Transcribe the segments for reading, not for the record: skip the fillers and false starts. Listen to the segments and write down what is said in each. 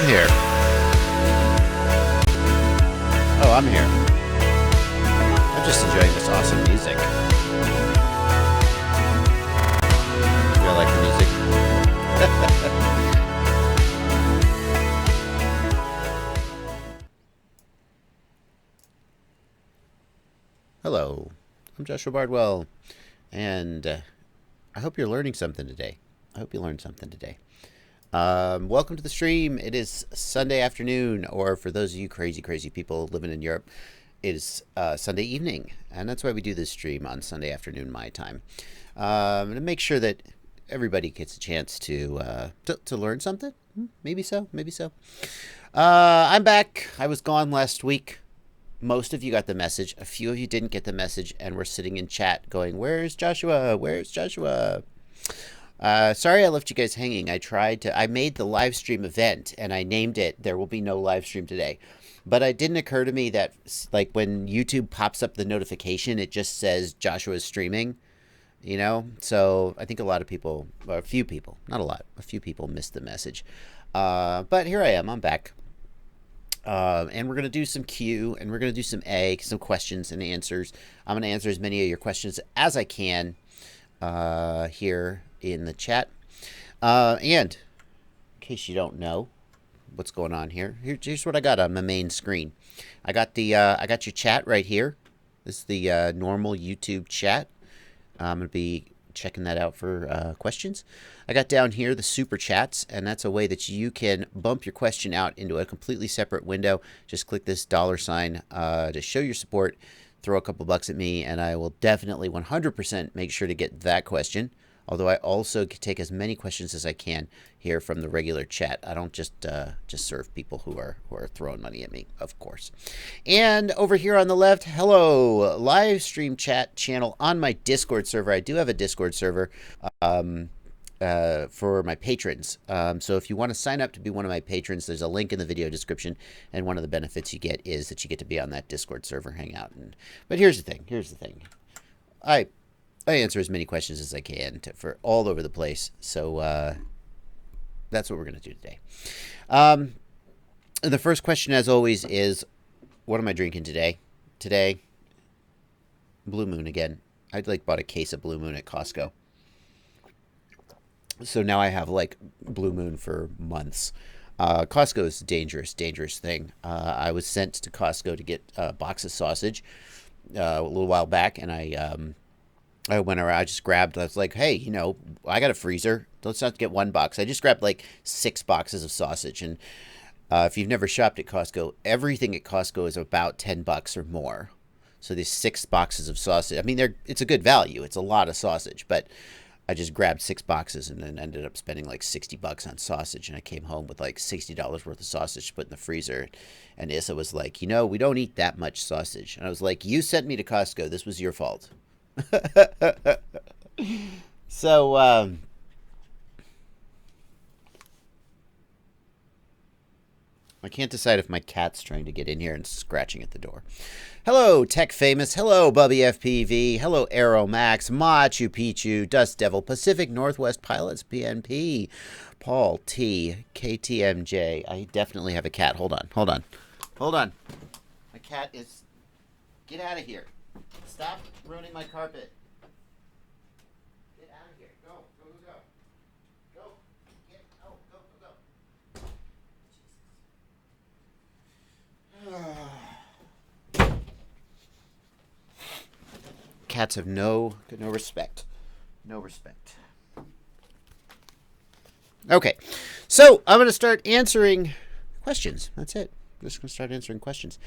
I'm here. Oh, I'm here. I'm just enjoying this awesome music. You like the music? Hello, I'm Joshua Bardwell, and I hope you're learning something today. I hope you learned something today. Welcome to the stream. It is Sunday afternoon, or for those of you crazy people living in Europe, it is Sunday evening, and that's why we do this stream on Sunday afternoon my time, to make sure that everybody gets a chance to learn something. Maybe so. I'm back. I was gone last week. Most of you got the message. A few of you didn't get the message, and we're sitting in chat going, "Where's Joshua? Where's Joshua?" Sorry I left you guys hanging. I made the live stream event and I named it "There Will Be No Live Stream Today." But it didn't occur to me that, like, when YouTube pops up the notification, it just says Joshua's streaming, you know? So I think a lot of people, or a few people, not a lot, a few people missed the message. But here I am. I'm back. And we're going to do some Q, and we're going to do some A, some questions and answers. I'm going to answer as many of your questions as I can here in the chat. And in case you don't know what's going on here, here's what I got on my main screen. I got your chat right here. This is the normal YouTube chat. I'm going to be checking that out for questions. I got down here the super chats, and that's a way that you can bump your question out into a completely separate window. Just click this $sign to show your support. Throw a couple bucks at me, and I will definitely 100% make sure to get that question. Although I also take as many questions as I can here from the regular chat. I don't just serve people who are throwing money at me, of course. And over here on the left, hello, live stream chat channel on my Discord server. I do have a Discord server for my patrons. So if you want to sign up to be one of my patrons, there's a link in the video description, and one of the benefits you get is that you get to be on that Discord server, hang out. But here's the thing. I answer as many questions as I can for all over the place. So that's what we're going to do today. The first question, as always, is what am I drinking today? Today, Blue Moon again. I bought a case of Blue Moon at Costco. So now I have Blue Moon for months. Costco is a dangerous thing. I was sent to Costco to get a box of sausage a little while back, and I went around, I just grabbed, I was like, hey, I got a freezer. Let's not get one box. I just grabbed 6 boxes of sausage. And if you've never shopped at Costco, everything at Costco is about $10 or more. So these 6 boxes of sausage, I mean, it's a good value. It's a lot of sausage, but I just grabbed 6 boxes and then ended up spending $60 on sausage. And I came home with $60 worth of sausage to put in the freezer. And Issa was like, we don't eat that much sausage. And I was like, you sent me to Costco. This was your fault. So I can't decide if my cat's trying to get in here and scratching at the door. Hello, Tech Famous. Hello, Bubby FPV. Hello, Aero Max, Machu Picchu, Dust Devil, Pacific Northwest Pilots, PNP, Paul T, KTMJ. I definitely have a cat. Hold on. My cat is... Get out of here. Stop ruining my carpet. Get out of here. Go. Go. Get out. Go. Cats have no respect. No respect. Okay. So I'm going to start answering questions. That's it. I'm just going to start answering questions.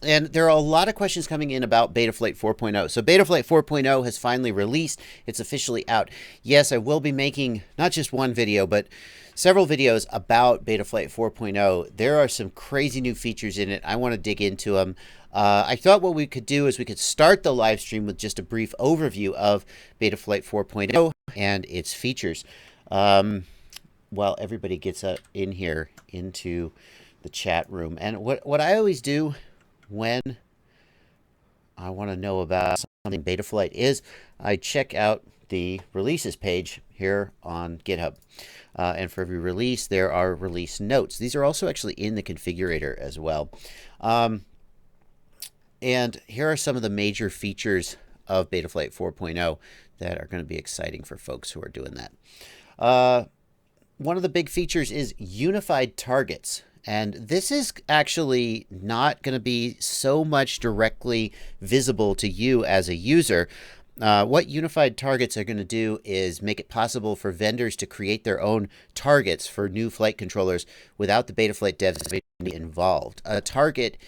And there are a lot of questions coming in about Betaflight 4.0. So Betaflight 4.0 has finally released. It's officially out. Yes, I will be making not just one video, but several videos about Betaflight 4.0. There are some crazy new features in it. I want to dig into them. I thought what we could do is we could start the live stream with just a brief overview of Betaflight 4.0 and its features. While everybody gets in here into the chat room. And what I always do when I want to know about something Betaflight is, I check out the releases page here on GitHub. and for every release, there are release notes. These are also actually in the configurator as well. And here are some of the major features of Betaflight 4.0 that are going to be exciting for folks who are doing that. One of the big features is unified targets. And this is actually not going to be so much directly visible to you as a user. What unified targets are going to do is make it possible for vendors to create their own targets for new flight controllers without the Betaflight devs being involved. A target,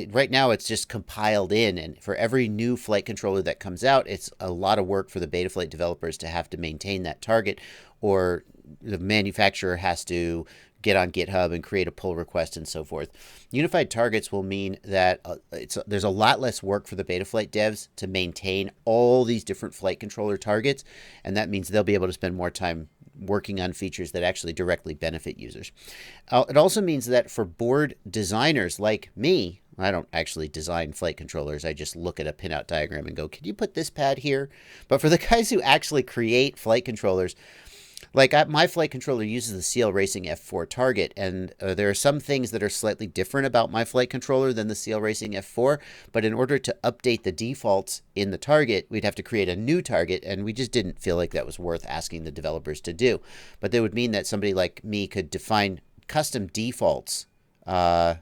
right now, it's just compiled in, and for every new flight controller that comes out, it's a lot of work for the Betaflight developers to have to maintain that target, or the manufacturer has to get on GitHub and create a pull request and so forth. Unified targets will mean that there's a lot less work for the Betaflight devs to maintain all these different flight controller targets, and that means they'll be able to spend more time working on features that actually directly benefit users. It also means that for board designers like me, I don't actually design flight controllers. I just look at a pinout diagram and go, can you put this pad here? But for the guys who actually create flight controllers, like my flight controller uses the CL Racing F4 target, and there are some things that are slightly different about my flight controller than the CL Racing F4, but in order to update the defaults in the target, we'd have to create a new target, and we just didn't feel like that was worth asking the developers to do. But that would mean that somebody like me could define custom defaults for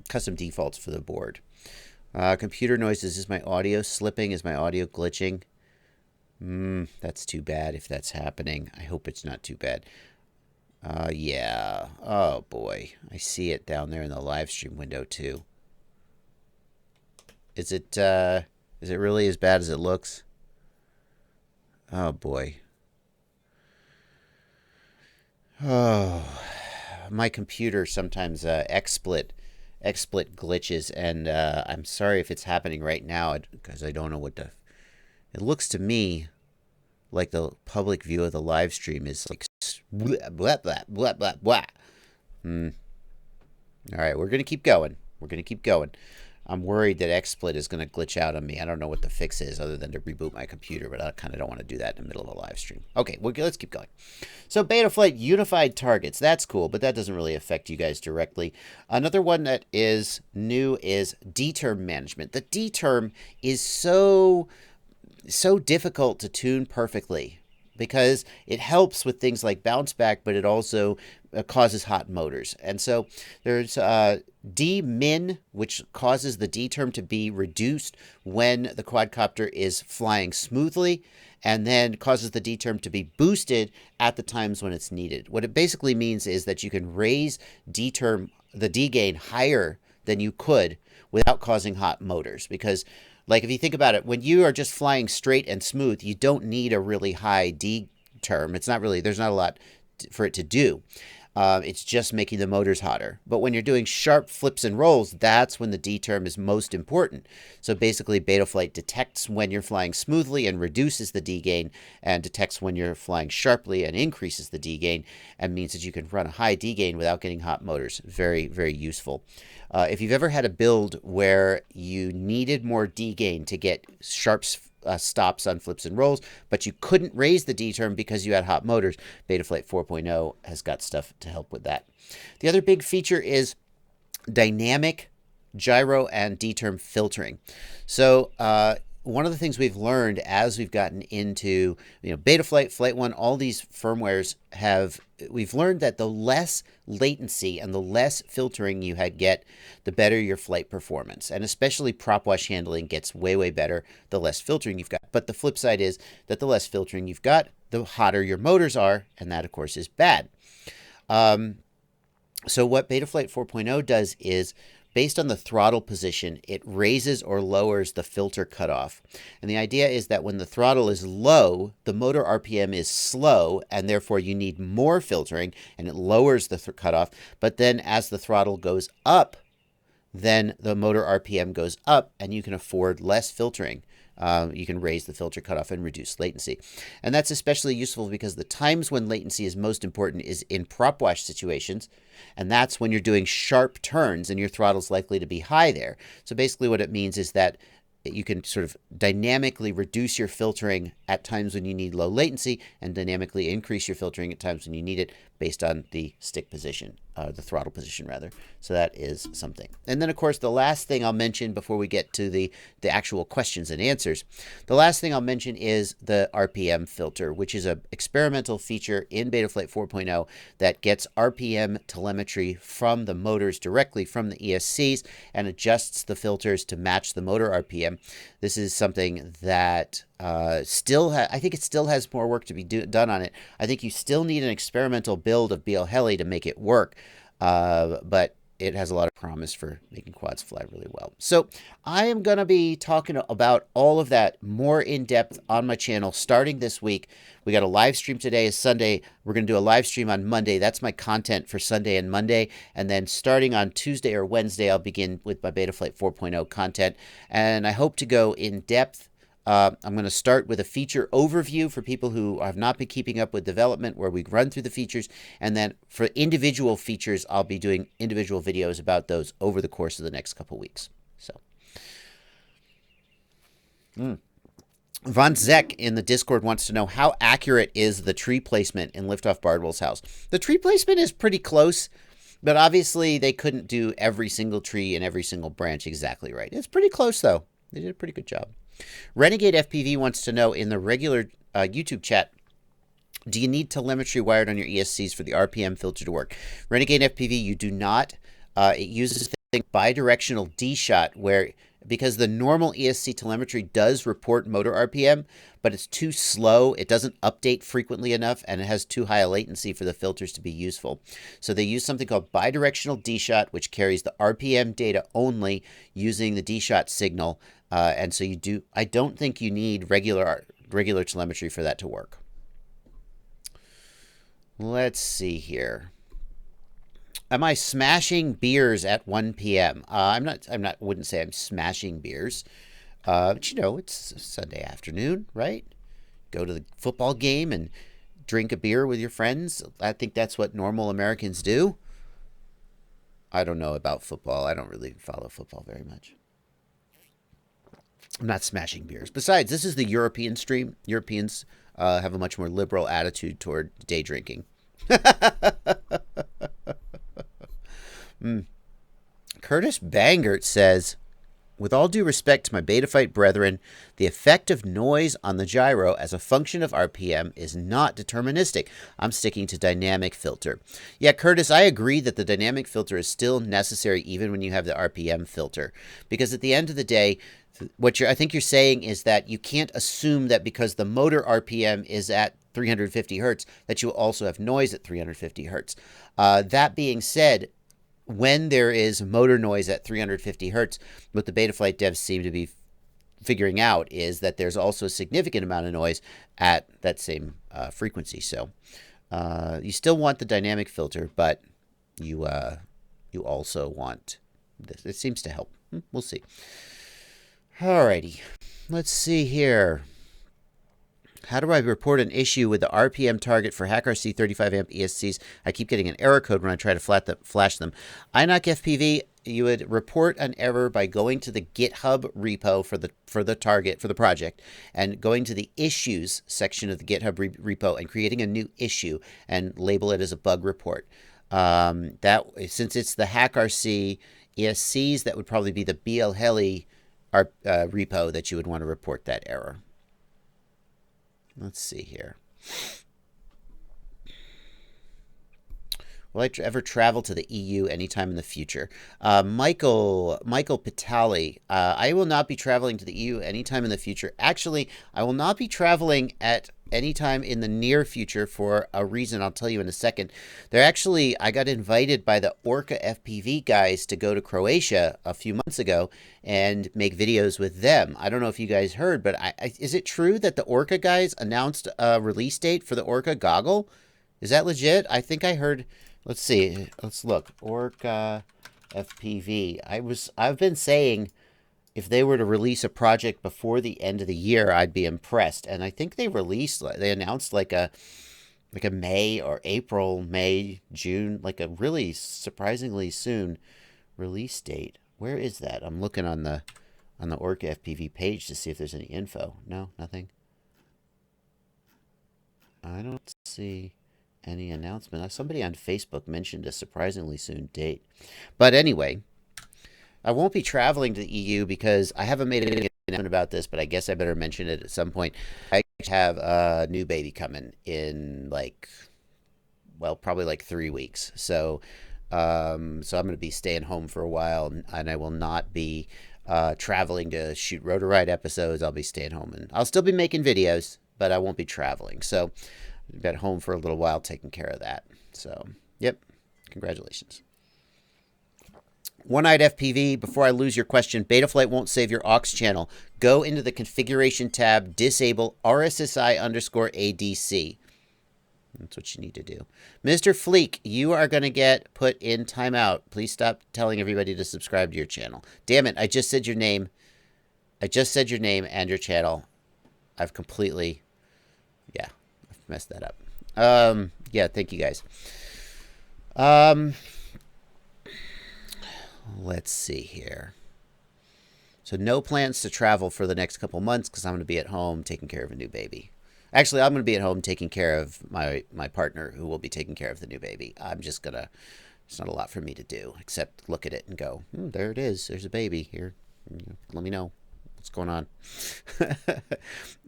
the board. Computer noises. Is my audio slipping? Is my audio glitching? That's too bad if that's happening. I hope it's not too bad. Yeah. Oh, boy. I see it down there in the live stream window, too. Is it really as bad as it looks? Oh, boy. Oh, my computer sometimes XSplit glitches, and I'm sorry if it's happening right now because I don't know what the... It looks to me like the public view of the live stream is like blah, blah, blah, blah, blah, blah. All right, we're going to keep going. I'm worried that XSplit is going to glitch out on me. I don't know what the fix is other than to reboot my computer, but I kind of don't want to do that in the middle of a live stream. Okay, let's keep going. So Betaflight unified targets. That's cool, but that doesn't really affect you guys directly. Another one that is new is D-term management. The D-term is so difficult to tune perfectly because it helps with things like bounce back, but it also causes hot motors. And so there's D-min, which causes the D-term to be reduced when the quadcopter is flying smoothly, and then causes the D-term to be boosted at the times when it's needed. What it basically means is that you can raise the D-gain higher than you could without causing hot motors, because like if you think about it, when you are just flying straight and smooth, you don't need a really high D term. There's not a lot for it to do. It's just making the motors hotter. But when you're doing sharp flips and rolls, that's when the D term is most important. So basically, Betaflight detects when you're flying smoothly and reduces the D gain, and detects when you're flying sharply and increases the D gain, and means that you can run a high D gain without getting hot motors. Very, very useful. If you've ever had a build where you needed more D gain to get sharp stops on flips and rolls, but you couldn't raise the D term because you had hot motors, Betaflight 4.0 has got stuff to help with that. The other big feature is dynamic gyro and D term filtering. So one of the things we've learned as we've gotten into Betaflight, Flight 1, all these firmwares we've learned that the less latency and the less filtering you get, the better your flight performance. And especially prop wash handling gets way, way better the less filtering you've got. But the flip side is that the less filtering you've got, the hotter your motors are, and that, of course, is bad. So what Betaflight 4.0 does is, based on the throttle position, it raises or lowers the filter cutoff. And the idea is that when the throttle is low, the motor RPM is slow, and therefore you need more filtering, and it lowers the cutoff. But then as the throttle goes up, then the motor RPM goes up, and you can afford less filtering. You can raise the filter cutoff and reduce latency. And that's especially useful because the times when latency is most important is in prop wash situations, and that's when you're doing sharp turns and your throttle's likely to be high there. So basically what it means is that you can sort of dynamically reduce your filtering at times when you need low latency and dynamically increase your filtering at times when you need it based on the stick position, the throttle position rather. So that is something. And then of course the last thing I'll mention before we get to the actual questions and answers, the last thing I'll mention is the RPM filter, which is an experimental feature in Betaflight 4.0 that gets RPM telemetry from the motors directly from the ESCs and adjusts the filters to match the motor RPM. This is something that I think it still has more work to be done on it. I think you still need an experimental build of BL Heli to make it work, but it has a lot of promise for making quads fly really well. So I am going to be talking about all of that more in depth on my channel starting this week. We got a live stream today is Sunday. We're going to do a live stream on Monday. That's my content for Sunday and Monday. And then starting on Tuesday or Wednesday, I'll begin with my Betaflight 4.0 content. And I hope to go in depth. I'm going to start with a feature overview for people who have not been keeping up with development, where we run through the features. And then for individual features, I'll be doing individual videos about those over the course of the next couple weeks. So, Von Zeck in the Discord wants to know, how accurate is the tree placement in Liftoff Bardwell's house? The tree placement is pretty close, but obviously they couldn't do every single tree and every single branch exactly right. It's pretty close, though. They did a pretty good job. Renegade FPV wants to know in the regular YouTube chat, do you need telemetry wired on your ESCs for the RPM filter to work? Renegade FPV, you do not. It uses a bidirectional D-shot where, because the normal ESC telemetry does report motor RPM, but it's too slow. It doesn't update frequently enough, and it has too high a latency for the filters to be useful. So they use something called bidirectional D-shot, which carries the RPM data only using the D-shot signal. And so I don't think you need regular telemetry for that to work. Let's see here. Am I smashing beers at 1 p.m.? Wouldn't say I'm smashing beers. But you know, it's a Sunday afternoon, right? Go to the football game and drink a beer with your friends. I think that's what normal Americans do. I don't know about football. I don't really follow football very much. I'm not smashing beers. Besides, this is the European stream. Europeans have a much more liberal attitude toward day drinking. Curtis Bangert says, with all due respect to my Betaflight brethren, the effect of noise on the gyro as a function of RPM is not deterministic. I'm sticking to dynamic filter. Yeah, Curtis, I agree that the dynamic filter is still necessary even when you have the RPM filter. Because at the end of the day, what I think you're saying is that you can't assume that because the motor RPM is at 350 hertz, that you will also have noise at 350 hertz. That being said, when there is motor noise at 350 hertz, what the Betaflight devs seem to be figuring out is that there's also a significant amount of noise at that same frequency. So you still want the dynamic filter, but you also want this. It seems to help. We'll see. Alrighty, let's see here. How do I report an issue with the RPM target for HackRC 35 amp ESCs? I keep getting an error code when I try to flash them. INOC FPV, you would report an error by going to the GitHub repo for the project and going to the issues section of the GitHub repo and creating a new issue and label it as a bug report. Since it's the HackRC ESCs, that would probably be the BL Heli repo that you would want to report that error. Let's see here. Will I ever travel to the EU anytime in the future? Michael Pitali, I will not be traveling to the EU anytime in the future. Actually, I will not be traveling at any time in the near future for a reason I'll tell you in a second. I got invited by the Orca FPV guys to go to Croatia a few months ago and make videos with them. I don't know if you guys heard, but is it true that the Orca guys announced a release date for the Orca goggle? Is that legit? I think I heard. Let's see. Let's look. Orca FPV. I've been saying if they were to release a project before the end of the year, I'd be impressed. And I think they announced like a May or April, May, June, like a really surprisingly soon release date. Where is that? I'm looking on the on the Orca FPV page to see if there's any info. No, nothing. I don't see any announcement. Somebody on Facebook mentioned a surprisingly soon date. But anyway, I won't be traveling to the EU because I haven't made any announcement about this, but I guess I better mention it at some point. I have a new baby coming in probably like 3 weeks. So I'm going to be staying home for a while, and I will not be traveling to shoot Rotor Ride episodes. I'll be staying home, and I'll still be making videos, but I won't be traveling. So I've been home for a little while taking care of that. So, yep, congratulations. One-eyed FPV, before I lose your question, Betaflight won't save your aux channel. Go into the configuration tab, disable RSSI_ADC. That's what you need to do. Mr. Fleek, you are going to get put in timeout. Please stop telling everybody to subscribe to your channel. Damn it, I just said your name. I just said your name and your channel. I've completely, I've messed that up. Yeah, thank you guys. Let's see here. So no plans to travel for the next couple months because I'm going to be at home taking care of a new baby. Actually, I'm going to be at home taking care of my partner who will be taking care of the new baby. I'm just going to, it's not a lot for me to do except look at it and go, there it is. There's a baby here. Let me know what's going on.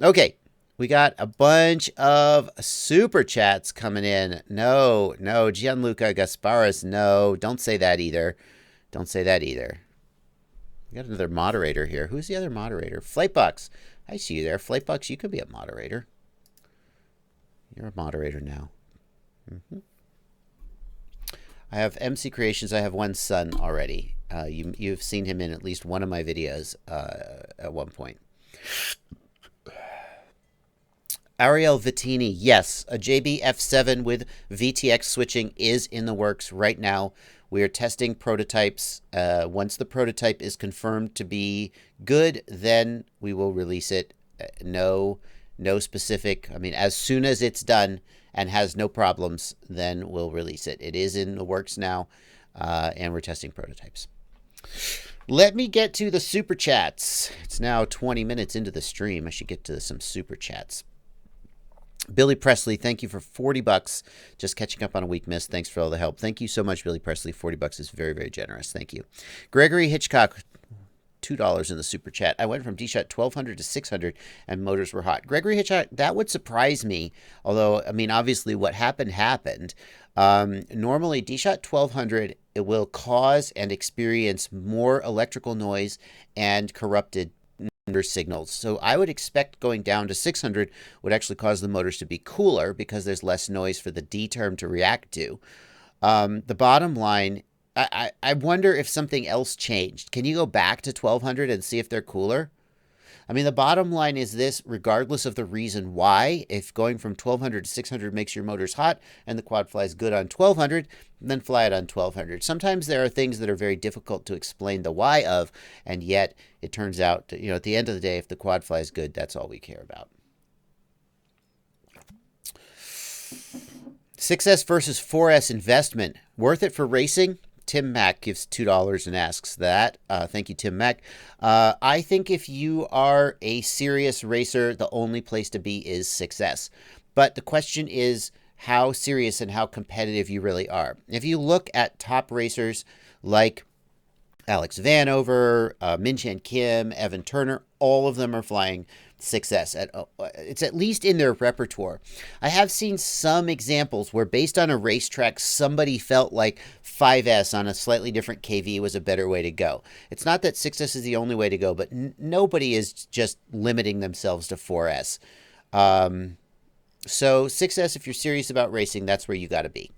Okay. We got a bunch of super chats coming in. No, Gianluca Gasparis, no. Don't say that either. Don't say that either. We got another moderator here. Who's the other moderator? Flightbox. I see you there. Flightbox, you could be a moderator. You're a moderator now. I have MC Creations. I have one son already. You've seen him in at least one of my videos at one point. Ariel Vittini, yes, a JB F7 with VTX switching is in the works right now. We are testing prototypes. Once the prototype is confirmed to be good, then we will release it. No specific. I mean, as soon as it's done and has no problems, then we'll release it. It is in the works now, and we're testing prototypes. Let me get to the super chats. It's now 20 minutes into the stream. I should get to some super chats. Billy Presley, thank you for $40. Just catching up on a week miss. Thanks for all the help. Thank you so much, Billy Presley. $40 is very, very generous. Thank you. Gregory Hitchcock, $2 in the super chat. I went from D-Shot 1200 to 600 and motors were hot. Gregory Hitchcock, that would surprise me. Although, I mean, obviously what happened. Normally, D-Shot 1200, it will cause and experience more electrical noise and corrupted signals. So I would expect going down to 600 would actually cause the motors to be cooler because there's less noise for the D term to react to. The bottom line, I wonder if something else changed. Can you go back to 1200 and see if they're cooler? I mean, the bottom line is this, regardless of the reason why, if going from 1200 to 600 makes your motors hot and the quad flies good on 1200, then fly it on 1200. Sometimes there are things that are very difficult to explain the why of, and yet it turns out, you know, at the end of the day, if the quad flies good, that's all we care about. 6S versus 4S investment, worth it for racing? Tim Mack gives $2 and asks that. Thank you, Tim Mack. I think if you are a serious racer, the only place to be is 6S. But the question is how serious and how competitive you really are. If you look at top racers like Alex Vanover, Min Chan Kim, Evan Turner, all of them are flying 6S. It's at least in their repertoire. I have seen some examples where based on a racetrack, somebody felt like 5S on a slightly different KV was a better way to go. It's not that 6S is the only way to go, but nobody is just limiting themselves to 4S. So 6S, if you're serious about racing, that's where you got to be.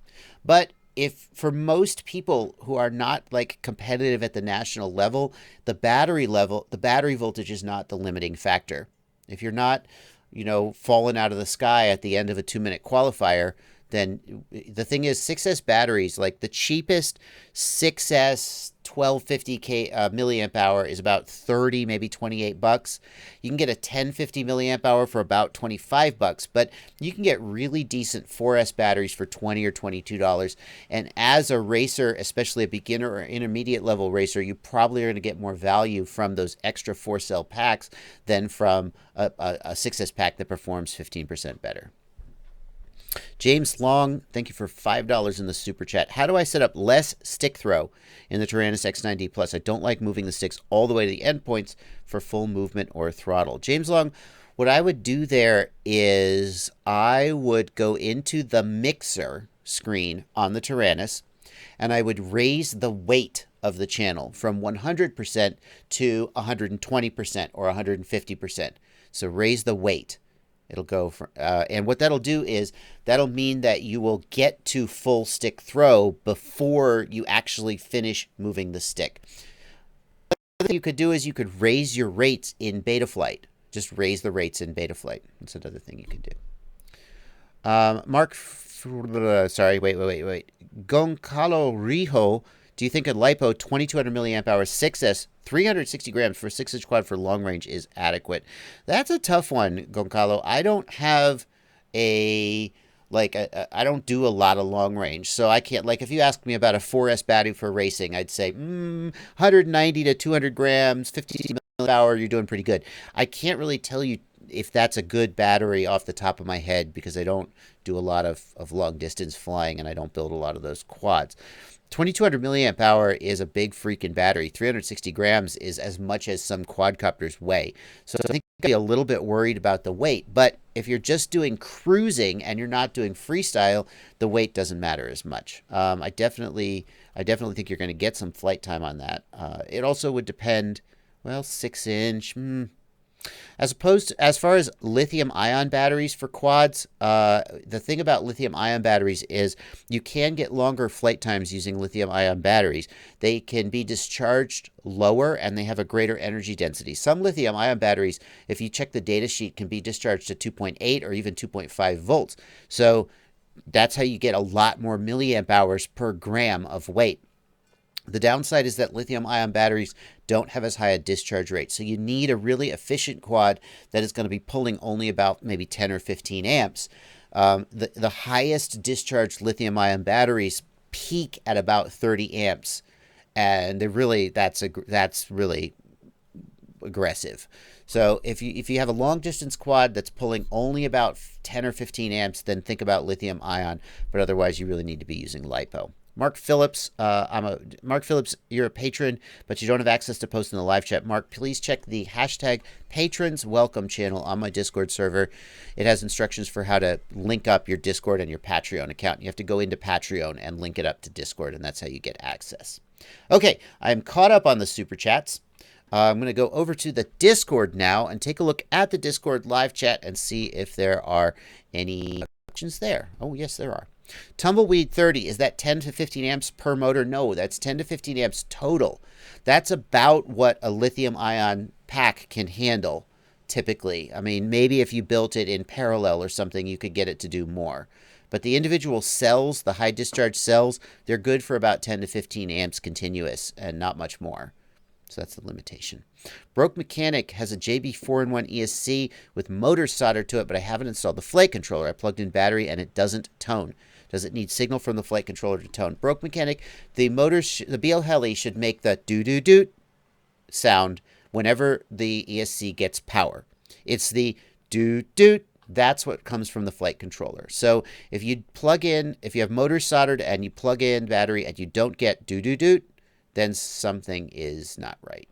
But if for most people who are not like competitive at the national level, the battery voltage is not the limiting factor. If you're not, you know, falling out of the sky at the end of a 2-minute qualifier, then the thing is 6S batteries, like the cheapest 6S 1250 milliamp hour is about 30, maybe $28. You can get a 1050 milliamp hour for about $25, but you can get really decent 4S batteries for $20 or $22. And as a racer, especially a beginner or intermediate level racer, you probably are going to get more value from those extra 4-cell packs than from a 6S pack that performs 15% better. James Long, thank you for $5 in the super chat. How do I set up less stick throw in the Tyrannus X9D Plus? I don't like moving the sticks all the way to the endpoints for full movement or throttle. James Long, what I would do there is I would go into the mixer screen on the Tyrannus and I would raise the weight of the channel from 100% to 120% or 150%. So raise the weight. It'll go for, and what that'll do is that'll mean that you will get to full stick throw before you actually finish moving the stick. The other thing you could do is you could raise your rates in Betaflight. Just raise the rates in Betaflight. That's another thing you can do. Mark, sorry, wait. Goncalo Rijo, do you think a LiPo 2200 milliamp hour 6S 360 grams for a 6-inch quad for long range is adequate? That's a tough one, Goncalo. I don't have I don't do a lot of long range, so I can't, like, if you ask me about a 4S battery for racing, I'd say 190 to 200 grams, 50 milliamp hour, you're doing pretty good. I can't really tell you if that's a good battery off the top of my head because I don't do a lot of long distance flying and I don't build a lot of those quads. 2200 milliamp hour is a big freaking battery. 360 grams is as much as some quadcopters weigh. So I think I'd be a little bit worried about the weight. But if you're just doing cruising and you're not doing freestyle, the weight doesn't matter as much. I definitely think you're going to get some flight time on that. It also would depend, well, 6-inch. As far as lithium-ion batteries for quads, the thing about lithium-ion batteries is you can get longer flight times using lithium-ion batteries. They can be discharged lower and they have a greater energy density. Some lithium-ion batteries, if you check the data sheet, can be discharged to 2.8 or even 2.5 volts. So that's how you get a lot more milliamp hours per gram of weight. The downside is that lithium-ion batteries don't have as high a discharge rate. So you need a really efficient quad that is going to be pulling only about maybe 10 or 15 amps. The highest discharged lithium-ion batteries peak at about 30 amps. And that's really aggressive. So if you have a long distance quad that's pulling only about 10 or 15 amps, then think about lithium-ion. But otherwise, you really need to be using LiPo. Mark Phillips, Mark Phillips, you're a patron, but you don't have access to post in the live chat. Mark, please check the hashtag patrons welcome channel on my Discord server. It has instructions for how to link up your Discord and your Patreon account. You have to go into Patreon and link it up to Discord, and that's how you get access. Okay, I'm caught up on the super chats. I'm going to go over to the Discord now and take a look at the Discord live chat and see if there are any questions there. Oh, yes, there are. Tumbleweed 30, is that 10 to 15 amps per motor? No, that's 10 to 15 amps total. That's about what a lithium-ion pack can handle, typically. I mean, maybe if you built it in parallel or something, you could get it to do more. But the individual cells, the high discharge cells, they're good for about 10 to 15 amps continuous and not much more. So that's the limitation. Broke Mechanic has a JB 4-in-1 ESC with motor soldered to it, but I haven't installed the flight controller. I plugged in battery and it doesn't tone. Does it need signal from the flight controller to tone? Broke Mechanic, the motors, the BL Heli should make the doo-doo-doot sound whenever the ESC gets power. It's the doo-doot. That's what comes from the flight controller. So if you have motors soldered and you plug in battery and you don't get doo-doo-doot, then something is not right.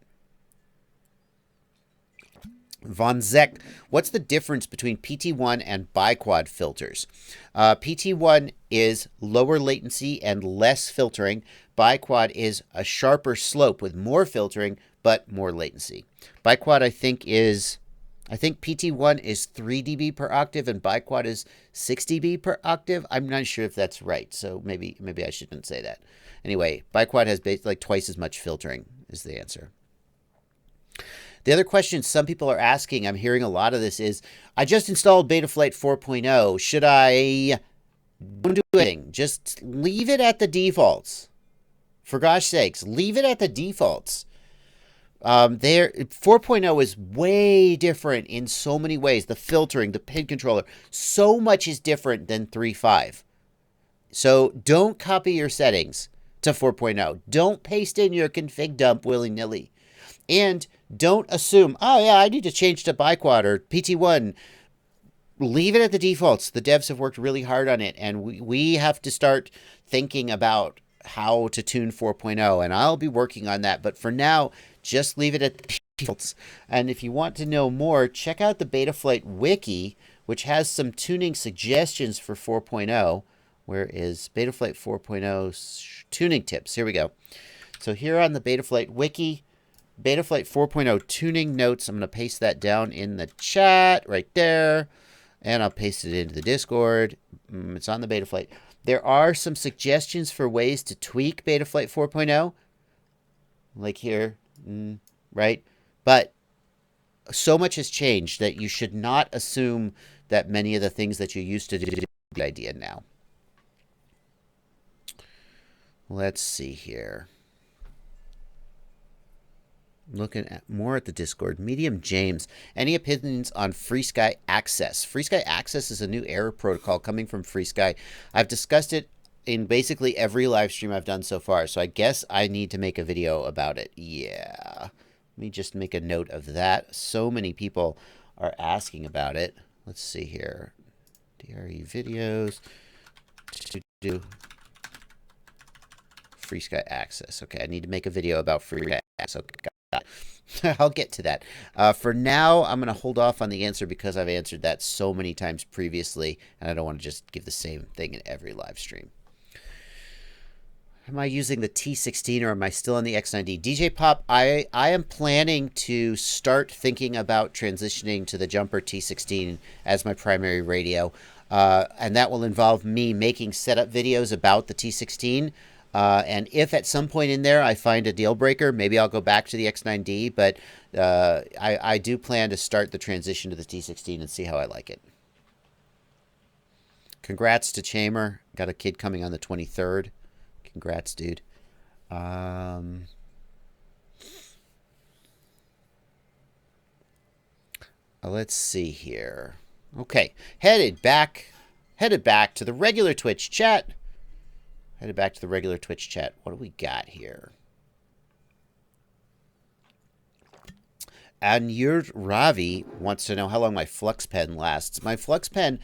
Von Zeck, what's the difference between PT1 and biquad filters? PT1 is lower latency and less filtering. Biquad is a sharper slope with more filtering but more latency. Biquad, I think PT1 is 3 dB per octave and biquad is 6 dB per octave. I'm not sure if that's right, so maybe I shouldn't say that. Anyway, biquad has basically like twice as much filtering is the answer. The other question some people are asking, I'm hearing a lot of this, is I just installed Betaflight 4.0. Should I don't do anything? Just leave it at the defaults For gosh sakes, leave it at the defaults. 4.0 is way different in so many ways. The filtering, the PID controller, so much is different than 3.5. So don't copy your settings to 4.0. Don't paste in your config dump willy-nilly. And don't assume, oh yeah, I need to change to biquad or PT1. Leave it at the defaults. The devs have worked really hard on it, and we have to start thinking about how to tune 4.0, and I'll be working on that. But for now, just leave it at the defaults. And if you want to know more, check out the Betaflight wiki, which has some tuning suggestions for 4.0. Where is Betaflight 4.0 tuning tips? Here we go. So here on the Betaflight wiki, Betaflight 4.0 tuning notes. I'm going to paste that down in the chat right there. And I'll paste it into the Discord. It's on the Betaflight. There are some suggestions for ways to tweak Betaflight 4.0. Like here, right? But so much has changed that you should not assume that many of the things that you used to do are a good idea now. Let's see here. Looking at more at the Discord. Medium James. Any opinions on FreeSky Access? FreeSky Access is a new error protocol coming from FreeSky. I've discussed it in basically every live stream I've done so far, so I guess I need to make a video about it. Yeah. Let me just make a note of that. So many people are asking about it. Let's see here. DRE videos to do FreeSky Access. Okay, I need to make a video about FreeSky Access. Okay, I'll get to that. For now, I'm going to hold off on the answer because I've answered that so many times previously, and I don't want to just give the same thing in every live stream. Am I using the T16 or am I still on the X9D? DJ Pop, I am planning to start thinking about transitioning to the Jumper T16 as my primary radio, and that will involve me making setup videos about the T16. And if at some point in there I find a deal breaker, maybe I'll go back to the X9D, but I do plan to start the transition to the T16 and see how I like it. Congrats to Chamer. Got a kid coming on the 23rd. Congrats, dude. Let's see here. Okay, headed back to the regular Twitch chat. Headed back to the regular Twitch chat. What do we got here? And your Ravi wants to know how long my Flux Pen lasts. My Flux Pen,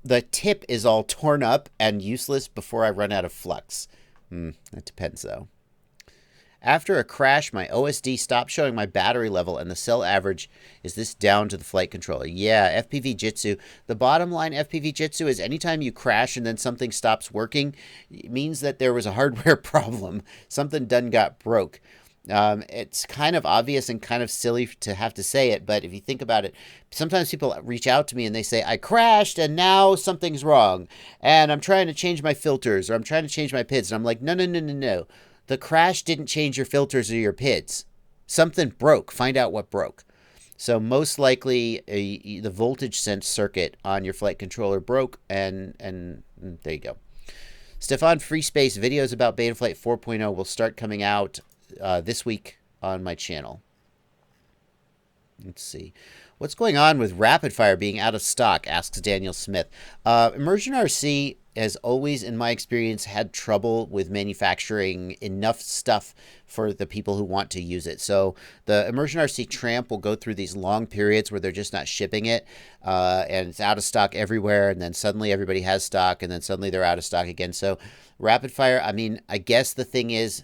the tip is all torn up and useless before I run out of flux. That depends, though. After a crash, my OSD stopped showing my battery level and the cell average. Is this down to the flight controller? Yeah, FPV Jitsu. The bottom line FPV Jitsu is anytime you crash and then something stops working, it means that there was a hardware problem. Something done got broke. It's kind of obvious and kind of silly to have to say it, but if you think about it, sometimes people reach out to me and they say, I crashed and now something's wrong, and I'm trying to change my filters, or I'm trying to change my PIDs, and I'm like, no. The crash didn't change your filters or your PIDs. Something broke. Find out what broke. So most likely the voltage sense circuit on your flight controller broke, and there you go. Stefan Free Space videos about Betaflight 4.0 will start coming out this week on my channel. Let's see. What's going on with Rapid Fire being out of stock, asks Daniel Smith. Immersion RC has always, in my experience, had trouble with manufacturing enough stuff for the people who want to use it. So the Immersion RC Tramp will go through these long periods where they're just not shipping it, and it's out of stock everywhere, and then suddenly everybody has stock, and then suddenly they're out of stock again. So Rapid Fire, I mean, I guess the thing is,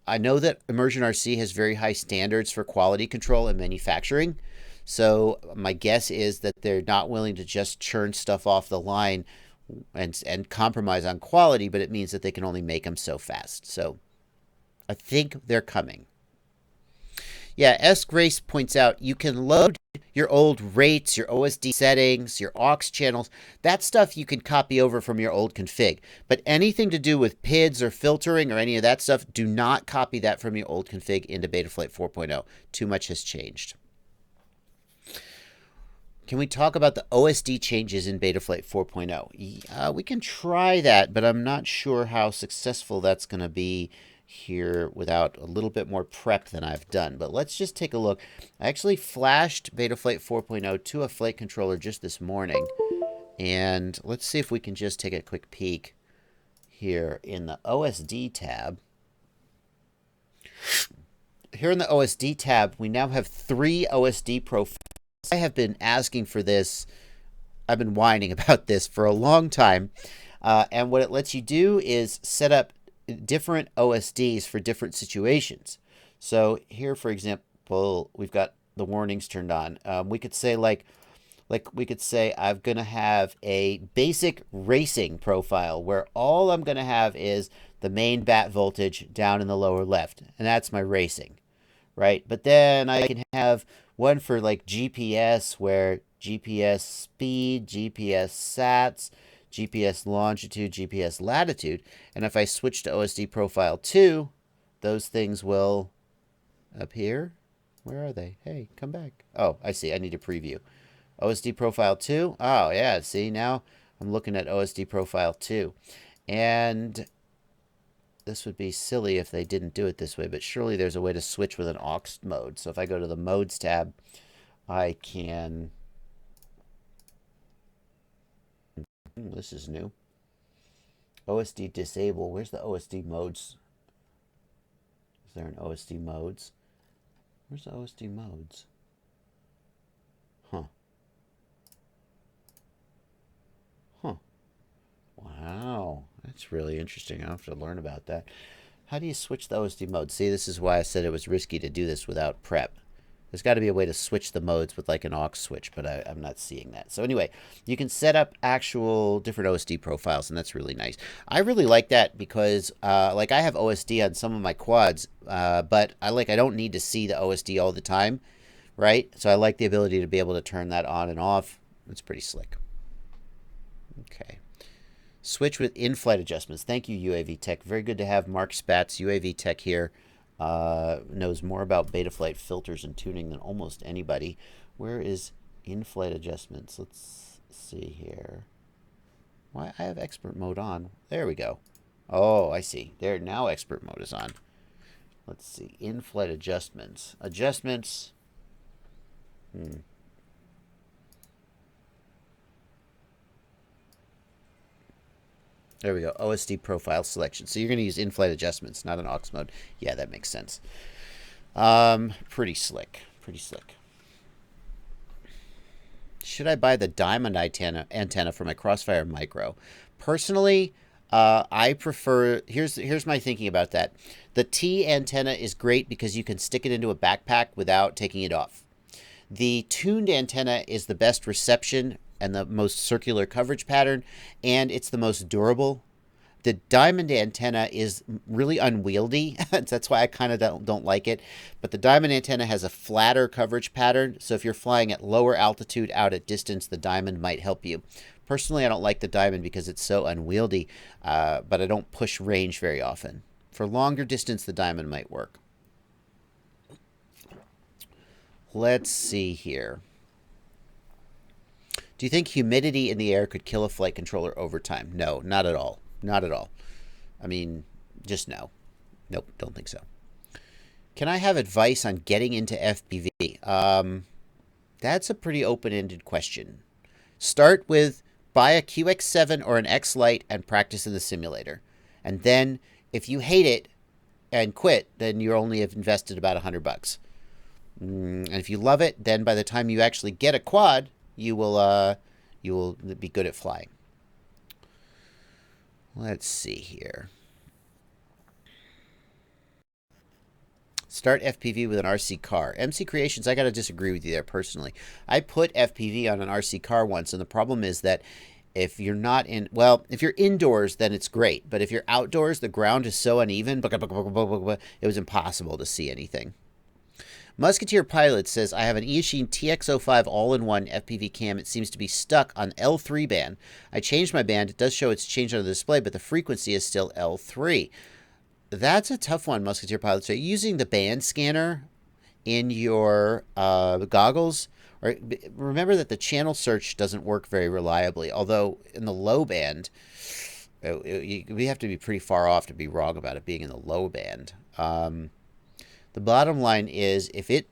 I know that Immersion RC has very high standards for quality control and manufacturing. So my guess is that they're not willing to just churn stuff off the line and compromise on quality, but it means that they can only make them so fast. So I think they're coming. Yeah, S. Grace points out you can load your old rates, your OSD settings, your aux channels. That stuff you can copy over from your old config. But anything to do with PIDs or filtering or any of that stuff, do not copy that from your old config into Betaflight 4.0. Too much has changed. Can we talk about the OSD changes in Betaflight 4.0? We can try that, but I'm not sure how successful that's going to be here without a little bit more prep than I've done. But let's just take a look. I actually flashed Betaflight 4.0 to a flight controller just this morning. And let's see if we can just take a quick peek here in the OSD tab. Here in the OSD tab, we now have 3 OSD profiles. I have been asking for this. I've been whining about this for a long time. And what it lets you do is set up different OSDs for different situations. So here, for example, we've got the warnings turned on. We could say like we could say I'm going to have a basic racing profile where all I'm going to have is the main bat voltage down in the lower left. And that's my racing, right? But then I can have one for like GPS where GPS speed, GPS sats, GPS longitude, GPS latitude. And if I switch to OSD profile 2, those things will appear. Where are they? Hey, come back. Oh, I see. I need a preview. OSD profile 2. Oh, yeah. See, now I'm looking at OSD profile 2. And this would be silly if they didn't do it this way, but surely there's a way to switch with an aux mode. So if I go to the modes tab, I can... This is new. OSD disable. Where's the OSD modes? Is there an OSD modes? Where's the OSD modes? Huh. Huh. Wow. That's really interesting. I'll have to learn about that. How do you switch the OSD mode? See, this is why I said it was risky to do this without prep. There's got to be a way to switch the modes with like an aux switch, but I'm not seeing that. So anyway, you can set up actual different OSD profiles, and that's really nice. I really like that because like I have OSD on some of my quads, but I don't need to see the OSD all the time, right? So I like the ability to be able to turn that on and off. It's pretty slick. Okay. Switch with in-flight adjustments. Thank you, UAV Tech. Very good to have Mark Spatz, UAV Tech here. Knows more about Betaflight filters and tuning than almost anybody. Where is in-flight adjustments? Let's see here. Why I have expert mode on. There we go. Oh, I see. There, now expert mode is on. Let's see. In-flight adjustments. Adjustments. There we go. OSD profile selection. So you're going to use in-flight adjustments, not an aux mode. Yeah, that makes sense. Pretty slick. Pretty slick. Should I buy the diamond antenna for my Crossfire Micro? Personally, I prefer... Here's my thinking about that. The T antenna is great because you can stick it into a backpack without taking it off. The tuned antenna is the best reception and the most circular coverage pattern, and it's the most durable. The diamond antenna is really unwieldy. That's why I kind of don't like it. But the diamond antenna has a flatter coverage pattern, so if you're flying at lower altitude out at distance, the diamond might help you. Personally, I don't like the diamond because it's so unwieldy, but I don't push range very often. For longer distance, the diamond might work. Let's see here. Do you think humidity in the air could kill a flight controller over time? No, not at all. Not at all. I mean, just no. Nope, don't think so. Can I have advice on getting into FPV? That's a pretty open-ended question. Start with buy a QX7 or an X-Lite and practice in the simulator. And then if you hate it and quit, then you only have invested about $100. And if you love it, then by the time you actually get a quad, you will be good at flying. Let's see here. Start FPV with an RC car. MC Creations, I got to disagree with you there personally. I put FPV on an RC car once, and the problem is that if you're not in, well, if you're indoors, then it's great. But if you're outdoors, the ground is so uneven, it was impossible to see anything. Musketeer Pilot says, I have an Eachine TX05 all-in-one FPV cam. It seems to be stuck on L3 band. I changed my band. It does show it's changed on the display, but the frequency is still L3. That's a tough one, Musketeer Pilot. So using the band scanner in your goggles, or remember that the channel search doesn't work very reliably, although in the low band, we have to be pretty far off to be wrong about it being in the low band. The bottom line is if it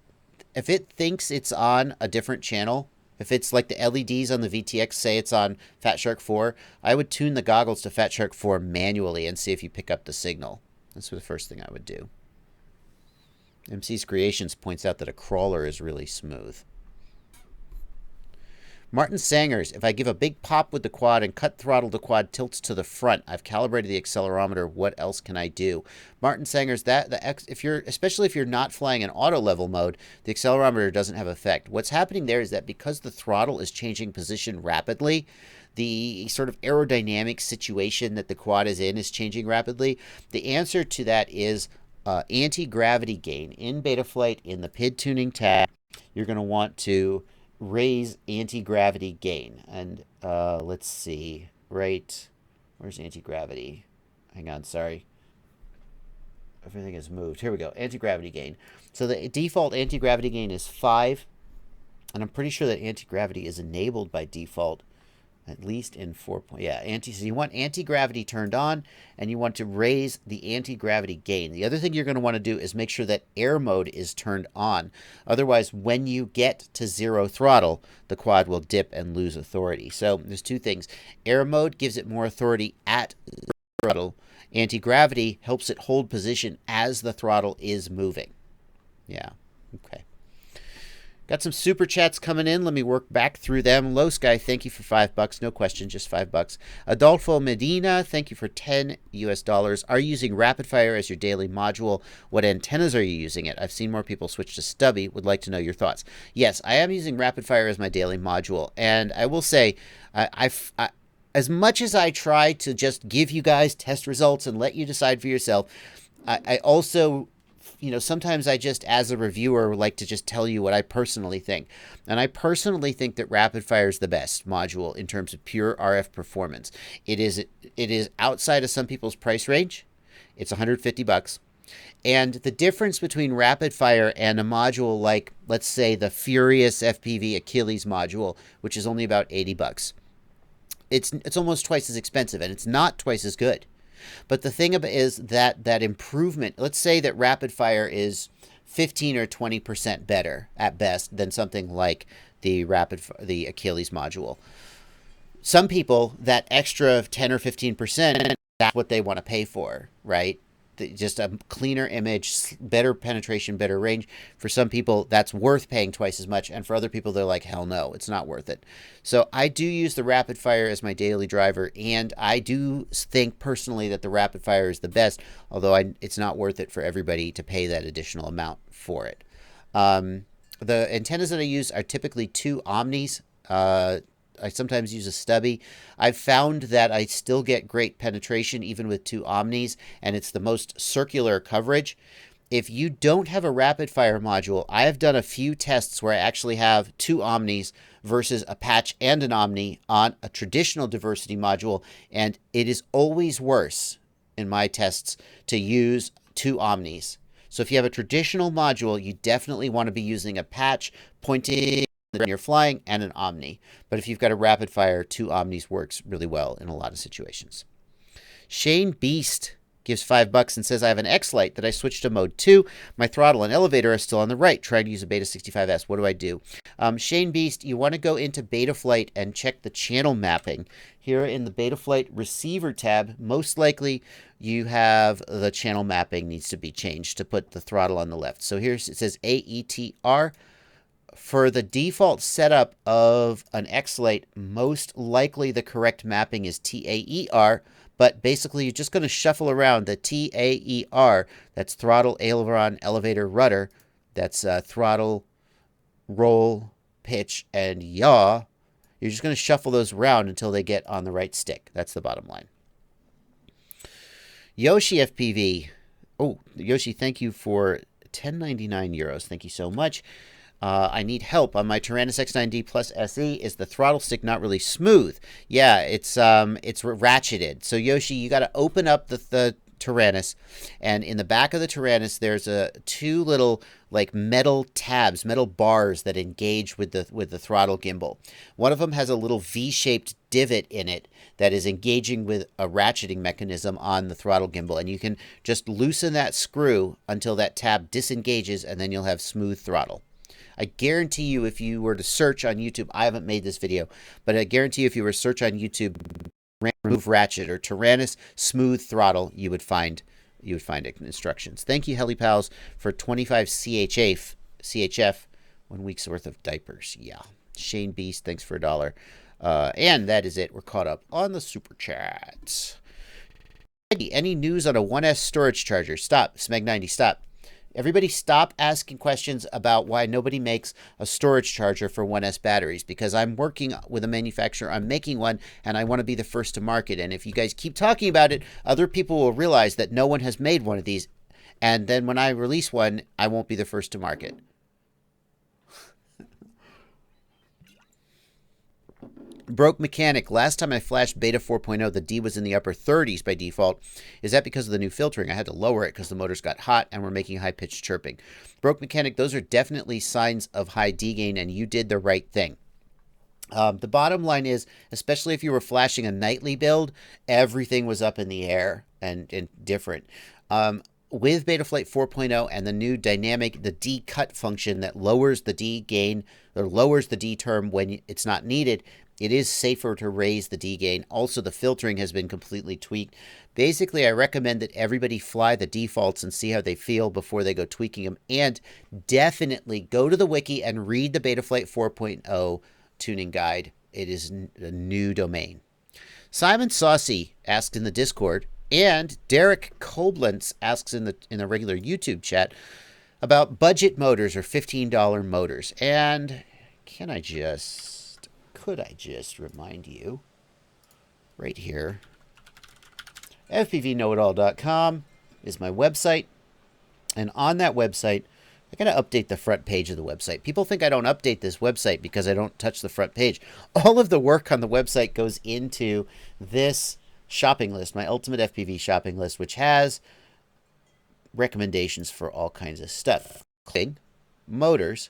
thinks it's on a different channel, if it's like the LEDs on the VTX say it's on Fat Shark 4, I would tune the goggles to Fat Shark 4 manually and see if you pick up the signal. That's the first thing I would do. MC's Creations points out that a crawler is really smooth. Martin Sangers, if I give a big pop with the quad and cut throttle, the quad tilts to the front. I've calibrated the accelerometer. What else can I do? Martin Sangers, especially if you're not flying in auto level mode, the accelerometer doesn't have effect. What's happening there is that because the throttle is changing position rapidly, the sort of aerodynamic situation that the quad is in is changing rapidly. The answer to that is anti-gravity gain. In Betaflight, in the PID tuning tab, you're going to want to raise anti-gravity gain. And let's see, right, where's anti-gravity? Hang on, sorry. Everything has moved. Here we go, anti-gravity gain. So the default anti-gravity gain is 5. And I'm pretty sure that anti-gravity is enabled by default, at least in 4. Yeah, so you want anti-gravity turned on, and you want to raise the anti-gravity gain. The other thing you're going to want to do is make sure that air mode is turned on. Otherwise, when you get to 0 throttle, the quad will dip and lose authority. So there's 2 things. Air mode gives it more authority at 0 throttle. Anti-gravity helps it hold position as the throttle is moving. Yeah, okay. Got some super chats coming in. Let me work back through them. Low Sky, thank you for $5. No question, just $5. Adolfo Medina, thank you for $10 US. Are you using Rapid Fire as your daily module? What antennas are you using it? I've seen more people switch to Stubby. Would like to know your thoughts. Yes, I am using Rapid Fire as my daily module. And I will say, as much as I try to just give you guys test results and let you decide for yourself, I also, sometimes I just, as a reviewer, like to just tell you what I personally think. And I personally think that Rapid Fire is the best module in terms of pure RF performance. It is outside of some people's price range. It's $150. And the difference between Rapid Fire and a module like, let's say, the Furious FPV Achilles module, which is only about $80, it's almost twice as expensive, and it's not twice as good. But the thing about is that improvement, let's say that Rapid Fire is 15 or 20% better at best than something like the Achilles module. Some people, that extra 10 or 15%, that's what they want to pay for, right? Just a cleaner image, better penetration, better range. For some people, that's worth paying twice as much. And for other people, they're like, hell no, it's not worth it. So I do use the Rapid Fire as my daily driver. And I do think personally that the Rapid Fire is the best, although it's not worth it for everybody to pay that additional amount for it. The antennas that I use are typically 2 Omnis. I sometimes use a Stubby. I've found that I still get great penetration even with 2 Omnis, and it's the most circular coverage. If you don't have a Rapid Fire module, I have done a few tests where I actually have 2 Omnis versus a patch and an Omni on a traditional diversity module, and it is always worse in my tests to use 2 Omnis. So if you have a traditional module, you definitely want to be using a patch pointing when you're flying and an Omni. But if you've got a Rapid Fire, 2 Omnis works really well in a lot of situations. Shane Beast gives $5 and says, I have an X-Lite that I switched to mode 2. My throttle and elevator are still on the right. Trying to use a Beta 65S. What do I do? Shane Beast, you want to go into Betaflight and check the channel mapping. Here in the Betaflight receiver tab, most likely you have the channel mapping needs to be changed to put the throttle on the left. So here it says AETR. For the default setup of an X-Lite, most likely the correct mapping is TAER, but basically you're just going to shuffle around the TAER. That's throttle, aileron, elevator, rudder. That's throttle, roll, pitch, and yaw. You're just going to shuffle those around until they get on the right stick. That's the bottom line. Yoshi FPV. Oh, Yoshi, thank you for 10.99 euros. Thank you so much. I need help on my Tyrannus X9D Plus SE. Is the throttle stick not really smooth? Yeah, it's ratcheted. So Yoshi, you got to open up the Tyrannus, and in the back of the Tyrannus there's two little like metal tabs, metal bars that engage with the throttle gimbal. One of them has a little V-shaped divot in it that is engaging with a ratcheting mechanism on the throttle gimbal, and you can just loosen that screw until that tab disengages, and then you'll have smooth throttle. I guarantee you, if you were to search on YouTube, I haven't made this video, but I guarantee you if you were to search on YouTube remove ratchet or Tyrannus smooth throttle, you would find instructions. Thank you, HeliPals, for 25 CHF, 1 week's worth of diapers. Yeah. Shane Beast, thanks for $1. And that is it. We're caught up on the super chats. Any news on a 1S storage charger? Stop. Smeg90, stop. Everybody stop asking questions about why nobody makes a storage charger for 1S batteries, because I'm working with a manufacturer. I'm making one, and I want to be the first to market. And if you guys keep talking about it, other people will realize that no one has made one of these. And then when I release one, I won't be the first to market. Broke Mechanic. Last time I flashed Beta 4.0, the D was in the upper 30s by default. Is that because of the new filtering? I had to lower it because the motors got hot and were making high-pitched chirping. Broke Mechanic, those are definitely signs of high D gain, and you did the right thing. The bottom line is, especially if you were flashing a nightly build, everything was up in the air and different. With Betaflight 4.0 and the new dynamic, the D cut function that lowers the D gain or lowers the D term when it's not needed, it is safer to raise the D gain. Also, the filtering has been completely tweaked. Basically, I recommend that everybody fly the defaults and see how they feel before they go tweaking them. And definitely go to the wiki and read the Betaflight 4.0 tuning guide. It is a new domain. Simon Saucy asks in the Discord, and Derek Koblenz asks in the regular YouTube chat about budget motors or $15 motors. And could I just remind you right here, fpvknowitall.com is my website, and on that website I gotta update the front page of the website. People think I don't update this website because I don't touch the front page. All of the work on the website goes into this shopping list, my Ultimate FPV shopping list, which has recommendations for all kinds of stuff, including motors.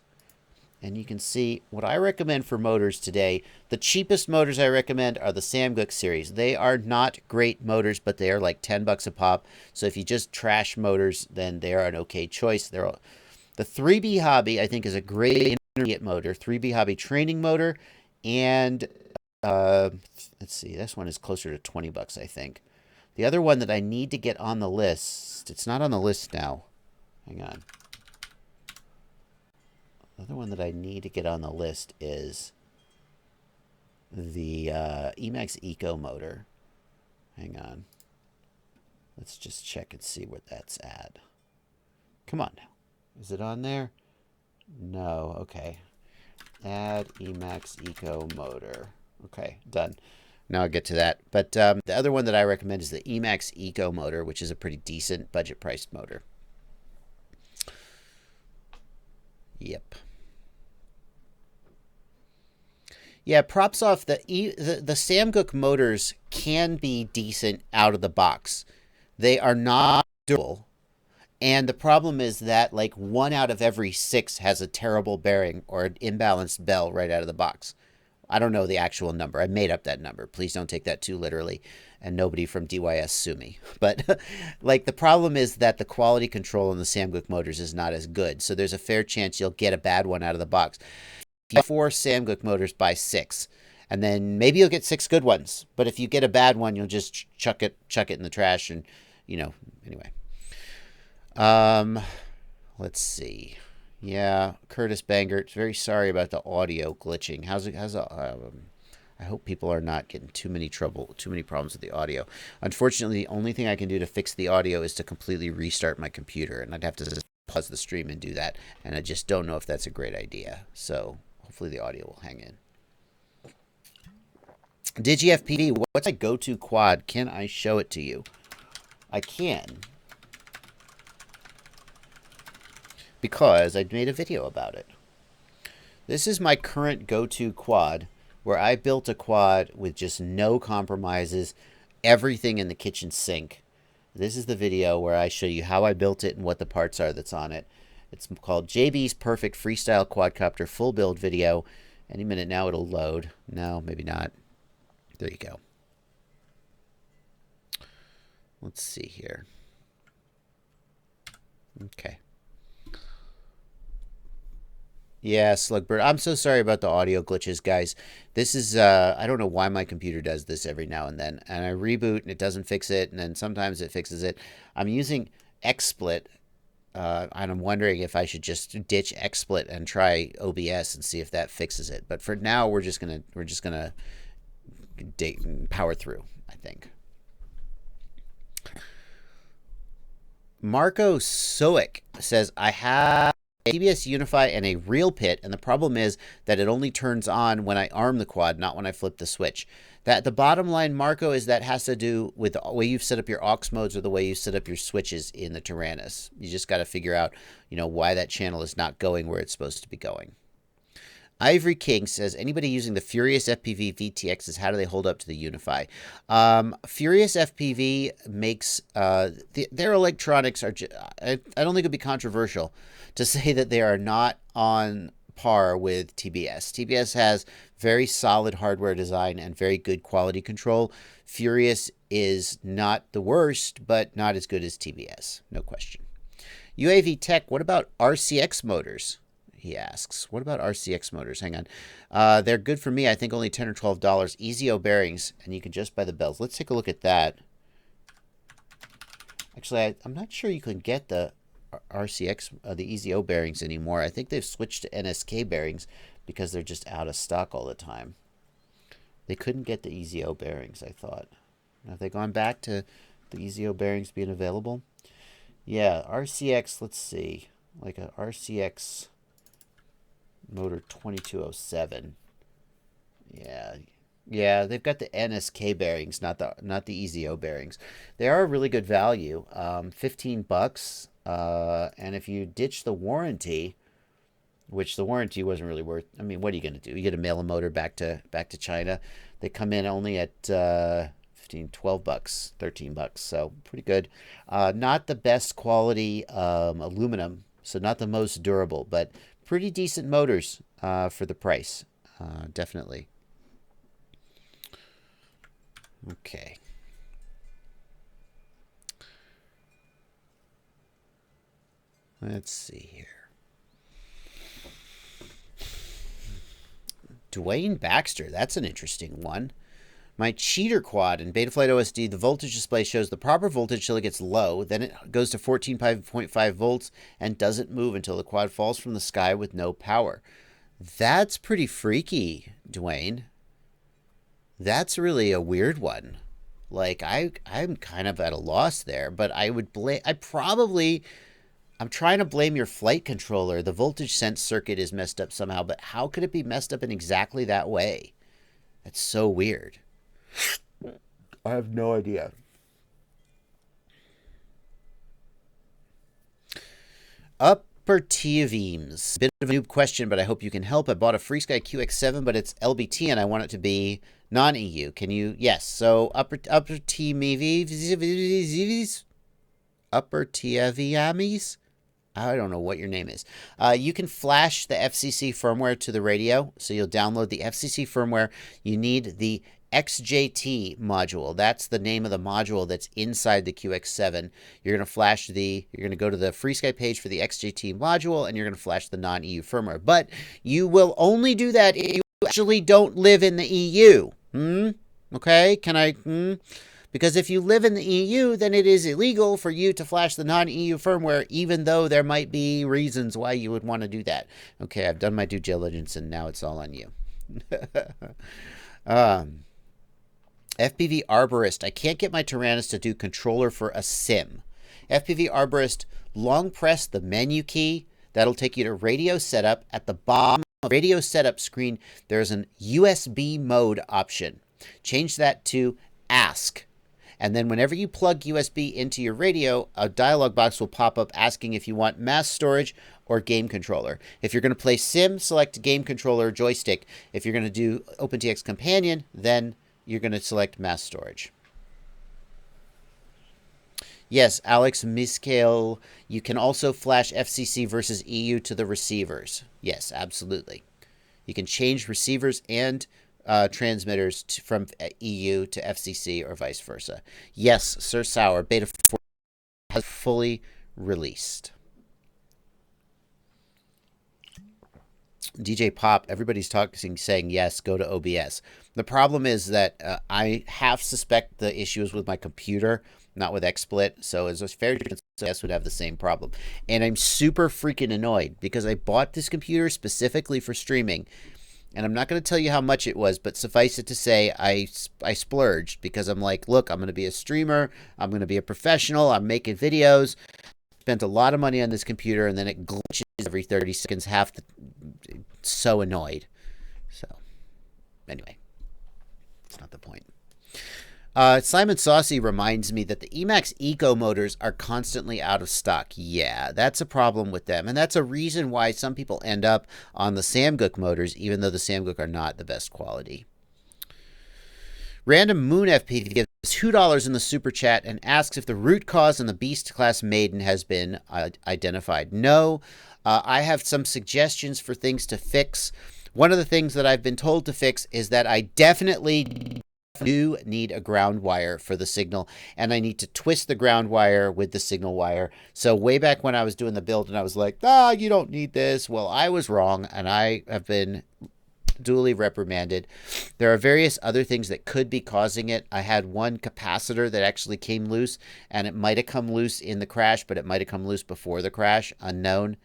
And you can see what I recommend for motors today. The cheapest motors I recommend are the Samguk series. They are not great motors, but they are like 10 bucks a pop. So if you just trash motors, then they are an okay choice. The 3B Hobby, I think, is a great intermediate motor. 3B Hobby training motor. And let's see, this one is closer to 20 bucks, I think. The other one that I need to get on the list, it's not on the list now. Hang on. The other one that I need to get on the list is the Emax Eco motor. Hang on. Let's just check and see what that's at. Come on now. Is it on there? No. Okay. Add Emax Eco motor. Okay, done. Now I'll get to that. But the other one that I recommend is the Emax Eco motor, which is a pretty decent budget-priced motor. Yep. Yeah, props off. The Samguk motors can be decent out of the box. They are not durable. And the problem is that like 1 out of every 6 has a terrible bearing or an imbalanced bell right out of the box. I don't know the actual number. I made up that number. Please don't take that too literally. And nobody from DYS sue me. But like the problem is that the quality control on the Samguk motors is not as good. So there's a fair chance you'll get a bad one out of the box. If you have 4 Samguk motors, buy 6. And then maybe you'll get 6 good ones. But if you get a bad one, you'll just chuck it in the trash and, you know, anyway. Let's see. Yeah, Curtis Bangert, very sorry about the audio glitching. I hope people are not getting too many problems with the audio. Unfortunately, the only thing I can do to fix the audio is to completely restart my computer, and I'd have to just pause the stream and do that, and I just don't know if that's a great idea. So hopefully the audio will hang in. DigiFPV, what's my go-to quad? Can I show it to you? I can, because I made a video about it. This is my current go-to quad, where I built a quad with just no compromises, everything in the kitchen sink. This is the video where I show you how I built it and what the parts are that's on it. It's called JB's Perfect Freestyle Quadcopter Full Build Video. Any minute now it'll load. No, maybe not. There you go. Let's see here. Okay. Yeah, Slugbird. I'm so sorry about the audio glitches, guys. This is, I don't know why my computer does this every now and then. And I reboot and it doesn't fix it. And then sometimes it fixes it. I'm using XSplit. And I'm wondering if I should just ditch XSplit and try OBS and see if that fixes it. But for now, we're just gonna power through, I think. Marco Soic says, I have a TBS Unify and a real pit, and the problem is that it only turns on when I arm the quad, not when I flip the switch. That the bottom line, Marco, is that has to do with the way you've set up your aux modes or the way you set up your switches in the Tyrannus. You just got to figure out, why that channel is not going where it's supposed to be going. Ivory King says, anybody using the Furious FPV VTXs, how do they hold up to the Unify? Furious FPV makes, their electronics are, I don't think it would be controversial to say that they are not on par with TBS. TBS has very solid hardware design and very good quality control. Furious is not the worst, but not as good as TBS, no question. UAV Tech, what about RCX motors? He asks. What about RCX motors? Hang on. They're good for me. I think only $10 or $12. EZO bearings, and you can just buy the bells. Let's take a look at that. Actually, I'm not sure you can get the RCX, the EZO bearings anymore. I think they've switched to NSK bearings because they're just out of stock all the time. They couldn't get the EZO bearings, I thought. Have they gone back to the EZO bearings being available? Yeah, RCX, let's see. Like a RCX motor 2207. Yeah, they've got the NSK bearings, not the EZO bearings. They are a really good value, $15. And if you ditch the warranty, which the warranty wasn't really worth. I mean, what are you going to do? You got to mail a motor back to China. They come in only at 15, 12 bucks, 13 bucks. So pretty good. Not the best quality aluminum, so not the most durable, but pretty decent motors for the price. Definitely. Okay. Let's see here. Dwayne Baxter, that's an interesting one. My cheater quad in Betaflight OSD, the voltage display shows the proper voltage till it gets low, then it goes to 14.5 volts and doesn't move until the quad falls from the sky with no power. That's pretty freaky, Dwayne. That's really a weird one. Like, I'm kind of at a loss there, but I would blame, I'm trying to blame your flight controller. The voltage sense circuit is messed up somehow, but how could it be messed up in exactly that way? That's so weird. I have no idea. Upper Tiaveems. Bit of a noob question, but I hope you can help. I bought a FreeSky QX7, but it's LBT, and I want it to be non-EU. Can you? Yes. So Upper Tiaveems. Upper Tiaveems. I don't know what your name is. You can flash the FCC firmware to the radio, so you'll download the FCC firmware. You need the XJT module. That's the name of the module that's inside the QX7. You're going to go to the FreeSky page for the XJT module, and you're going to flash the non-EU firmware. But you will only do that if you actually don't live in the EU. Okay? Because if you live in the EU, then it is illegal for you to flash the non-EU firmware, even though there might be reasons why you would want to do that. Okay, I've done my due diligence, and now it's all on you. FPV Arborist. I can't get my Tyrannus to do controller for a sim. FPV Arborist, long press the menu key. That'll take you to radio setup. At the bottom of the radio setup screen, there's an USB mode option. Change that to ask. And then whenever you plug USB into your radio, a dialog box will pop up asking if you want mass storage or game controller. If you're going to play sim, select game controller or joystick. If you're going to do OpenTX Companion, then you're going to select mass storage. Yes, Alex Miskael, you can also flash FCC versus EU to the receivers. Yes, absolutely. You can change receivers and transmitters from EU to FCC or vice versa. Yes, Sir Sour, Beta 4 has fully released. DJ Pop, everybody's talking, saying yes, go to OBS. The problem is that I half suspect the issue is with my computer, not with XSplit. So it's a fair chance OBS would have the same problem. And I'm super freaking annoyed because I bought this computer specifically for streaming. And I'm not going to tell you how much it was, but suffice it to say, I splurged because I'm like, look, I'm going to be a streamer. I'm going to be a professional. I'm making videos. Spent a lot of money on this computer, and then it glitches every 30 seconds. So annoyed. So, anyway, that's not the point. Simon Saucy reminds me that the Emax Eco motors are constantly out of stock. Yeah, that's a problem with them. And that's a reason why some people end up on the Samguk motors, even though the Samguk are not the best quality. Random Moon FP gives $2 in the super chat and asks if the root cause in the Beast class Maiden has been identified. No, I have some suggestions for things to fix. One of the things that I've been told to fix is that I definitely do need a ground wire for the signal, and I need to twist the ground wire with the signal wire. So way back when I was doing the build and I was like, you don't need this. Well, I was wrong, and I have been duly reprimanded. There are various other things that could be causing it. I had one capacitor that actually came loose, and it might have come loose in the crash, but it might have come loose before the crash, unknown.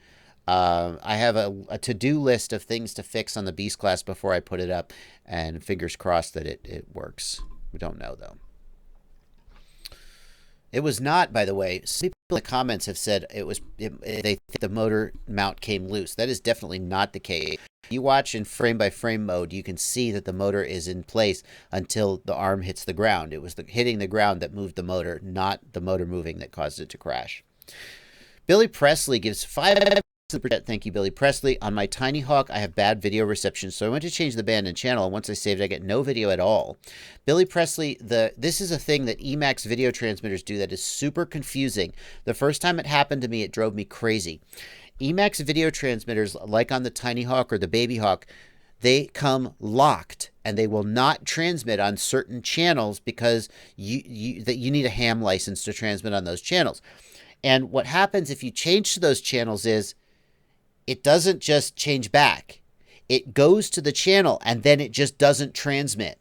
I have a to-do list of things to fix on the Beast class before I put it up, and fingers crossed that it works. We don't know, though. It was not, by the way. Some people in the comments have said they think the motor mount came loose. That is definitely not the case. If you watch in frame-by-frame mode, you can see that the motor is in place until the arm hits the ground. It was hitting the ground that moved the motor, not the motor moving that caused it to crash. Billy Presley gives 5... Thank you, Billy Presley. On my Tiny Hawk, I have bad video reception, so I went to change the band and channel, and once I saved it, I get no video at all. Billy Presley, this is a thing that Emax video transmitters do that is super confusing. The first time it happened to me, it drove me crazy. Emax video transmitters, like on the Tiny Hawk or the Baby Hawk, they come locked, and they will not transmit on certain channels because you need a ham license to transmit on those channels. And what happens if you change to those channels is it doesn't just change back. It goes to the channel, and then it just doesn't transmit.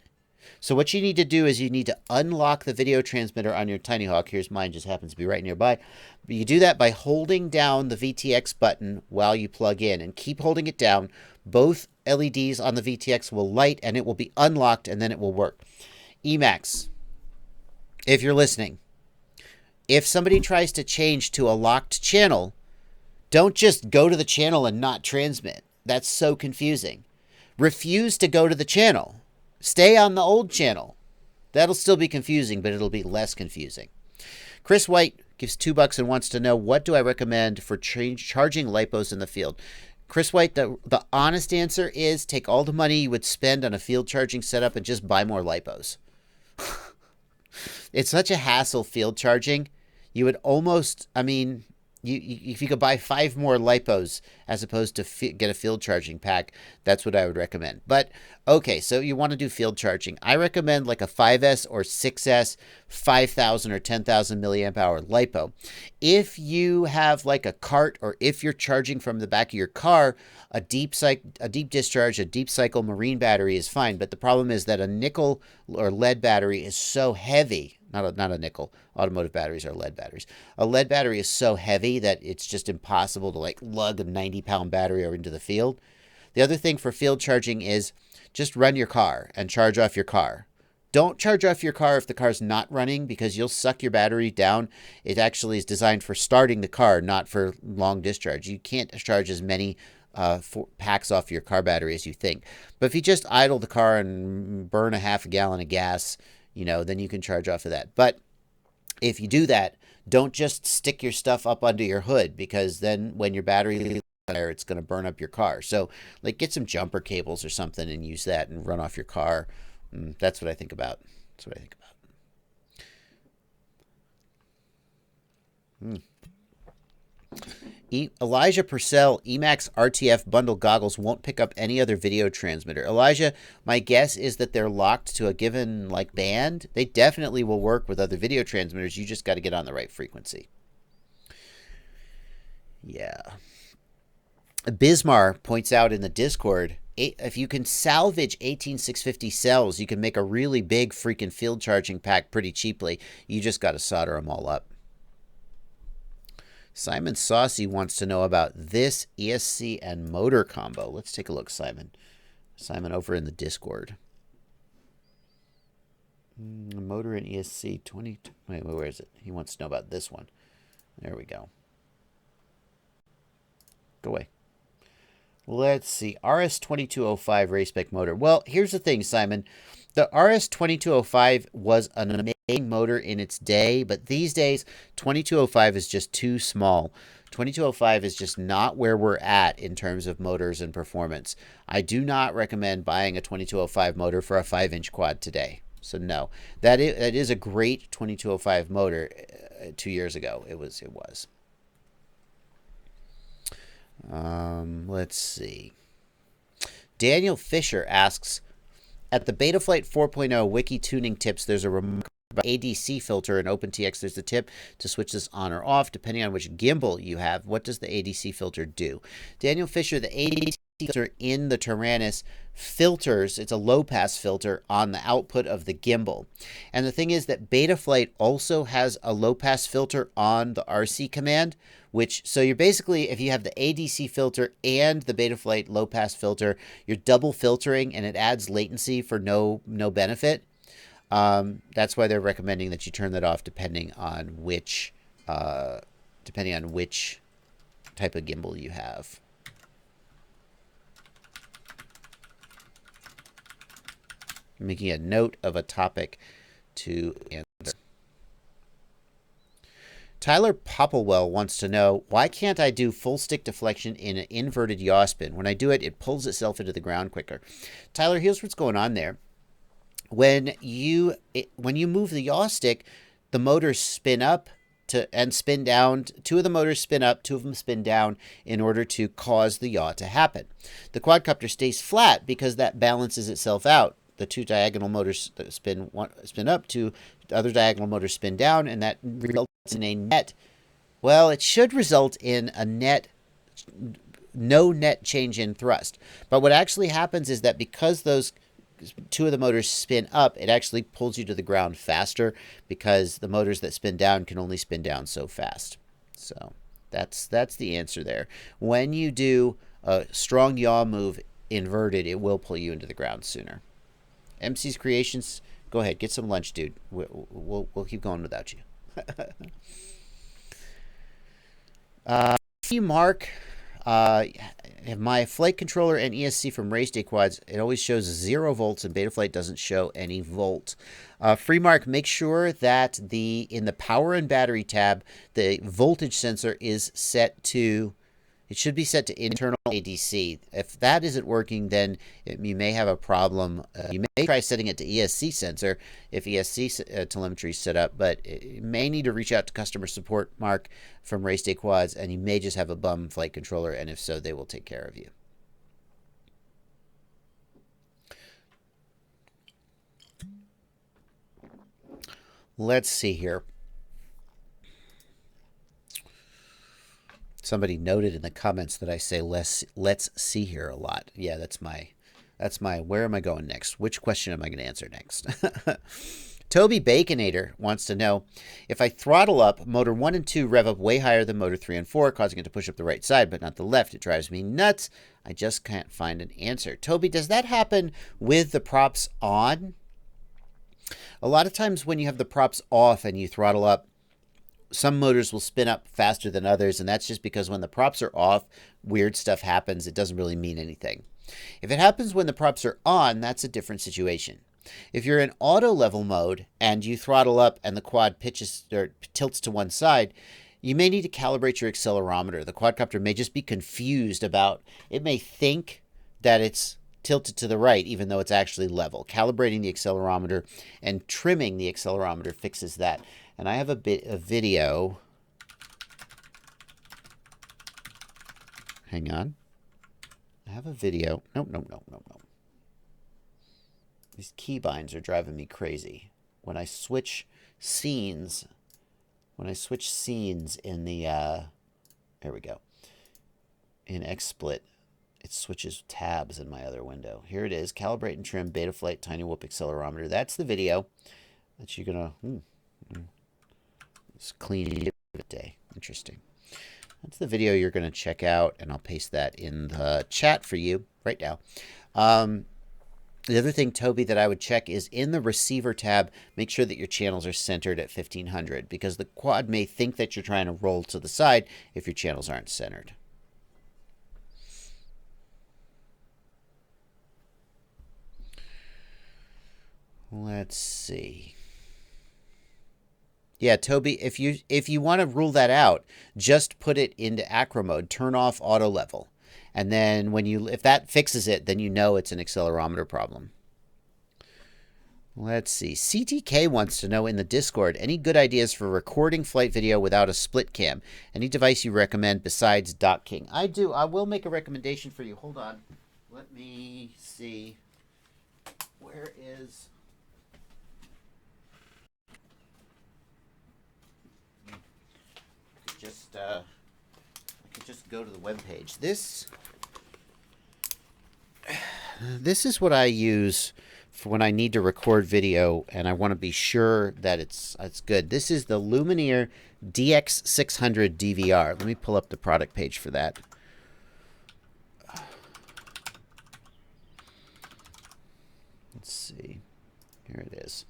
So what you need to do is you need to unlock the video transmitter on your Tiny Hawk. Here's mine, just happens to be right nearby. But you do that by holding down the VTX button while you plug in, and keep holding it down. Both LEDs on the VTX will light, and it will be unlocked, and then it will work. Emax, if you're listening, if somebody tries to change to a locked channel, don't just go to the channel and not transmit. That's so confusing. Refuse to go to the channel. Stay on the old channel. That'll still be confusing, but it'll be less confusing. Chris White gives $2 and wants to know, what do I recommend for charging LiPos in the field? Chris White, the honest answer is take all the money you would spend on a field charging setup and just buy more LiPos. It's such a hassle field charging. You would almost, if you could buy 5 more LiPos as opposed to get a field charging pack, that's what I would recommend. But, okay, so you want to do field charging. I recommend like a 5S or 6S 5,000 or 10,000 milliamp hour LiPo. If you have like a cart, or if you're charging from the back of your car, a deep discharge, a deep cycle marine battery is fine. But the problem is that a nickel or lead battery is so heavy. Not a nickel. Automotive batteries are lead batteries. A lead battery is so heavy that it's just impossible to like lug a 90-pound battery over into the field. The other thing for field charging is just run your car and charge off your car. Don't charge off your car if the car's not running, because you'll suck your battery down. It actually is designed for starting the car, not for long discharge. You can't charge as many packs off your car battery as you think. But if you just idle the car and burn a half a gallon of gas, then you can charge off of that. But if you do that, don't just stick your stuff up under your hood, because then when your battery leaves there, it's going to burn up your car. So like get some jumper cables or something and use that and run off your car. That's what I think about. That's what I think about. Elijah Purcell, Emax RTF bundle goggles won't pick up any other video transmitter. Elijah, my guess is that they're locked to a given band. They definitely will work with other video transmitters. You just got to get on the right frequency. Yeah. Bismar points out in the Discord, if you can salvage 18650 cells, you can make a really big freaking field charging pack pretty cheaply. You just got to solder them all up. Simon Saucy wants to know about this ESC and motor combo. Let's take a look, Simon. Simon over in the Discord. Motor and ESC 20. Wait, where is it? He wants to know about this one. There we go. Go away. Let's see. RS2205 race-spec motor. Well, here's the thing, Simon. The RS2205 was an amazing motor in its day, but these days, 2205 is just too small. 2205 is just not where we're at in terms of motors and performance. I do not recommend buying a 2205 motor for a 5-inch quad today. So no, that is a great 2205 motor 2 years ago. It was. Let's see. Daniel Fisher asks, at the Betaflight 4.0 wiki tuning tips, there's a remark about ADC filter in OpenTX. There's the tip to switch this on or off depending on which gimbal you have. What does the ADC filter do? Daniel Fisher, the ADC filter in the Tyrannus filters, it's a low-pass filter on the output of the gimbal. And the thing is that Betaflight also has a low-pass filter on the RC command, so you're basically, if you have the ADC filter and the Betaflight low-pass filter, you're double filtering and it adds latency for no benefit. That's why they're recommending that you turn that off depending on which type of gimbal you have. I'm making a note of a topic to answer. Tyler Popplewell wants to know, why can't I do full stick deflection in an inverted yaw spin? When I do it, it pulls itself into the ground quicker. Tyler, here's what's going on there. When you move the yaw stick, the motors spin up and spin down. Two of the motors spin up, two of them spin down in order to cause the yaw to happen. The quadcopter stays flat because that balances itself out. The two diagonal motors spin up, two other diagonal motors spin down, and that results in a net. Well, it should result in a no net change in thrust. But what actually happens is that because those two of the motors spin up, it actually pulls you to the ground faster because the motors that spin down can only spin down so fast. So that's the answer there. When you do a strong yaw move inverted, it will pull you into the ground sooner. MC's Creations, go ahead, get some lunch, dude. We'll keep going without you. Mark, my flight controller and ESC from race day quads, it always shows 0 volts, and Betaflight doesn't show any volt. Freemark, make sure that in the power and battery tab, the voltage sensor is set to. It should be set to internal ADC. If that isn't working, then you may have a problem. You may try setting it to ESC sensor if ESC telemetry is set up, but you may need to reach out to customer support, Mark, from Race Day Quads, and you may just have a bum flight controller, and if so, they will take care of you. Let's see here. Somebody noted in the comments that I say let's see here a lot. Yeah, that's my where am I going next? Which question am I going to answer next? Toby Baconator wants to know, if I throttle up, motor 1 and 2 rev up way higher than motor 3 and 4, causing it to push up the right side but not the left. It drives me nuts. I just can't find an answer. Toby, does that happen with the props on? A lot of times when you have the props off and you throttle up, some motors will spin up faster than others, and that's just because when the props are off, weird stuff happens. It doesn't really mean anything. If it happens when the props are on, that's a different situation. If you're in auto level mode and you throttle up and the quad pitches or tilts to one side, you may need to calibrate your accelerometer. The quadcopter may just be confused about, it may think that it's tilted to the right even though it's actually level. Calibrating the accelerometer and trimming the accelerometer fixes that. And I have a video Hang on. I have a video. Nope, nope, nope, nope, nope. These keybinds are driving me crazy. When I switch scenes, in the, there we go. In XSplit, it switches tabs in my other window. Here it is. Calibrate and trim Betaflight tiny whoop accelerometer. That's the video that you're going to... It's clean day. Interesting. That's the video you're going to check out, and I'll paste that in the chat for you right now. The other thing, Toby, that I would check is in the receiver tab, make sure that your channels are centered at 1500, because the quad may think that you're trying to roll to the side if your channels aren't centered. Let's see. Yeah, Toby, if you want to rule that out, just put it into acro mode, turn off auto level. And then if that fixes it, then you know it's an accelerometer problem. Let's see. CTK wants to know in the Discord, any good ideas for recording flight video without a split cam? Any device you recommend besides Doc King? I do. I will make a recommendation for you. Hold on. Let me see. Where is... I could just go to the web page. This is what I use for when I need to record video and I want to be sure that it's good. This is the Lumineer DX600 DVR. Let me pull up the product page for that. Let's see. Here it is.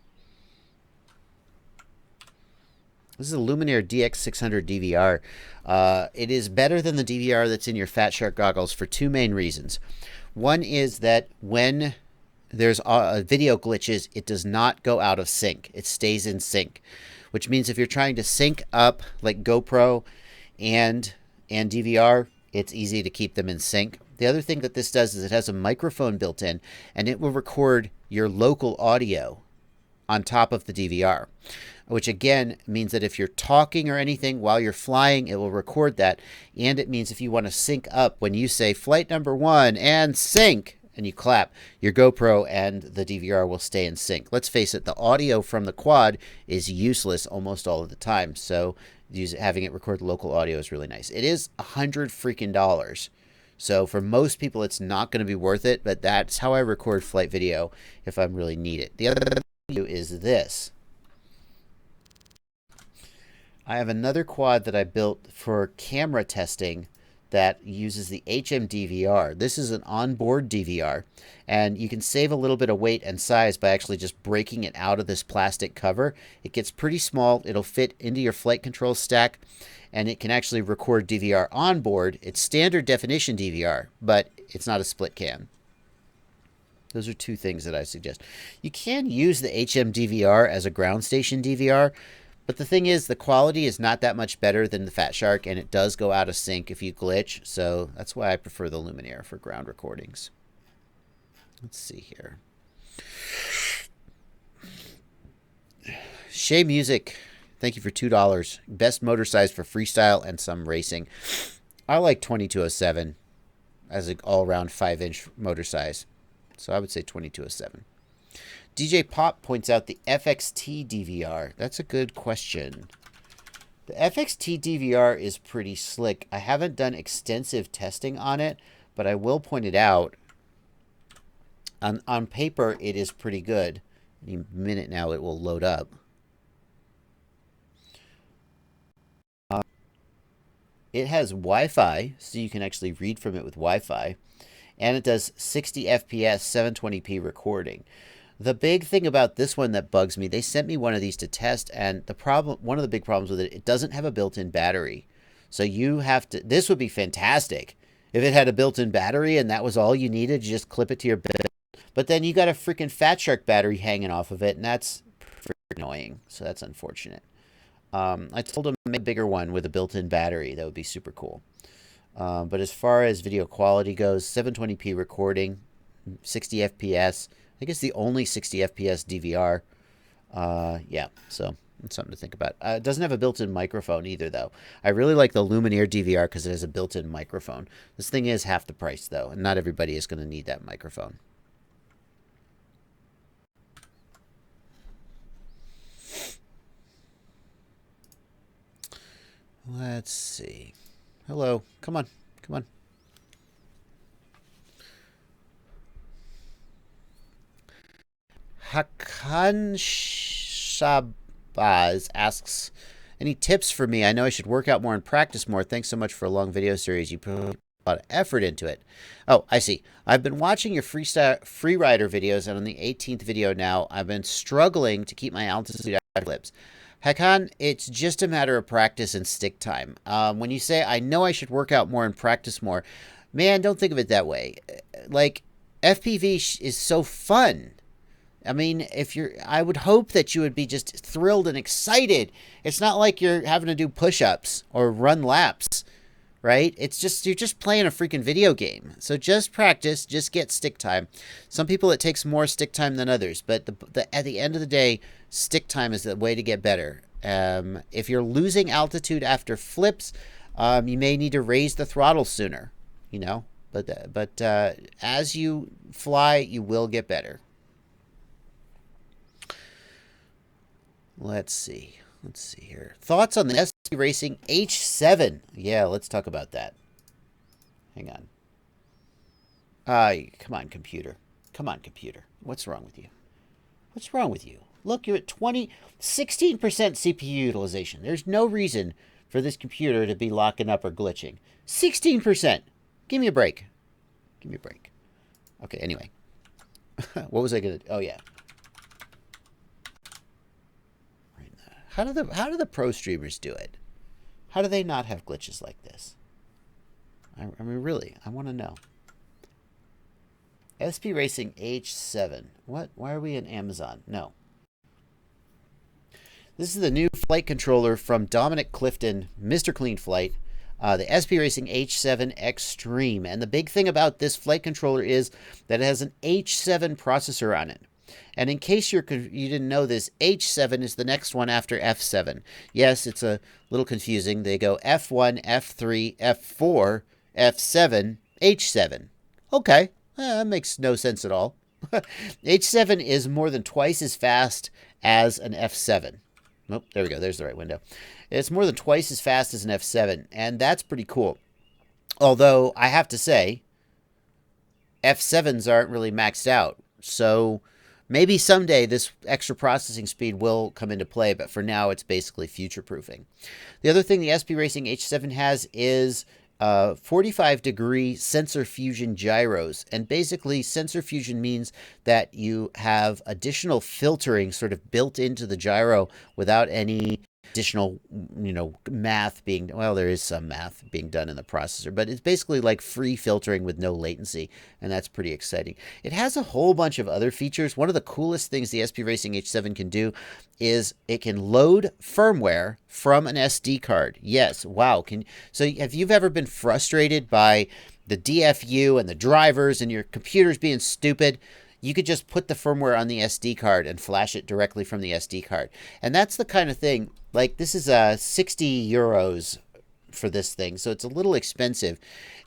This is a Lumineer DX600 DVR. It is better than the DVR that's in your Fat Shark goggles for two main reasons. One is that when there's video glitches, it does not go out of sync. It stays in sync, which means if you're trying to sync up like GoPro and DVR, it's easy to keep them in sync. The other thing that this does is it has a microphone built in, and it will record your local audio on top of the DVR, which again means that if you're talking or anything while you're flying, it will record that. And it means if you want to sync up, when you say flight number 1 and sync, and you clap, your GoPro and the DVR will stay in sync. Let's face it, the audio from the quad is useless almost all of the time. So having it record local audio is really nice. It is $100 freaking. So for most people, it's not going to be worth it, but that's how I record flight video if I really need it. The other thing is this. I have another quad that I built for camera testing that uses the HMDVR. This is an onboard DVR, and you can save a little bit of weight and size by actually just breaking it out of this plastic cover. It gets pretty small. It'll fit into your flight control stack, and it can actually record DVR on board. It's standard definition DVR, but it's not a split cam. Those are two things that I suggest. You can use the HMDVR as a ground station DVR, but the thing is, the quality is not that much better than the Fat Shark, and it does go out of sync if you glitch, so that's why I prefer the Lumineer for ground recordings. Let's see here. Shea Music, thank you for $2. Best motor size for freestyle and some racing. I like 2207 as an all-around 5-inch motor size, so I would say 2207. DJ Pop points out the FXT DVR. That's a good question. The FXT DVR is pretty slick. I haven't done extensive testing on it, but I will point it out. On paper, it is pretty good. Any minute now, it will load up. It has Wi-Fi, so you can actually read from it with Wi-Fi. And it does 60 FPS, 720p recording. The big thing about this one that bugs me, they sent me one of these to test, and one of the big problems with it, it doesn't have a built-in battery. So you have to, this would be fantastic if it had a built-in battery and that was all you needed, you just clip it to your bed. But then you got a freaking Fat Shark battery hanging off of it, and that's freaking annoying. So that's unfortunate. I told them to make a bigger one with a built-in battery. That would be super cool. But as far as video quality goes, 720p recording, 60 FPS. I think it's the only 60 FPS DVR. Yeah, so It's something to think about. It doesn't have a built-in microphone either, though. I really like the Lumineer DVR because it has a built-in microphone. This thing is half the price, though, and not everybody is going to need that microphone. Let's see. Hello. Come on. Come on. Hakan Shabazz asks, any tips for me? I know I should work out more and practice more. Thanks so much for a long video series. You put a lot of effort into it. Oh, I see. I've been watching your freerider videos, and on the 18th video now, I've been struggling to keep my altitude out flips. Hakan, it's just a matter of practice and stick time. When you say, I know I should work out more and practice more, man, don't think of it that way. Like, FPV is so fun. I mean, I would hope that you would be just thrilled and excited. It's not like you're having to do push-ups or run laps, right? It's just, you're just playing a freaking video game. So just practice, just get stick time. Some people, it takes more stick time than others, but at the end of the day, stick time is the way to get better. If you're losing altitude after flips, you may need to raise the throttle sooner, you know, but as you fly, you will get better. Let's see here. Thoughts on the SP Racing H7? Yeah, let's talk about that. Hang on. Come on, computer. Come on, computer. What's wrong with you? What's wrong with you? Look, you're at 16% CPU utilization. There's no reason for this computer to be locking up or glitching. 16%. Give me a break. Give me a break. Okay, anyway. What was I going to... Oh, yeah. How do the pro streamers do it? How do they not have glitches like this? I mean, really, I want to know. SP Racing H7. What? Why are we in Amazon? No. This is the new flight controller from Dominic Clifton, Mr. Clean Flight. The SP Racing H7 Extreme. And the big thing about this flight controller is that it has an H7 processor on it. And in case you didn't know this, H7 is the next one after F7. Yes, it's a little confusing. They go F1, F3, F4, F7, H7. Okay, that makes no sense at all. H7 is more than twice as fast as an F7. Oh, there we go. There's the right window. It's more than twice as fast as an F7, and that's pretty cool. Although, I have to say, F7s aren't really maxed out. So... maybe someday this extra processing speed will come into play, but for now it's basically future-proofing. The other thing the SP Racing H7 has is 45-degree sensor fusion gyros. And basically sensor fusion means that you have additional filtering sort of built into the gyro without any additional, math being, well, there is some math being done in the processor, but it's basically like free filtering with no latency, and that's pretty exciting. It has a whole bunch of other features. One of the coolest things the SP Racing H7 can do is it can load firmware from an SD card. Yes, wow. So have you ever been frustrated by the DFU and the drivers and your computers being stupid? You could just put the firmware on the SD card and flash it directly from the SD card. And that's the kind of thing, like this is 60 euros for this thing, so it's a little expensive.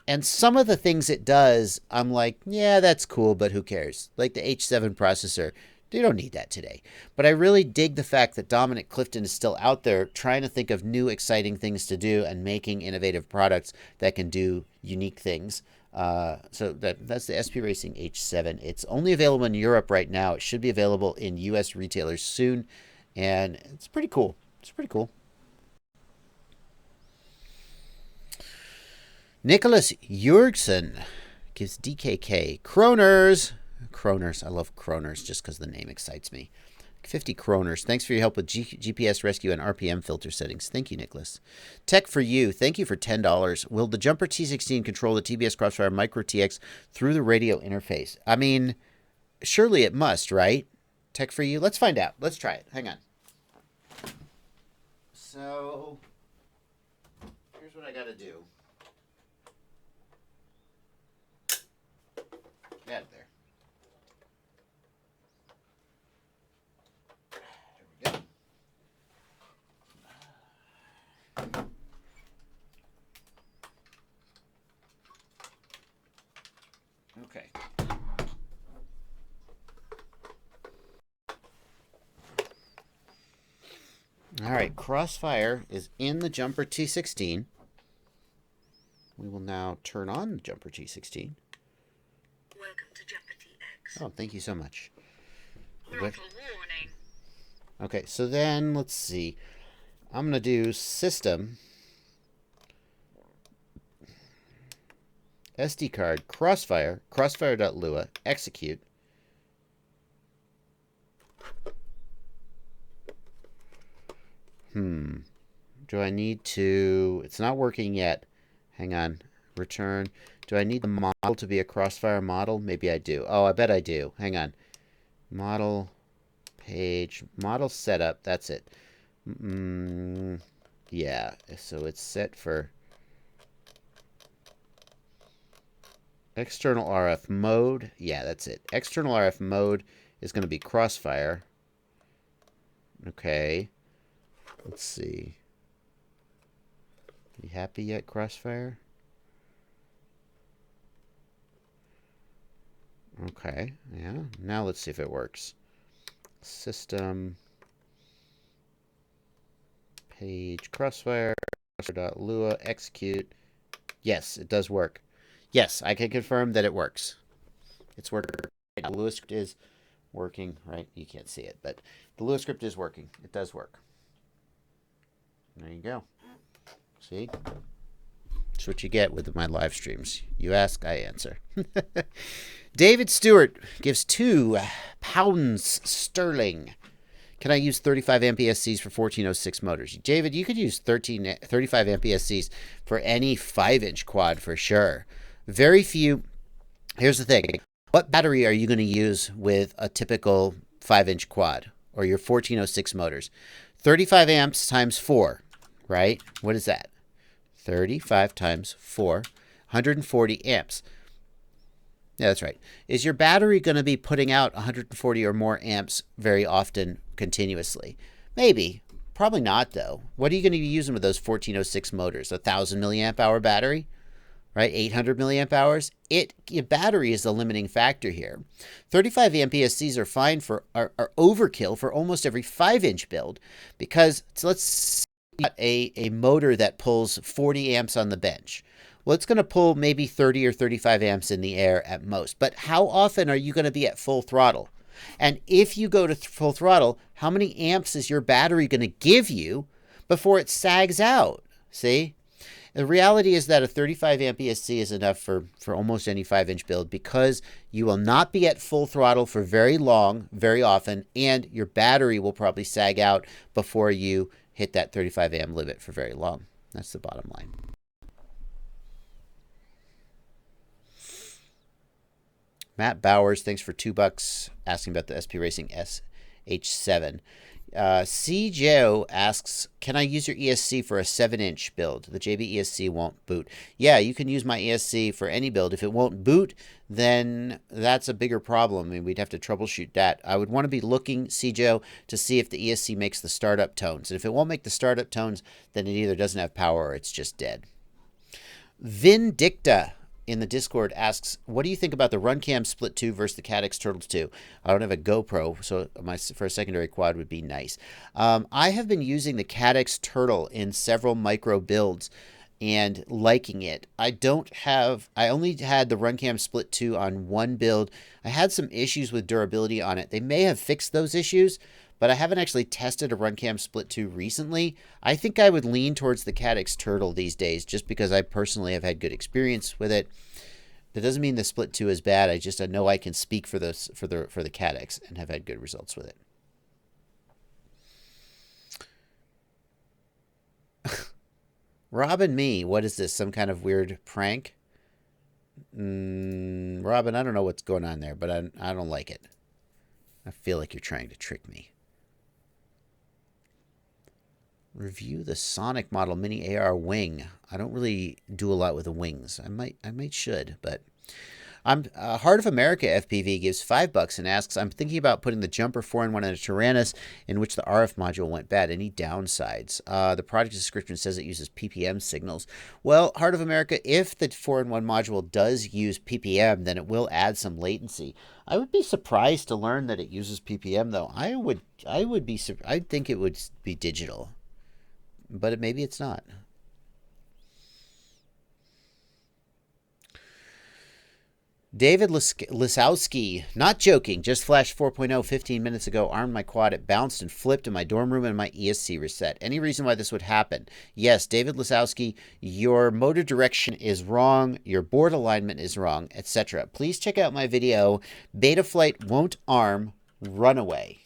And some of the things it does, I'm like, yeah, that's cool, but who cares? Like the H7 processor, you don't need that today. But I really dig the fact that Dominic Clifton is still out there trying to think of new, exciting things to do and making innovative products that can do unique things. So that's the SP Racing H7. It's only available in Europe right now. It should be available in US retailers soon, and it's pretty cool. It's pretty cool. Nicholas Jurgsen gives DKK Kroners. I love Kroners just because the name excites me. 50 kroners. Thanks for your help with GPS rescue and RPM filter settings. Thank you, Nicholas. Tech for You. Thank you for $10. Will the Jumper T16 control the TBS Crossfire Micro TX through the radio interface? I mean, surely it must, right? Tech for You. Let's find out. Let's try it. Hang on. So, here's what I got to do. Get out of there. Okay. All right, Crossfire is in the jumper T16. We will now turn on the jumper T16. Welcome to jumper TX. Oh, thank you so much. Throttle warning. Okay, so then let's see. I'm going to do system, SD card, Crossfire, crossfire.lua, execute. Do I need to... It's not working yet. Hang on. Return. Do I need the model to be a Crossfire model? Maybe I do. Oh, I bet I do. Hang on. Model page. Model setup. That's it. Yeah. So it's set for external RF mode. Yeah, that's it. External RF mode is going to be Crossfire. Okay. Let's see. You happy yet, Crossfire? Okay, yeah. Now let's see if it works. System, page, Crossfire, crossfire.lua, execute. Yes, it does work. Yes, I can confirm that it works. It's working. The Lua script is working, right? You can't see it, but the Lua script is working. It does work. There you go. See? That's what you get with my live streams. You ask, I answer. David Stewart gives £2 sterling. Can I use 35 amp ESCs for 1406 motors? David, you could use 35 amp ESCs for any 5-inch quad for sure. Very few. Here's the thing. What battery are you going to use with a typical 5-inch quad or your 1406 motors? 35 amps times 4, right? What is that? 35 times 4, 140 amps. Yeah, that's right. Is your battery going to be putting out 140 or more amps very often, continuously? Maybe. Probably not, though. What are you going to be using with those 1406 motors? 1,000 milliamp hour battery? Right? 800 milliamp hours? Your battery is the limiting factor here. 35 amp ESCs are fine for, are overkill for almost every 5-inch build because, so let's see a motor that pulls 40 amps on the bench. Well, it's going to pull maybe 30 or 35 amps in the air at most. But how often are you going to be at full throttle? And if you go to full throttle, how many amps is your battery going to give you before it sags out? See? The reality is that a 35 amp ESC is enough for almost any 5-inch build because you will not be at full throttle for very long, very often, and your battery will probably sag out before you hit that 35 amp limit for very long. That's the bottom line. Matt Bowers, thanks for $2 asking about the SP Racing SH7. C. Joe asks, can I use your ESC for a 7-inch build? The JB ESC won't boot. Yeah, you can use my ESC for any build. If it won't boot, then that's a bigger problem. I mean, we'd have to troubleshoot that. I would want to be looking, C. Joe, to see if the ESC makes the startup tones. And if it won't make the startup tones, then it either doesn't have power or it's just dead. Vindicta in the Discord asks, what do you think about the Runcam Split 2 versus the Caddx Turtles 2? I don't have a GoPro, so for a secondary quad would be nice. I have been using the Caddx Turtle in several micro builds and liking it. I only had the Runcam Split 2 on one build. I had some issues with durability on it. They may have fixed those issues, but I haven't actually tested a Runcam Split 2 recently. I think I would lean towards the Caddx Turtle these days just because I personally have had good experience with it. That doesn't mean the Split 2 is bad. I know I can speak for the Caddx and have had good results with it. Robin me, what is this? Some kind of weird prank? Robin, I don't know what's going on there, but I don't like it. I feel like you're trying to trick me. Review the Sonic Model Mini AR wing. I don't really do a lot with the wings. I might should, but Heart of America FPV gives $5 and asks, I'm thinking about putting the jumper 4-in-1 in a Tyrannus in which the RF module went bad. Any downsides? The product description says it uses PPM signals. Well, Heart of America, if the 4-in-1 module does use PPM, then it will add some latency. I would be surprised to learn that it uses PPM, though. I'd think it would be digital, but maybe it's not. David Lisowski, not joking, just flashed 4.0 15 minutes ago, armed my quad, it bounced and flipped in my dorm room and my ESC reset. Any reason why this would happen? Yes, David Lisowski, your motor direction is wrong, your board alignment is wrong, etc. Please check out my video, Betaflight Won't Arm, Runaway.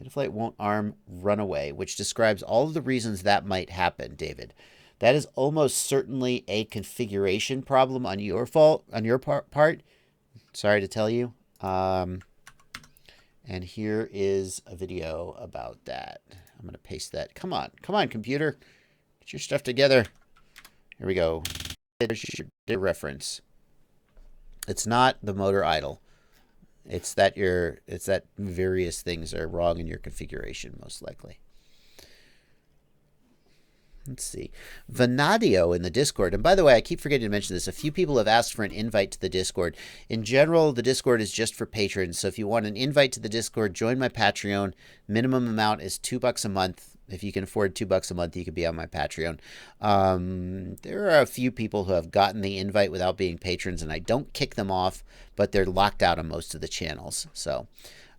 Betaflight Won't Arm, Runaway, which describes all of the reasons that might happen, David. That is almost certainly a configuration problem on your part. Sorry to tell you. And here is a video about that. I'm going to paste that. Come on, computer. Get your stuff together. Here we go. There's your reference. It's not the motor idle. It's that various things are wrong in your configuration, most likely. Let's see. Vanadio in the Discord. And by the way, I keep forgetting to mention this. A few people have asked for an invite to the Discord. In general, the Discord is just for patrons. So if you want an invite to the Discord, join my Patreon. Minimum amount is $2 a month. If you can afford $2 a month, you can be on my Patreon. There are a few people who have gotten the invite without being patrons, and I don't kick them off, but they're locked out on most of the channels. So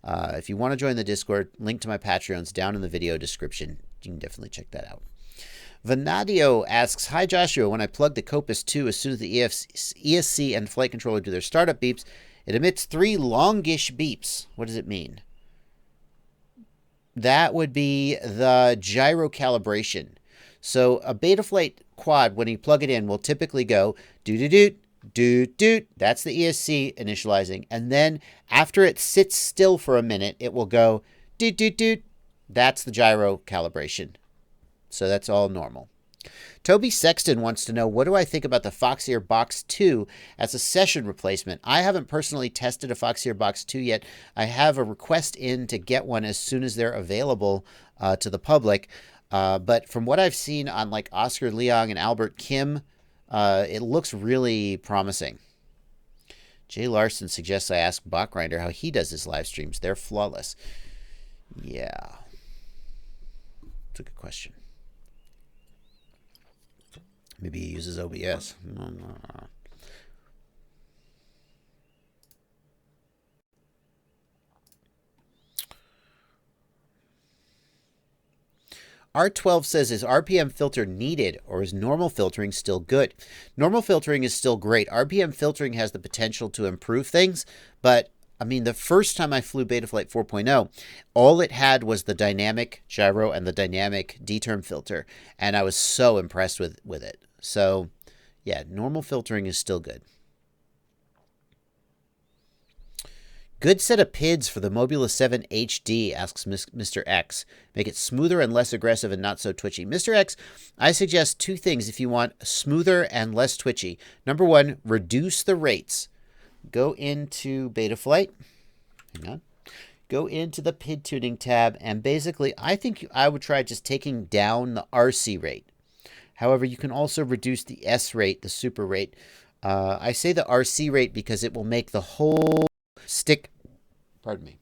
if you want to join the Discord, link to my Patreon's down in the video description. You can definitely check that out. Vanadio asks, hi Joshua, when I plug the Copus 2, as soon as the ESC and flight controller do their startup beeps, it emits 3 longish beeps. What does it mean? That would be the gyro calibration. So a Betaflight quad, when you plug it in, will typically go doo-doo-doot, doo-doot. That's the ESC initializing. And then after it sits still for a minute, it will go doot-doot-doot. That's the gyro calibration. So that's all normal. Toby Sexton wants to know, what do I think about the Foxeer Box 2 as a session replacement? I haven't personally tested a Foxeer Box 2 yet. I have a request in to get one as soon as they're available to the public. But from what I've seen on like Oscar Leong and Albert Kim, it looks really promising. Jay Larson suggests I ask Bachgrinder how he does his live streams. They're flawless. Yeah. That's a good question. Maybe he uses OBS. R12 says, is RPM filter needed or is normal filtering still good? Normal filtering is still great. RPM filtering has the potential to improve things, but I mean, the first time I flew Betaflight 4.0, all it had was the dynamic gyro and the dynamic D-term filter, and I was so impressed with it. So, yeah, normal filtering is still good. Good set of PIDs for the Mobula 7 HD, asks Mr. X. Make it smoother and less aggressive and not so twitchy. Mr. X, I suggest 2 things if you want smoother and less twitchy. Number 1, reduce the rates. Go into Betaflight. Hang on. Go into the PID tuning tab, and basically, I think I would try just taking down the RC rate. However, you can also reduce the S rate, the super rate. I say the RC rate because it will make the whole stick, pardon me,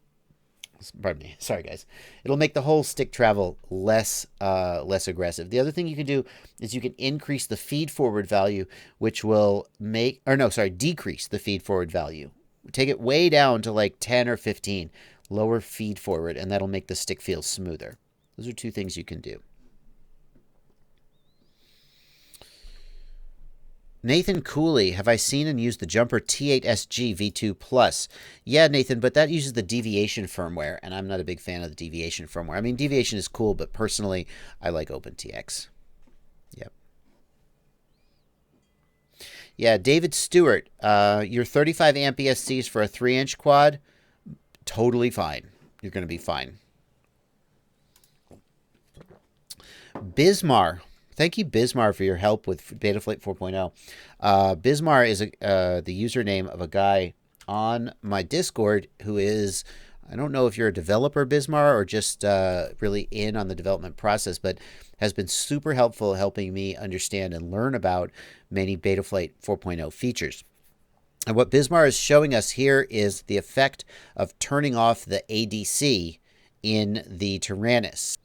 sorry guys. It'll make the whole stick travel less aggressive. The other thing you can do is you can increase the feed forward value, which will decrease the feed forward value. Take it way down to like 10 or 15, lower feed forward, and that'll make the stick feel smoother. Those are 2 things you can do. Nathan Cooley, have I seen and used the Jumper T8SG V2 Plus? Yeah, Nathan, but that uses the deviation firmware, and I'm not a big fan of the deviation firmware. I mean, deviation is cool, but personally, I like OpenTX. Yep. Yeah, David Stewart, your 35 amp ESCs for a 3-inch quad, totally fine. You're going to be fine. Bismar, Thank you, Bismar, for your help with Betaflight 4.0. Bismar is the username of a guy on my Discord who is, I don't know if you're a developer, Bismar, or just really in on the development process, but has been super helpful helping me understand and learn about many Betaflight 4.0 features. And what Bismar is showing us here is the effect of turning off the ADC in the Tyrannus.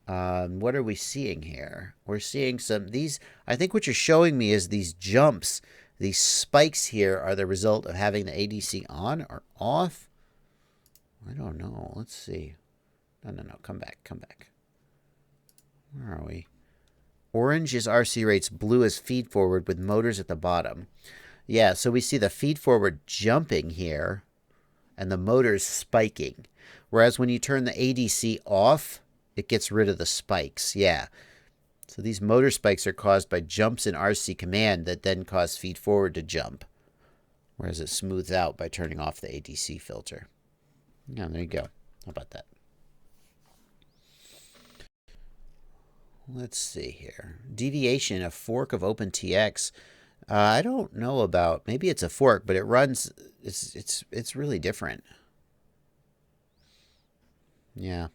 What are we seeing here? We're seeing these, I think what you're showing me is these jumps, these spikes here are the result of having the ADC on or off. I don't know. Let's see. No. Come back. Where are we? Orange is RC rates, blue is feed forward with motors at the bottom. Yeah, so we see the feed forward jumping here and the motors spiking. Whereas when you turn the ADC off, it gets rid of the spikes. Yeah. So these motor spikes are caused by jumps in RC command that then cause feed forward to jump. Whereas it smooths out by turning off the ADC filter. Yeah, there you go. How about that? Let's see here. Deviation, a fork of OpenTX. I don't know about. Maybe it's a fork, but it runs. It's really different. Yeah.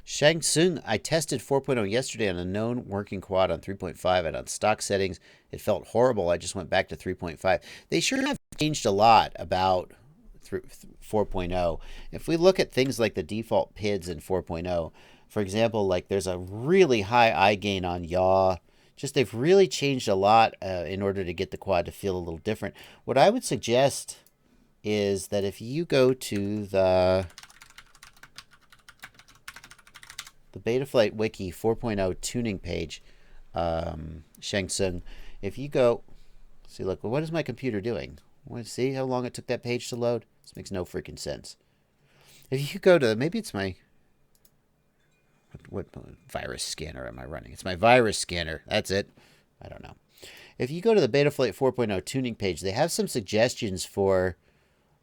Shang Tsung, I tested 4.0 yesterday on a known working quad on 3.5 and on stock settings. It felt horrible. I just went back to 3.5. They sure have changed a lot about 4.0. If we look at things like the default PIDs in 4.0, for example, like there's a really high eye gain on yaw. Just they've really changed a lot in order to get the quad to feel a little different. What I would suggest is that if you go to the Betaflight Wiki 4.0 tuning page, Shang Tsung, if you go, see, look, what is my computer doing? Want to see how long it took that page to load? This makes no freaking sense. If you go to, maybe it's my, what virus scanner am I running? It's my virus scanner. That's it. I don't know. If you go to the Betaflight 4.0 tuning page, they have some suggestions for,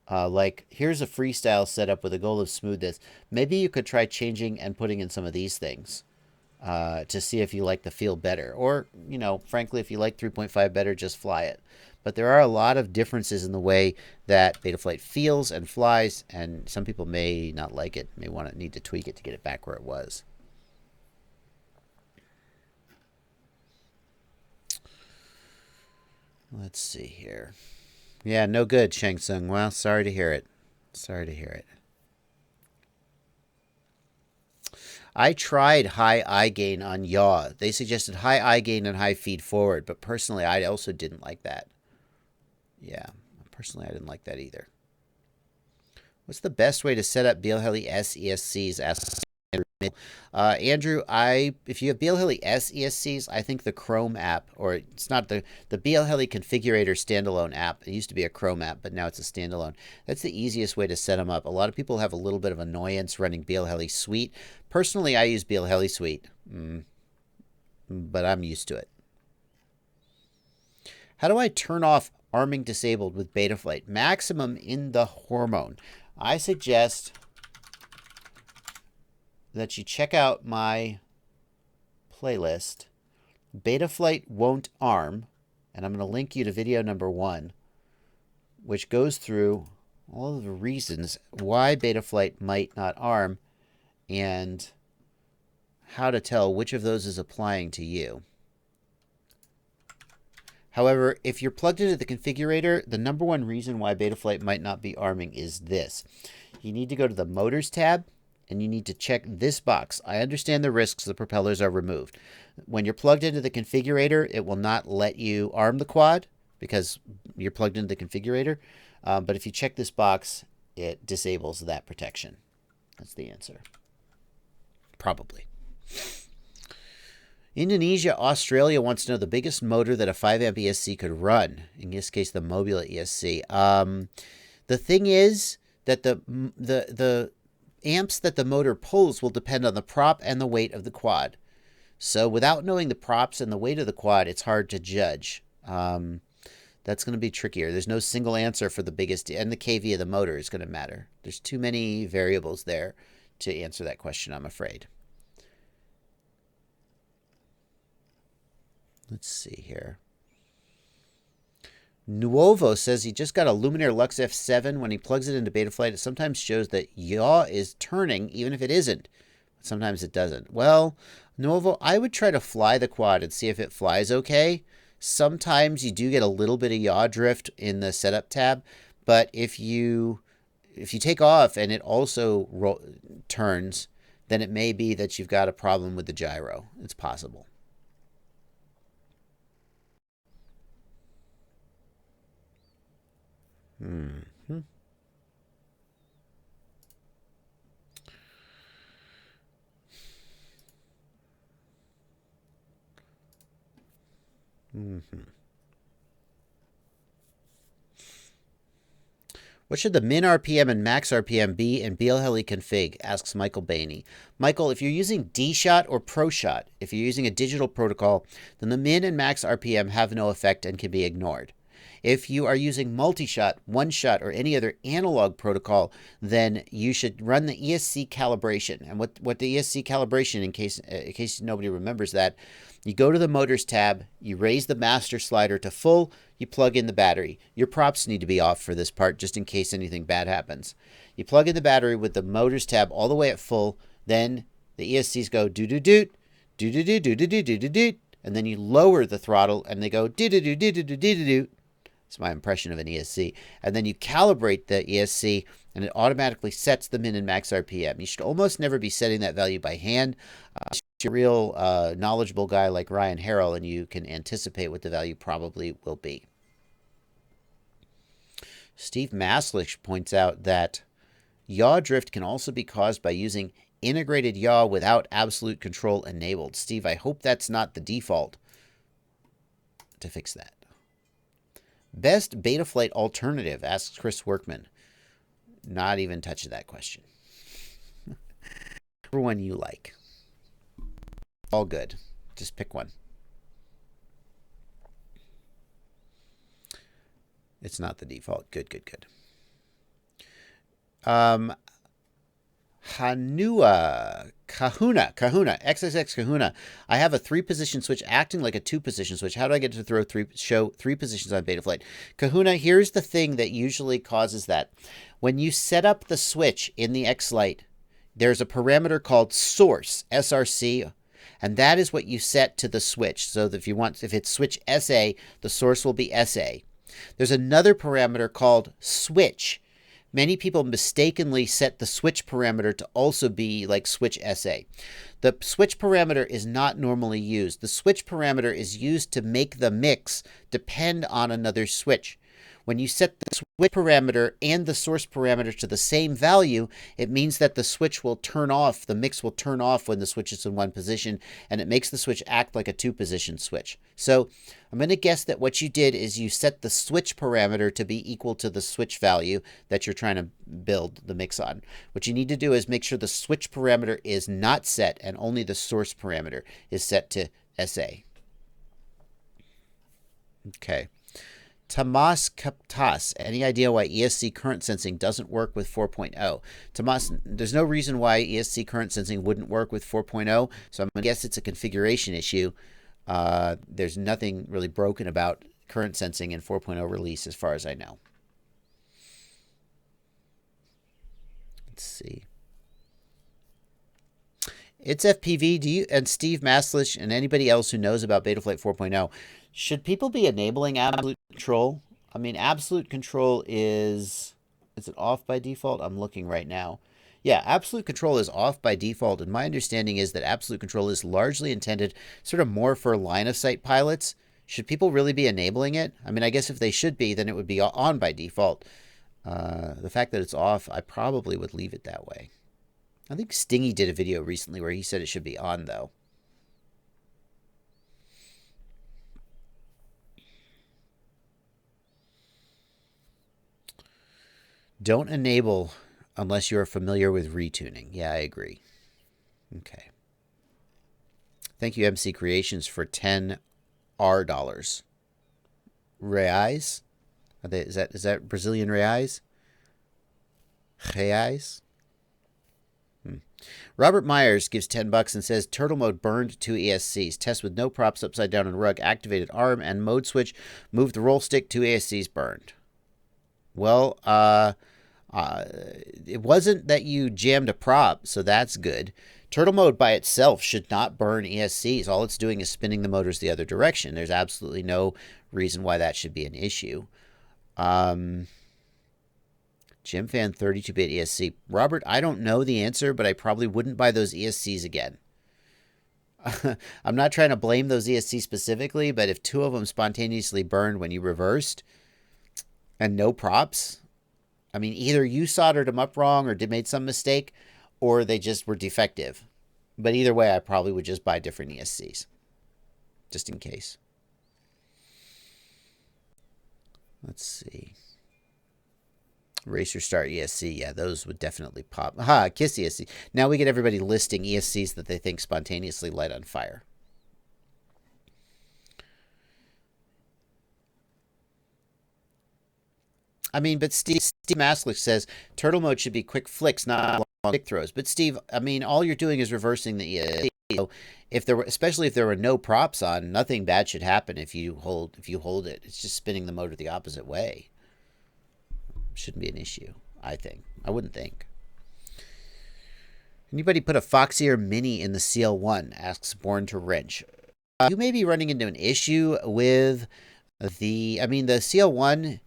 like, here's a freestyle setup with a goal of smoothness. Maybe you could try changing and putting in some of these things to see if you like the feel better. Or, you know, frankly, if you like 3.5 better, just fly it. But there are a lot of differences in the way that Betaflight feels and flies, and some people may not like it, may need to tweak it to get it back where it was. Let's see here. Yeah, no good, Shang Tsung. Well, sorry to hear it. Sorry to hear it. I tried high eye gain on yaw. They suggested high eye gain and high feed forward, but personally, I also didn't like that. Yeah, personally, I didn't like that either. What's the best way to set up Bielheli S ESCs? Ask Andrew. If you have Bielheli S ESCs, I think the Chrome app, or it's not the Bielheli Configurator standalone app. It used to be a Chrome app, but now it's a standalone. That's the easiest way to set them up. A lot of people have a little bit of annoyance running Bielheli Suite. Personally, I use Bielheli Suite, but I'm used to it. How do I turn off arming disabled with Betaflight? Maximum in the hormone. I suggest that you check out my playlist, Betaflight Won't Arm, and I'm going to link you to video number 1, which goes through all of the reasons why Betaflight might not arm and how to tell which of those is applying to you. However, if you're plugged into the configurator, the number one reason why Betaflight might not be arming is this. You need to go to the Motors tab, and you need to check this box. I understand the risks the propellers are removed. When you're plugged into the configurator, it will not let you arm the quad because you're plugged into the configurator. But if you check this box, it disables that protection. That's the answer. Probably. Indonesia, Australia wants to know the biggest motor that a 5 amp ESC could run. In this case, the Mobula ESC. The thing is that the amps that the motor pulls will depend on the prop and the weight of the quad. So without knowing the props and the weight of the quad, it's hard to judge. That's going to be trickier. There's no single answer for the biggest, and the kV of the motor is going to matter. There's too many variables there to answer that question, I'm afraid. Let's see here. Nuovo says he just got a Luminaire Lux F7. When he plugs it into Betaflight, it sometimes shows that yaw is turning, even if it isn't. Sometimes it doesn't. Well, Nuovo, I would try to fly the quad and see if it flies okay. Sometimes you do get a little bit of yaw drift in the setup tab, but if you take off and it also turns, then it may be that you've got a problem with the gyro. It's possible. What should the min RPM and max RPM be in BLHeli config? Asks Michael Bainey. Michael, if you're using D-Shot or ProShot, if you're using a digital protocol, then the min and max RPM have no effect and can be ignored. If you are using multi-shot, one-shot, or any other analog protocol, then you should run the ESC calibration. And what the ESC calibration, in case nobody remembers that, you go to the motors tab, you raise the master slider to full, you plug in the battery. Your props need to be off for this part just in case anything bad happens. You plug in the battery with the motors tab all the way at full, then the ESCs go do-do-doot, do-do-do, do-do-do, do-do-doot, and then you lower the throttle and they go do-do-do, do-do-do, do-do-doot. It's my impression of an ESC. And then you calibrate the ESC and it automatically sets the min and max RPM. You should almost never be setting that value by hand. You're a real knowledgeable guy like Ryan Harrell, and you can anticipate what the value probably will be. Steve Maslich points out that yaw drift can also be caused by using integrated yaw without absolute control enabled. Steve, I hope that's not the default to fix that. Best Betaflight alternative, asks Chris Workman. Not even touch that question. Whichever one you like. All good. Just pick one. It's not the default. Good, good, good. Kahuna, XXX Kahuna. I have a 3-position switch acting like a 2-position switch. How do I get to show 3 positions on Betaflight? Kahuna, here's the thing that usually causes that. When you set up the switch in the X-Lite, there's a parameter called source, SRC, and that is what you set to the switch. So that if it's switch SA, the source will be SA. There's another parameter called switch. Many people mistakenly set the switch parameter to also be like switch SA. The switch parameter is not normally used. The switch parameter is used to make the mix depend on another switch. When you set the switch parameter and the source parameter to the same value, it means that the switch will turn off, the mix will turn off when the switch is in one position, and it makes the switch act like a 2-position switch. So I'm going to guess that what you did is you set the switch parameter to be equal to the switch value that you're trying to build the mix on. What you need to do is make sure the switch parameter is not set and only the source parameter is set to SA. Okay. Tomas Kaptas, any idea why ESC current sensing doesn't work with 4.0? Tomas, there's no reason why ESC current sensing wouldn't work with 4.0, so I'm going to guess it's a configuration issue. There's nothing really broken about current sensing in 4.0 release as far as I know. Let's see. It's FPV. Do you and Steve Maslich and anybody else who knows about Betaflight 4.0, should people be enabling absolute control? I mean, absolute control is it off by default? I'm looking right now. Yeah, absolute control is off by default, and my understanding is that absolute control is largely intended sort of more for line-of-sight pilots. Should people really be enabling it? I mean, I guess if they should be, then it would be on by default. The fact that it's off, I probably would leave it that way. I think Stingy did a video recently where he said it should be on, though. Don't enable unless you are familiar with retuning. Yeah, I agree. Okay. Thank you, MC Creations, for $10 R. reais. Is that Brazilian reais? Reais? Robert Myers gives $10 and says turtle mode burned 2 ESCs. Test with no props upside down on rug. Activated arm and mode switch. Moved the roll stick. 2 ESCs burned. Well, it wasn't that you jammed a prop, so that's good. Turtle mode by itself should not burn ESCs. All it's doing is spinning the motors the other direction. There's absolutely no reason why that should be an issue. Jim Fan 32-bit ESC. Robert, I don't know the answer, but I probably wouldn't buy those ESCs again. I'm not trying to blame those ESCs specifically, but if 2 of them spontaneously burned when you reversed and no props, I mean, either you soldered them up wrong or made some mistake, or they just were defective. But either way, I probably would just buy different ESCs, just in case. Let's see. Racer Start ESC. Yeah, those would definitely pop. Aha, Kiss ESC. Now we get everybody listing ESCs that they think spontaneously light on fire. I mean, but Steve Maslick says turtle mode should be quick flicks, not long stick throws. But Steve, I mean, all you're doing is reversing the ESC. So especially if there were no props on, nothing bad should happen if you hold it. It's just spinning the motor the opposite way. Shouldn't be an issue, I think. I wouldn't think. Anybody put a Foxier Mini in the CL1? Asks Born to Wrench. You may be running into an issue with the CL1.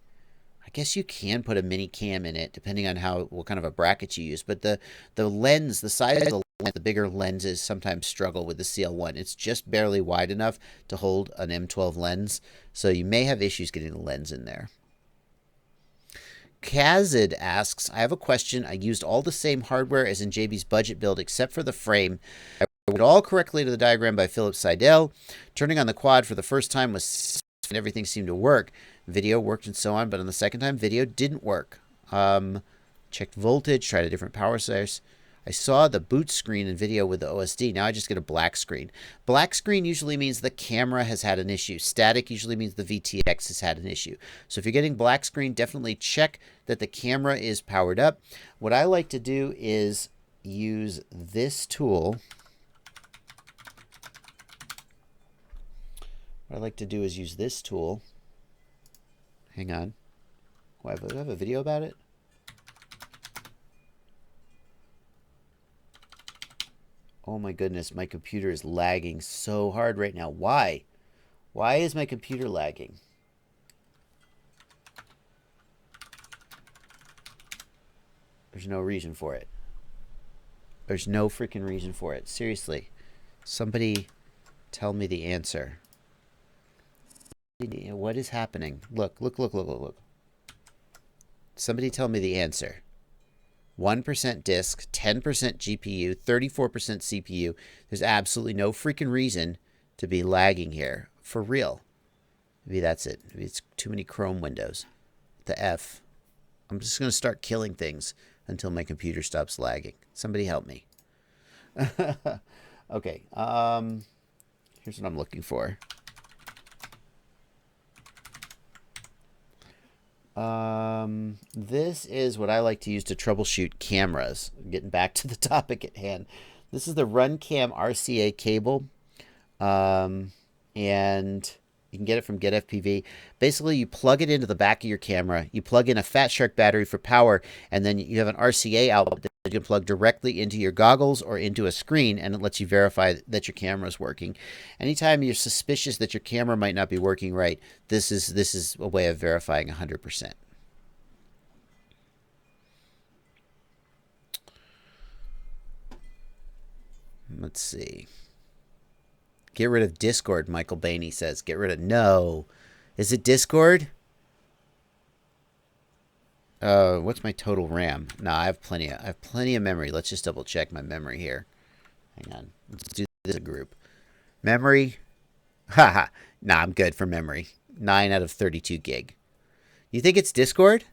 I guess you can put a mini cam in it, depending on what kind of a bracket you use. But the lens, the size of the bigger lenses sometimes struggle with the CL1. It's just barely wide enough to hold an M12 lens, so you may have issues getting the lens in there. Kazid asks, I have a question. I used all the same hardware as in JB's budget build except for the frame. I wrote all correctly to the diagram by Philip Seidel. Turning on the quad for the first time was and everything seemed to work. Video worked and so on, but on the second time, video didn't work. Checked voltage, tried a different power source. I saw the boot screen in video with the OSD. Now I just get a black screen. Black screen usually means the camera has had an issue. Static usually means the VTX has had an issue. So if you're getting black screen, definitely check that the camera is powered up. What I like to do is use this tool. Hang on. Do I have a video about it? Oh my goodness, my computer is lagging so hard right now. Why? Why is my computer lagging? There's no reason for it. There's no freaking reason for it. Seriously. Somebody tell me the answer. What is happening? Look. Somebody tell me the answer. 1% disk, 10% GPU, 34% CPU. There's absolutely no freaking reason to be lagging here. For real. Maybe that's it. Maybe it's too many Chrome windows. The F. I'm just going to start killing things until my computer stops lagging. Somebody help me. Okay. Here's what I'm looking for. This is what I like to use to troubleshoot cameras. Getting back to the topic at hand. This is the RunCam RCA cable. And you can get it from GetFPV. Basically, you plug it into the back of your camera. You plug in a Fat Shark battery for power, and then you have an RCA outlet that you can plug directly into your goggles or into a screen, and it lets you verify that your camera is working. Anytime you're suspicious that your camera might not be working right, this is a way of verifying 100%. Let's see. Get rid of Discord, Michael Bainey says. Get rid of... No. Is it Discord? What's my total RAM? Nah, I have plenty of memory. Let's just double check my memory here. Hang on. Let's do this as a group. Memory. Haha. Nah, I'm good for memory. 9 out of 32 gig. You think it's Discord?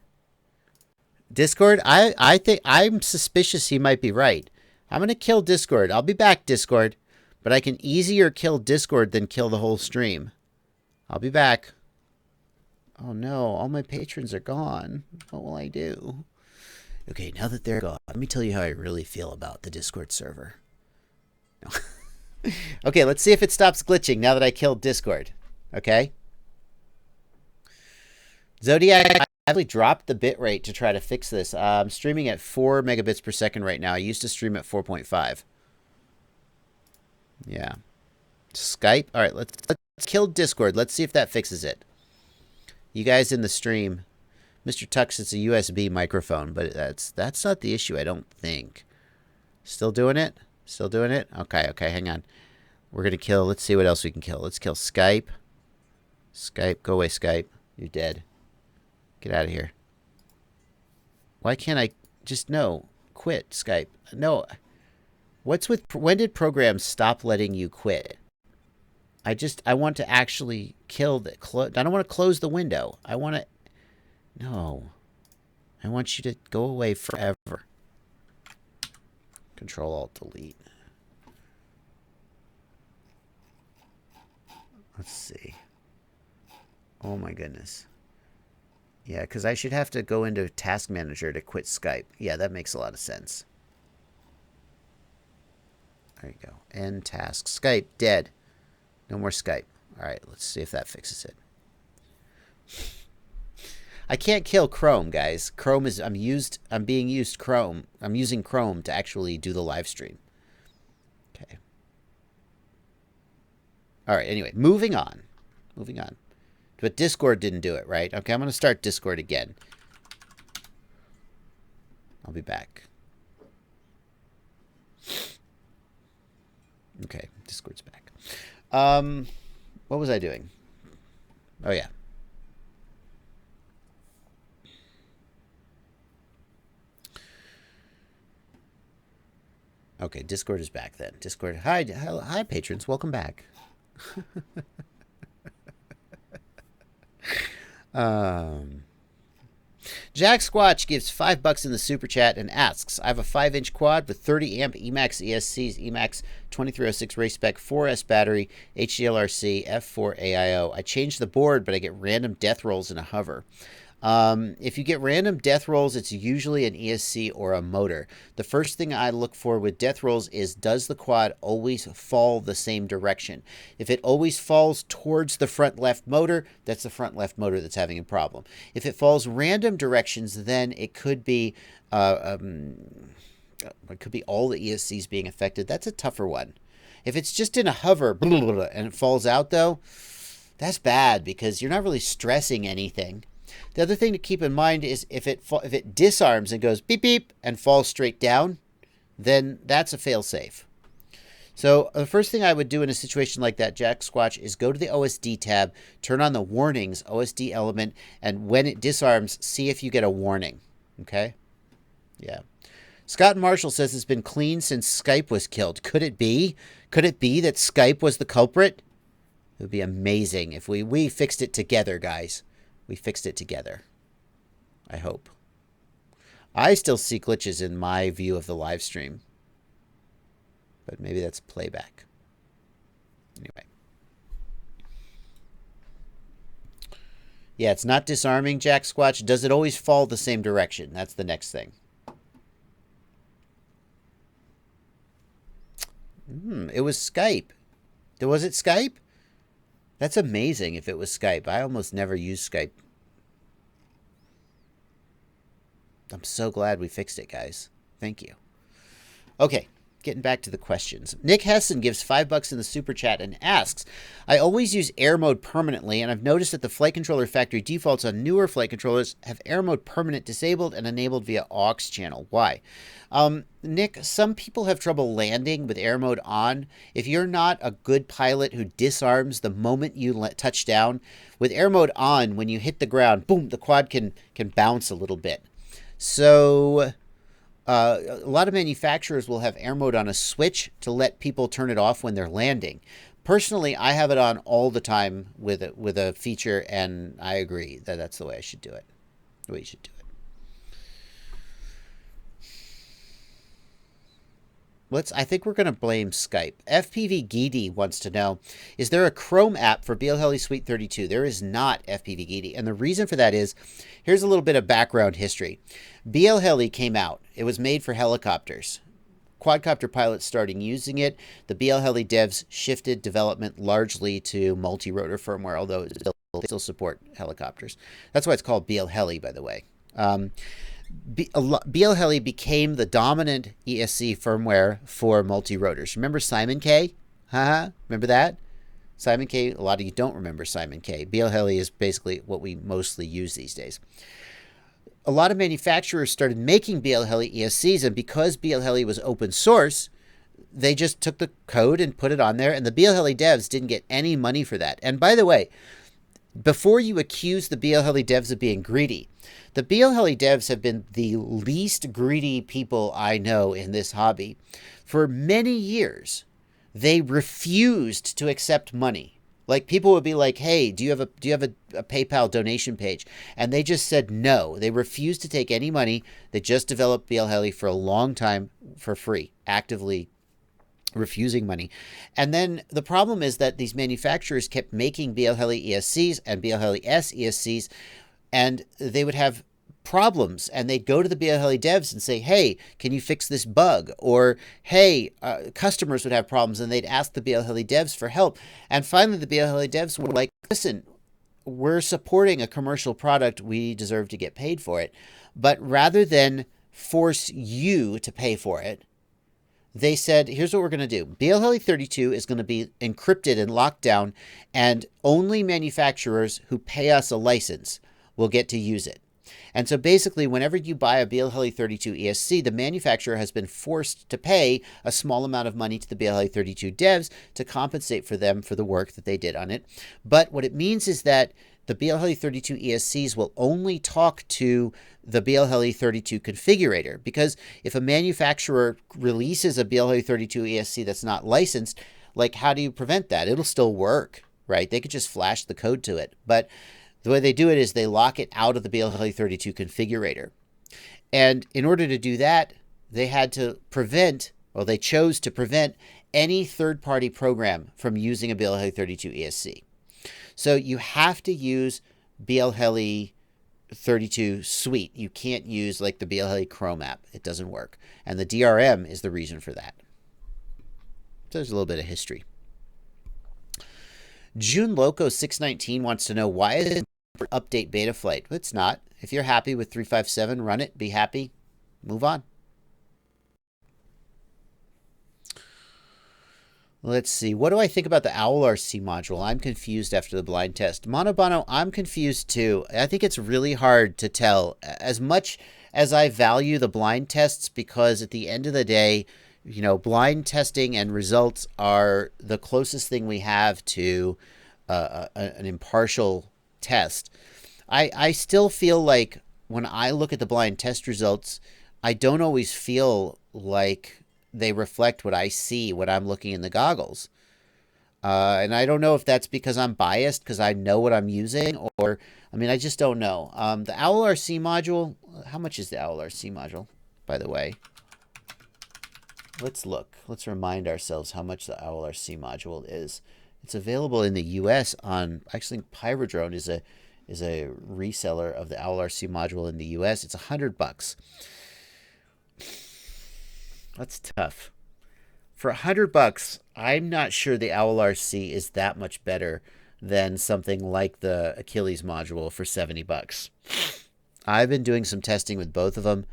Discord? I think... I'm suspicious he might be right. I'm going to kill Discord. I'll be back, Discord. But I can easier kill Discord than kill the whole stream. I'll be back. Oh no, all my patrons are gone. What will I do? Okay, now that they're gone, let me tell you how I really feel about the Discord server. Okay, let's see if it stops glitching now that I killed Discord. Okay? Zodiac, I actually dropped the bitrate to try to fix this. I'm streaming at 4 megabits per second right now. I used to stream at 4.5. Yeah. Skype? All right, let's kill Discord. Let's see if that fixes it. You guys in the stream, Mr. Tux, it's a USB microphone, but that's not the issue, I don't think. Still doing it? Still doing it? Okay, hang on. We're going to kill, let's see what else we can kill. Let's kill Skype. Skype, go away, Skype. You're dead. Get out of here. Why can't I just, no, quit Skype. No. What's with, when did programs stop letting you quit? I want to actually kill the, I don't want to close the window. I want to, no. I want you to go away forever. Control Alt Delete. Let's see. Oh my goodness. Yeah, because I should have to go into Task Manager to quit Skype. Yeah, that makes a lot of sense. There you go. End task. Skype, dead. No more Skype. All right, let's see if that fixes it. I can't kill Chrome, guys. Chrome is, I'm using Chrome to actually do the live stream. Okay. All right, anyway, moving on. But Discord didn't do it, right? Okay, I'm going to start Discord again. I'll be back. Okay, Discord's back. What was I doing? Oh, yeah. Okay, Discord is back then. Discord, hi patrons, welcome back. Jack Squatch gives $5 in the super chat and asks, I have a 5-inch quad with 30 amp Emax ESCs, Emax 2306 race spec, 4S battery, HDLRC, F4 AIO. I changed the board, but I get random death rolls in a hover. If you get random death rolls, it's usually an ESC or a motor. The first thing I look for with death rolls is, does the quad always fall the same direction? If it always falls towards the front left motor, that's the front left motor that's having a problem. If it falls random directions, then it could be all the ESCs being affected. That's a tougher one. If it's just in a hover and it falls out, though, that's bad because you're not really stressing anything. The other thing to keep in mind is if it disarms and goes beep beep and falls straight down, then that's a fail-safe. So the first thing I would do in a situation like that, Jack Squatch, is go to the OSD tab, turn on the warnings, OSD element, and when it disarms, see if you get a warning. Okay? Yeah. Scott Marshall says it's been clean since Skype was killed. Could it be? Could it be that Skype was the culprit? It would be amazing if we fixed it together, guys. We fixed it together. I hope. I still see glitches in my view of the live stream. But maybe that's playback. Anyway. Yeah, it's not disarming, Jack Squatch. Does it always fall the same direction? That's the next thing. It was Skype. Was it Skype? That's amazing if it was Skype. I almost never use Skype. I'm so glad we fixed it, guys. Thank you. Okay, getting back to the questions. Nick Hessen gives $5 in the super chat and asks, I always use air mode permanently, and I've noticed that the flight controller factory defaults on newer flight controllers have air mode permanent disabled and enabled via aux channel. Why? Nick, some people have trouble landing with air mode on. If you're not a good pilot who disarms the moment you touch down, with air mode on, when you hit the ground, boom, the quad can bounce a little bit. So a lot of manufacturers will have air mode on a switch to let people turn it off when they're landing. Personally, I have it on all the time with a feature, and I agree that that's the way I should do it. The way you should do it. I think we're going to blame Skype. FPV Geedy wants to know, is there a Chrome app for BLHeli Suite 32? There is not, FPV Geedy. And the reason for that is, here's a little bit of background history. BLHeli came out. It was made for helicopters. Quadcopter pilots starting using it. The BLHeli devs shifted development largely to multi-rotor firmware, although they still support helicopters. That's why it's called BLHeli, by the way. BLHeli became the dominant ESC firmware for multi-rotors. Remember Simon K? Remember that? Simon K, a lot of you don't remember Simon K. BLHeli is basically what we mostly use these days. A lot of manufacturers started making BLHeli ESCs, and because BLHeli was open source, they just took the code and put it on there, and the BLHeli devs didn't get any money for that. And by the way, before you accuse the BLHeli devs of being greedy, the BLHeli devs have been the least greedy people I know in this hobby. For many years, they refused to accept money. Like, people would be like, hey, do you have a PayPal donation page? And they just said no. They refused to take any money. They just developed BLHeli for a long time for free, actively refusing money. And then the problem is that these manufacturers kept making BLHeli ESCs and BLHeli S ESCs, and they would have problems, and they'd go to the BLHeli devs and say, hey, can you fix this bug? Or, hey, customers would have problems, and they'd ask the BLHeli devs for help. And finally, the BLHeli devs were like, listen, we're supporting a commercial product. We deserve to get paid for it. But rather than force you to pay for it, they said, here's what we're going to do. BLHeli 32 is going to be encrypted and locked down, and only manufacturers who pay us a license will get to use it. And so basically, whenever you buy a BLHeli 32 ESC, the manufacturer has been forced to pay a small amount of money to the BLHeli 32 devs to compensate for them for the work that they did on it. But what it means is that the BLHeli 32 ESCs will only talk to the BLHeli 32 configurator, because if a manufacturer releases a BLHeli 32 ESC that's not licensed, like, how do you prevent that? It'll still work, right? They could just flash the code to it. But the way they do it is they lock it out of the BLHeli 32 configurator. And in order to do that, they had to they chose to prevent any third-party program from using a BLHeli 32 ESC. So you have to use BLHeli 32 Suite. You can't use like the BLHeli Chrome app. It doesn't work. And the DRM is the reason for that. So there's a little bit of history. June Loco 619 wants to know, why is it for update Betaflight? It's not. If you're happy with 357, run it. Be happy. Move on. Let's see. What do I think about the Owl RC module? I'm confused after the blind test. Monobono, I'm confused too. I think it's really hard to tell. As much as I value the blind tests, because at the end of the day, you know, blind testing and results are the closest thing we have to an impartial test. I still feel like when I look at the blind test results, I don't always feel like they reflect what I see when I'm looking in the goggles. And I don't know if that's because I'm biased, because I know what I'm using, or, I mean, I just don't know. The Owl RC module, how much is the Owl RC module, by the way? Let's look. Let's remind ourselves how much the Owl RC module is. It's available in the U.S. on, actually, Pyrodrone is a reseller of the Owl RC module in the U.S. It's $100. That's tough. For $100, I'm not sure the Owl RC is that much better than something like the Achilles module for $70. I've been doing some testing with both of them.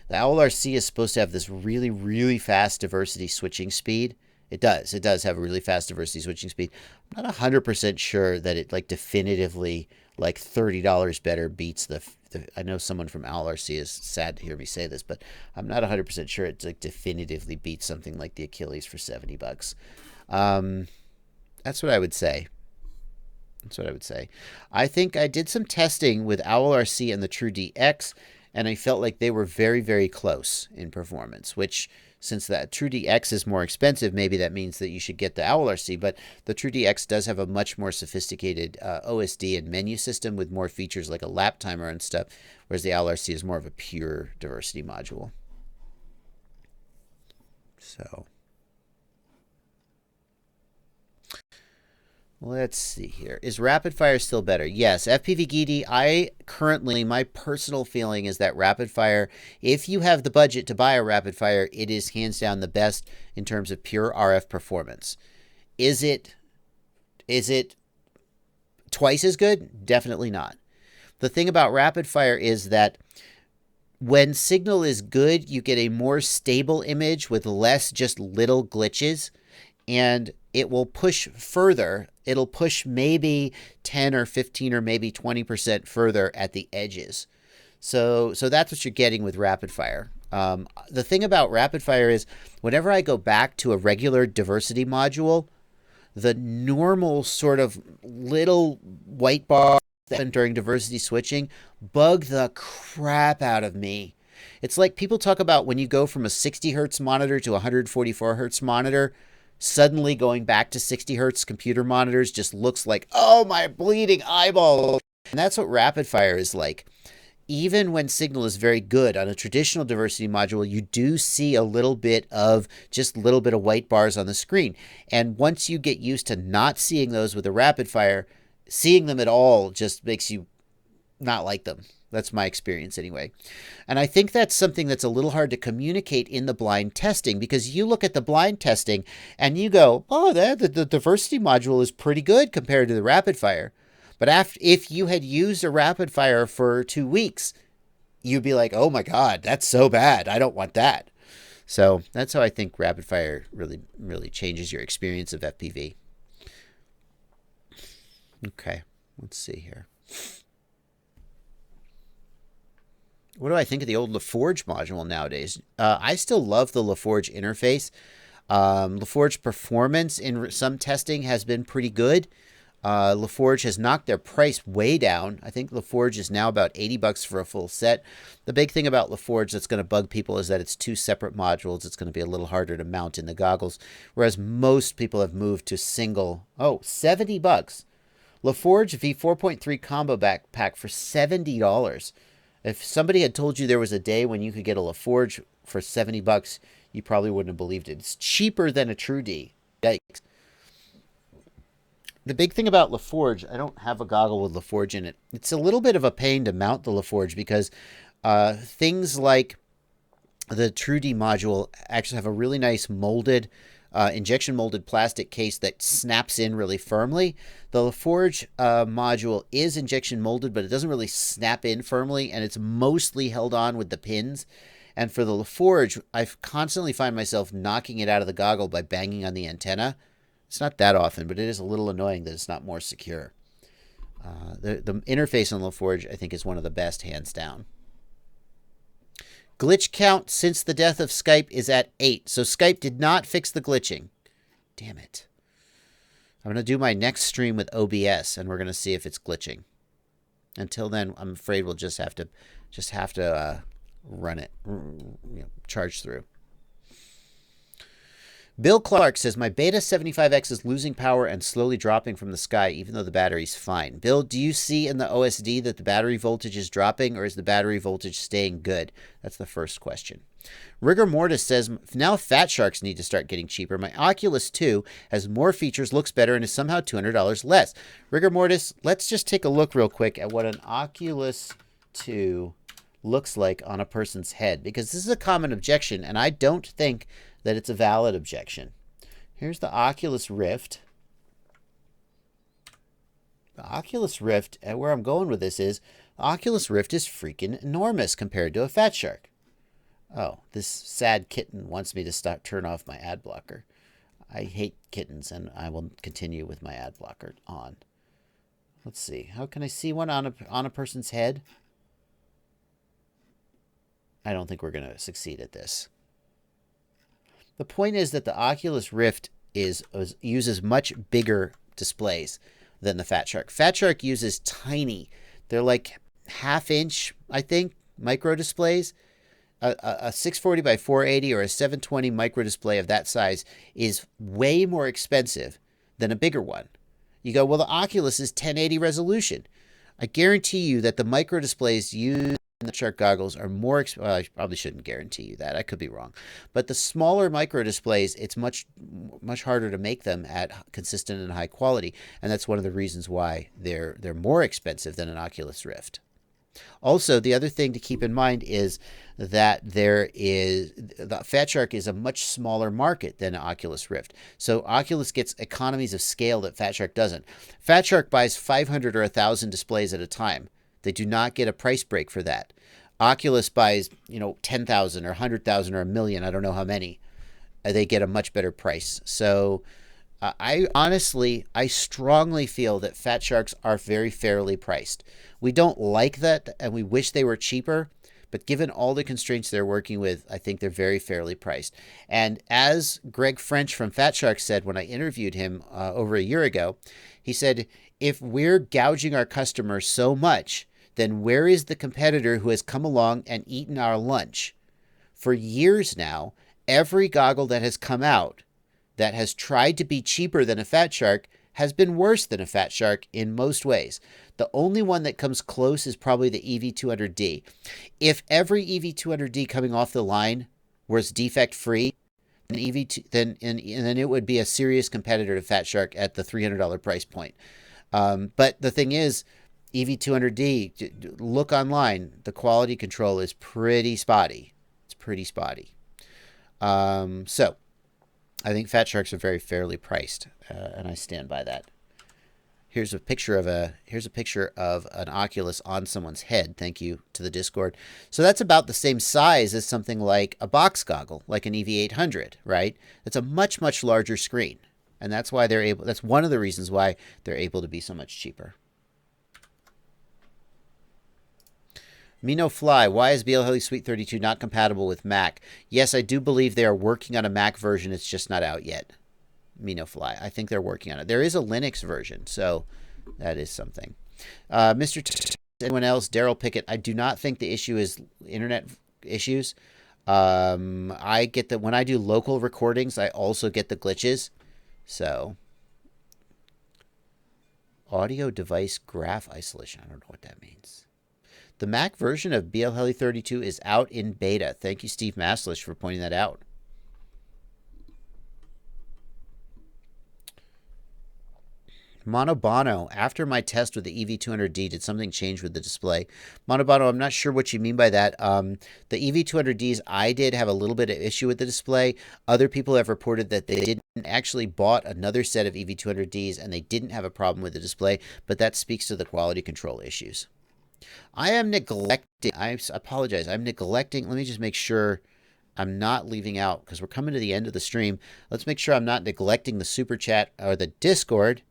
The Owl RC is supposed to have this really, really fast diversity switching speed. It does. It does have a really fast diversity switching speed. I'm not 100% sure that it, like, definitively, like, $30 better beats the I know someone from Owl RC is sad to hear me say this, but I'm not 100% sure it, like, definitively beats something like the Achilles for $70. That's what I would say. That's what I would say. I think I did some testing with Owl RC and the True DX, and I felt like they were very, very close in performance, which, since that True DX is more expensive, maybe that means that you should get the Owl RC, but the True DX does have a much more sophisticated OSD and menu system with more features like a lap timer and stuff, whereas the Owl RC is more of a pure diversity module. So Let's see here. Is rapid fire still better? Yes. FPV Geedy, my personal feeling is that rapid fire, if you have the budget to buy a rapid fire, it is hands down the best in terms of pure RF performance. Is it twice as good? Definitely not. The thing about rapid fire is that when signal is good, you get a more stable image with less just little glitches, and it will push further. It'll push maybe 10 or 15 or maybe 20% further at the edges. So that's what you're getting with rapid fire. The thing about rapid fire is whenever I go back to a regular diversity module, the normal sort of little white bar during diversity switching bug the crap out of me. It's like people talk about when you go from a 60 hertz monitor to a 144 hertz monitor, suddenly going back to 60 hertz computer monitors just looks like, oh, my bleeding eyeball. And that's what rapid fire is like. Even when signal is very good on a traditional diversity module, you do see a little bit of white bars on the screen. And once you get used to not seeing those with a rapid fire, seeing them at all just makes you not like them. That's my experience anyway. And I think that's something that's a little hard to communicate in the blind testing, because you look at the blind testing and you go, oh, the diversity module is pretty good compared to the rapid fire. But if you had used a rapid fire for 2 weeks, you'd be like, oh my God, that's so bad. I don't want that. So that's how I think rapid fire really, really changes your experience of FPV. Okay, let's see here. What do I think of the old LaForge module nowadays? I still love the LaForge interface. LaForge performance in some testing has been pretty good. LaForge has knocked their price way down. I think LaForge is now about $80 for a full set. The big thing about LaForge that's going to bug people is that it's 2 separate modules. It's going to be a little harder to mount in the goggles, whereas most people have moved to single. Oh, $70. LaForge V4.3 combo backpack for $70. If somebody had told you there was a day when you could get a LaForge for $70, you probably wouldn't have believed it. It's cheaper than a True D. Yikes. The big thing about LaForge, I don't have a goggle with LaForge in it. It's a little bit of a pain to mount the LaForge because things like the True D module actually have a really nice molded, injection molded plastic case that snaps in really firmly. The LaForge module is injection molded, but it doesn't really snap in firmly, and it's mostly held on with the pins. And for the LaForge, I constantly find myself knocking it out of the goggle by banging on the antenna. It's not that often, but it is a little annoying that it's not more secure. The interface on LaForge, I think, is one of the best, hands down. Glitch count since the death of Skype is at 8. So Skype did not fix the glitching. Damn it. I'm going to do my next stream with OBS, and we're going to see if it's glitching. Until then, I'm afraid we'll just have to run it, charge through. Bill Clark says, my Beta 75X is losing power and slowly dropping from the sky, even though the battery's fine. Bill, do you see in the OSD that the battery voltage is dropping, or is the battery voltage staying good? That's the first question. Rigor Mortis says, now Fat Sharks need to start getting cheaper. My Oculus 2 has more features, looks better, and is somehow $200 less. Rigor Mortis, let's just take a look real quick at what an Oculus 2 looks like on a person's head, because this is a common objection, and I don't think that it's a valid objection. Here's the Oculus Rift. The Oculus Rift, and where I'm going with this is, the Oculus Rift is freaking enormous compared to a Fat Shark. Oh, this sad kitten wants me to turn off my ad blocker. I hate kittens, and I will continue with my ad blocker on. Let's see. How can I see one on a person's head? I don't think we're going to succeed at this. The point is that the Oculus Rift uses much bigger displays than the Fat Shark. Fat Shark uses tiny, they're like half-inch, I think, micro displays. A 640 by 480 or a 720 micro display of that size is way more expensive than a bigger one. You go, well, the Oculus is 1080 resolution. I guarantee you that the micro displays use the Shark goggles are more well, I probably shouldn't guarantee you that. I could be wrong. But the smaller micro displays, it's much harder to make them at consistent and high quality, and that's one of the reasons why they're more expensive than an Oculus Rift. Also, the other thing to keep in mind is that the Fat Shark is a much smaller market than Oculus Rift. So Oculus gets economies of scale that Fat Shark doesn't. Fat Shark buys 500 or 1,000 displays at a time. They do not get a price break for that. Oculus buys, 10,000 or 100,000 or a million. I don't know how many. They get a much better price. So I strongly feel that Fat Sharks are very fairly priced. We don't like that, and we wish they were cheaper. But given all the constraints they're working with, I think they're very fairly priced. And as Greg French from Fat Shark said when I interviewed him over a year ago, he said, if we're gouging our customers so much, then where is the competitor who has come along and eaten our lunch? For years now, every goggle that has come out that has tried to be cheaper than a Fat Shark has been worse than a Fat Shark in most ways. The only one that comes close is probably the EV200D. If every EV200D coming off the line was defect-free, then it would be a serious competitor to Fat Shark at the $300 price point. But the thing is, EV200D, look online. The quality control is pretty spotty. It's pretty spotty. So I think Fat Sharks are very fairly priced, and I stand by that. Here's a picture of an Oculus on someone's head. Thank you to the Discord. So that's about the same size as something like a box goggle, like an EV800, right? It's a much larger screen, and that's why they're able. That's one of the reasons why they're able to be so much cheaper. Mino Fly, why is BL Suite 32 not compatible with Mac? Yes, I do believe they are working on a Mac version. It's just not out yet. Mino Fly, I think they're working on it. There is a Linux version, so that is something. Mr. Anyone else? Daryl Pickett, I do not think the issue is internet issues. I get that when I do local recordings, I also get the glitches. So, audio device graph isolation. I don't know what that means. The Mac version of BL 32 is out in beta. Thank you, Steve Maslish, for pointing that out. Monobono, after my test with the EV200D, did something change with the display? Monobono, I'm not sure what you mean by that. The EV200Ds I did have a little bit of issue with the display. Other people have reported that they didn't actually bought another set of EV200Ds and they didn't have a problem with the display, but that speaks to the quality control issues. I am neglecting, I apologize, I'm neglecting, let me just make sure I'm not leaving out, because we're coming to the end of the stream. Let's make sure I'm not neglecting the super chat or the Discord.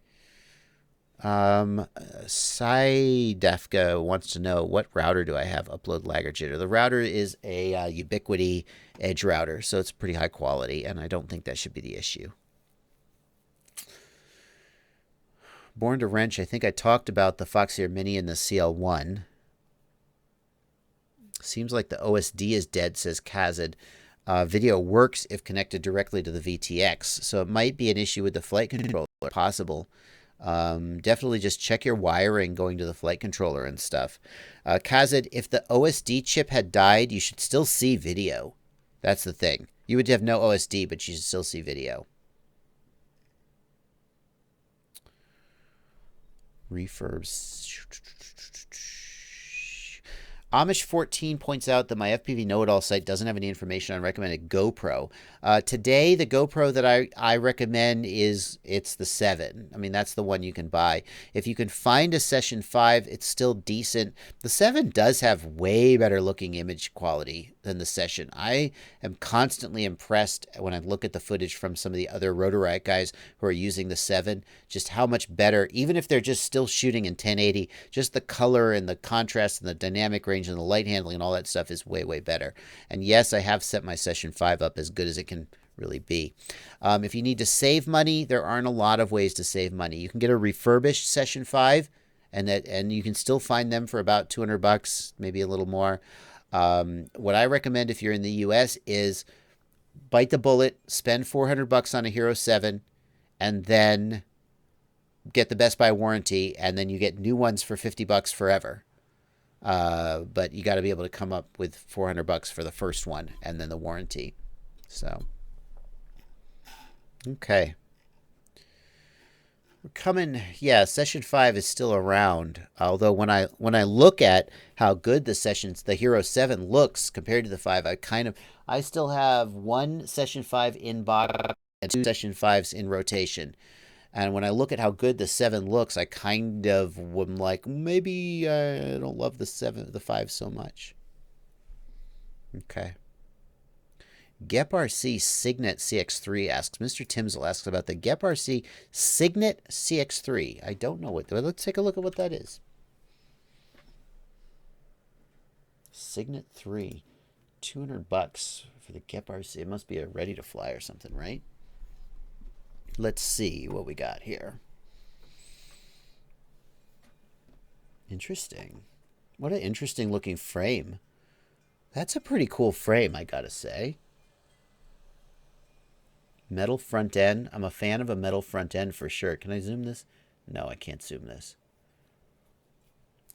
Sidefka wants to know, what router do I have? Upload lag or jitter. The router is a Ubiquiti Edge router, so it's pretty high quality, and I don't think that should be the issue. Born to Wrench, I think I talked about the Foxeer Mini and the CL1. Seems like the OSD is dead, says Kazed. Video works if connected directly to the VTX, so it might be an issue with the flight controller, possible. Definitely just check your wiring going to the flight controller and stuff. Kazed, if the OSD chip had died, you should still see video. That's the thing. You would have no OSD, but you should still see video. Refurbs. Amish 14 points out that my FPV know-it-all site doesn't have any information on recommended GoPro. Today, the GoPro that I recommend it's the 7. I mean, that's the one you can buy. If you can find a Session 5, it's still decent. The 7 does have way better looking image quality than the Session. I am constantly impressed when I look at the footage from some of the other Rotor Riot guys who are using the 7, just how much better, even if they're just still shooting in 1080, just the color and the contrast and the dynamic range and the light handling and all that stuff is way better. And yes, I have set my Session 5 up as good as it can really be. If you need to save money, there aren't a lot of ways to save money. You can get a refurbished Session 5 and you can still find them for about $200, maybe a little more. What I recommend if you're in the US is bite the bullet, spend $400 on a Hero 7 and then get the Best Buy warranty, and then you get new ones for $50 forever. But you got to be able to come up with $400 for the first one and then the warranty. So, okay. We're coming. Yeah, session 5 is still around. Although when I look at how good the Hero 7 looks compared to the 5, I still have one session 5 in box and two session 5s in rotation. And when I look at how good the 7 looks, I kind of am like, maybe I don't love the 5 so much. Okay. GepRC Signet CX3 asks, Mr. Timsel asks about the GepRC Signet CX3. I don't know what, let's take a look at what that is. Signet 3, $200 for the GepRC. It must be a ready to fly or something, right? Let's see what we got here. Interesting. What an interesting looking frame. That's a pretty cool frame, I gotta say. Metal front end. I'm a fan of a metal front end for sure. Can I zoom this? No, I can't zoom this.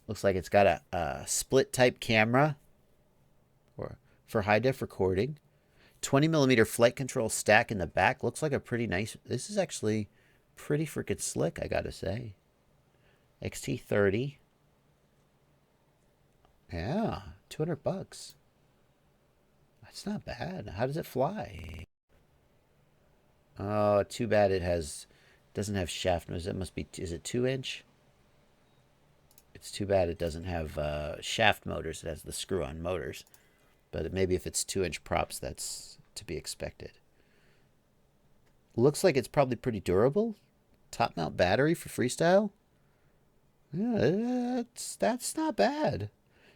Looks like it's got a split type camera for high def recording. 20mm flight control stack in the back. Looks like a pretty nice. This is actually pretty freaking slick, I gotta say. XT30. Yeah, $200. That's not bad. How does it fly? Oh, too bad doesn't have shaft nose. It must be, is it 2-inch? It's too bad it doesn't have shaft motors. It has the screw-on motors. But maybe if it's 2-inch props, that's to be expected. Looks like it's probably pretty durable. Top mount battery for freestyle. Yeah, that's not bad.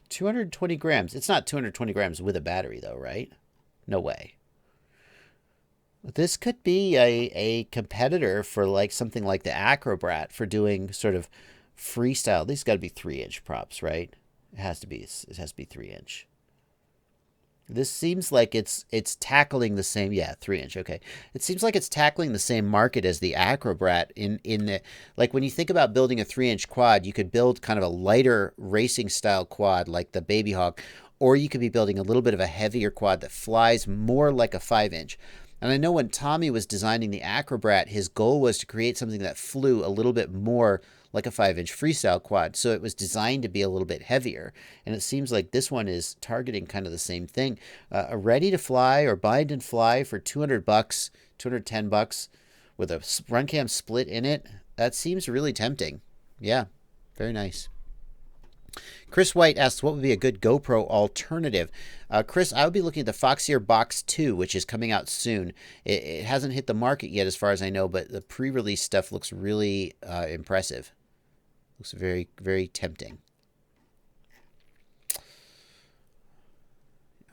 220 grams. It's not 220 grams with a battery, though, right? No way. This could be a competitor for like something like the Acrobrat for doing sort of freestyle. These got to be 3-inch props, right? It has to be 3-inch. This seems like it's tackling the same, yeah, 3-inch. Okay, it seems like it's tackling the same market as the Acrobrat in the, like when you think about building a 3-inch quad, you could build kind of a lighter racing style quad like the Baby Hawk, or you could be building a little bit of a heavier quad that flies more like a 5-inch. And I know when Tommy was designing the Acrobrat, his goal was to create something that flew a little bit more like a 5-inch freestyle quad. So it was designed to be a little bit heavier. And it seems like this one is targeting kind of the same thing. A ready to fly or bind and fly for $200, $210 with a run cam split in it. That seems really tempting. Yeah, very nice. Chris White asks, what would be a good GoPro alternative? Chris, I would be looking at the Foxeer Box 2, which is coming out soon. It hasn't hit the market yet as far as I know, but the pre-release stuff looks really impressive. Looks very, very tempting.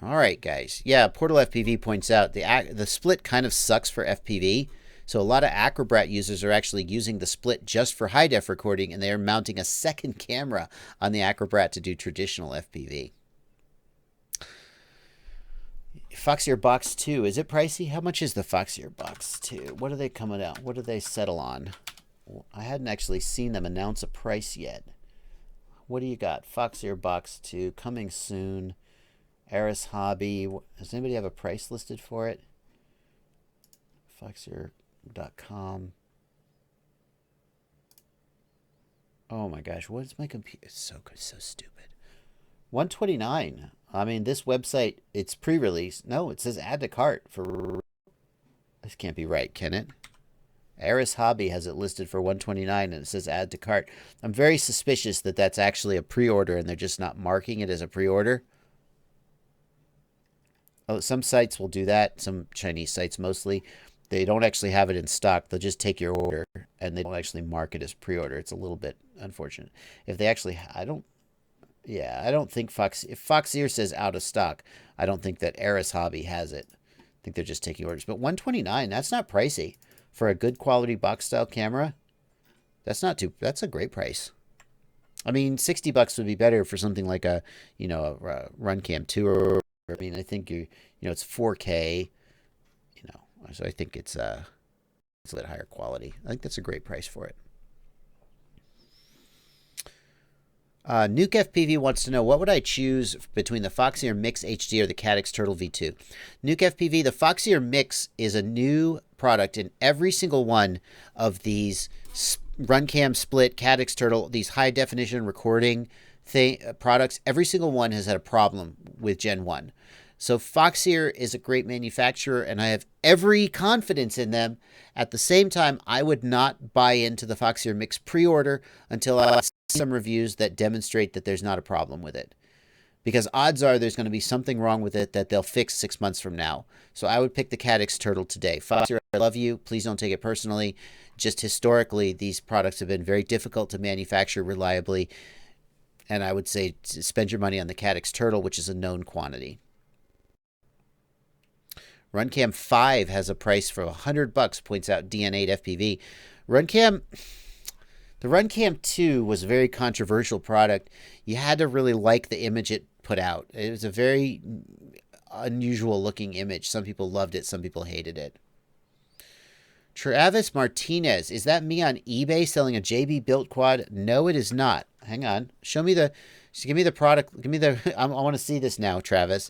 All right, guys. Yeah, Portal FPV points out the split kind of sucks for FPV. So a lot of Acrobrat users are actually using the split just for high def recording, and they are mounting a second camera on the Acrobrat to do traditional FPV. Foxeer Box 2, is it pricey? How much is the Foxeer Box 2? What are they coming out? What do they settle on? I hadn't actually seen them announce a price yet. What do you got? Foxeer Box 2 coming soon. Eris Hobby. Does anybody have a price listed for it? Foxeer.com. Oh my gosh, what is my computer? It's so good, so stupid. $129. I mean, this website, it's pre-release. No, it says add to cart for. This can't be right, can it? Eris Hobby has it listed for $129 and it says add to cart. I'm very suspicious that that's actually a pre-order and they're just not marking it as a pre-order. Oh, some sites will do that. Some Chinese sites mostly. They don't actually have it in stock. They'll just take your order and they don't actually mark it as pre-order. It's a little bit unfortunate. If they actually, I don't think if Foxeer says out of stock, I don't think that Eris Hobby has it. I think they're just taking orders. But $129, that's not pricey. For a good quality box style camera, that's a great price. I mean, $60 would be better for something like a Run Cam 2 or I mean, I think it's 4K, so I think it's a bit higher quality. I think that's a great price for it. Nuke FPV wants to know, what would I choose between the Foxeer Mix HD or the Caddx Turtle V2? Nuke FPV, the Foxeer Mix is a new product in every single one of these RunCam Split, Caddx Turtle, these high definition recording products. Every single one has had a problem with Gen 1. So Foxeer is a great manufacturer, and I have every confidence in them. At the same time, I would not buy into the Foxeer Mix pre-order until I see some reviews that demonstrate that there's not a problem with it. Because odds are there's going to be something wrong with it that they'll fix 6 months from now. So I would pick the Caddx Turtle today. Foxeer, I love you. Please don't take it personally. Just historically, these products have been very difficult to manufacture reliably. And I would say spend your money on the Caddx Turtle, which is a known quantity. RunCam 5 has a price for $100, points out DNA FPV. The RunCam 2 was a very controversial product. You had to really like the image it put out. It was a very unusual looking image. Some people loved it, some people hated it. Travis Martinez, is that me on eBay selling a JB built quad? No, it is not. Hang on. Give me the product. I want to see this now, Travis.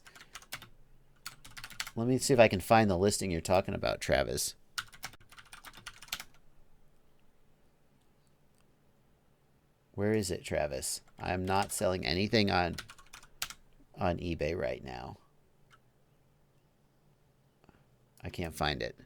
Let me see if I can find the listing you're talking about, Travis. Where is it, Travis? I'm not selling anything on eBay right now. I can't find it.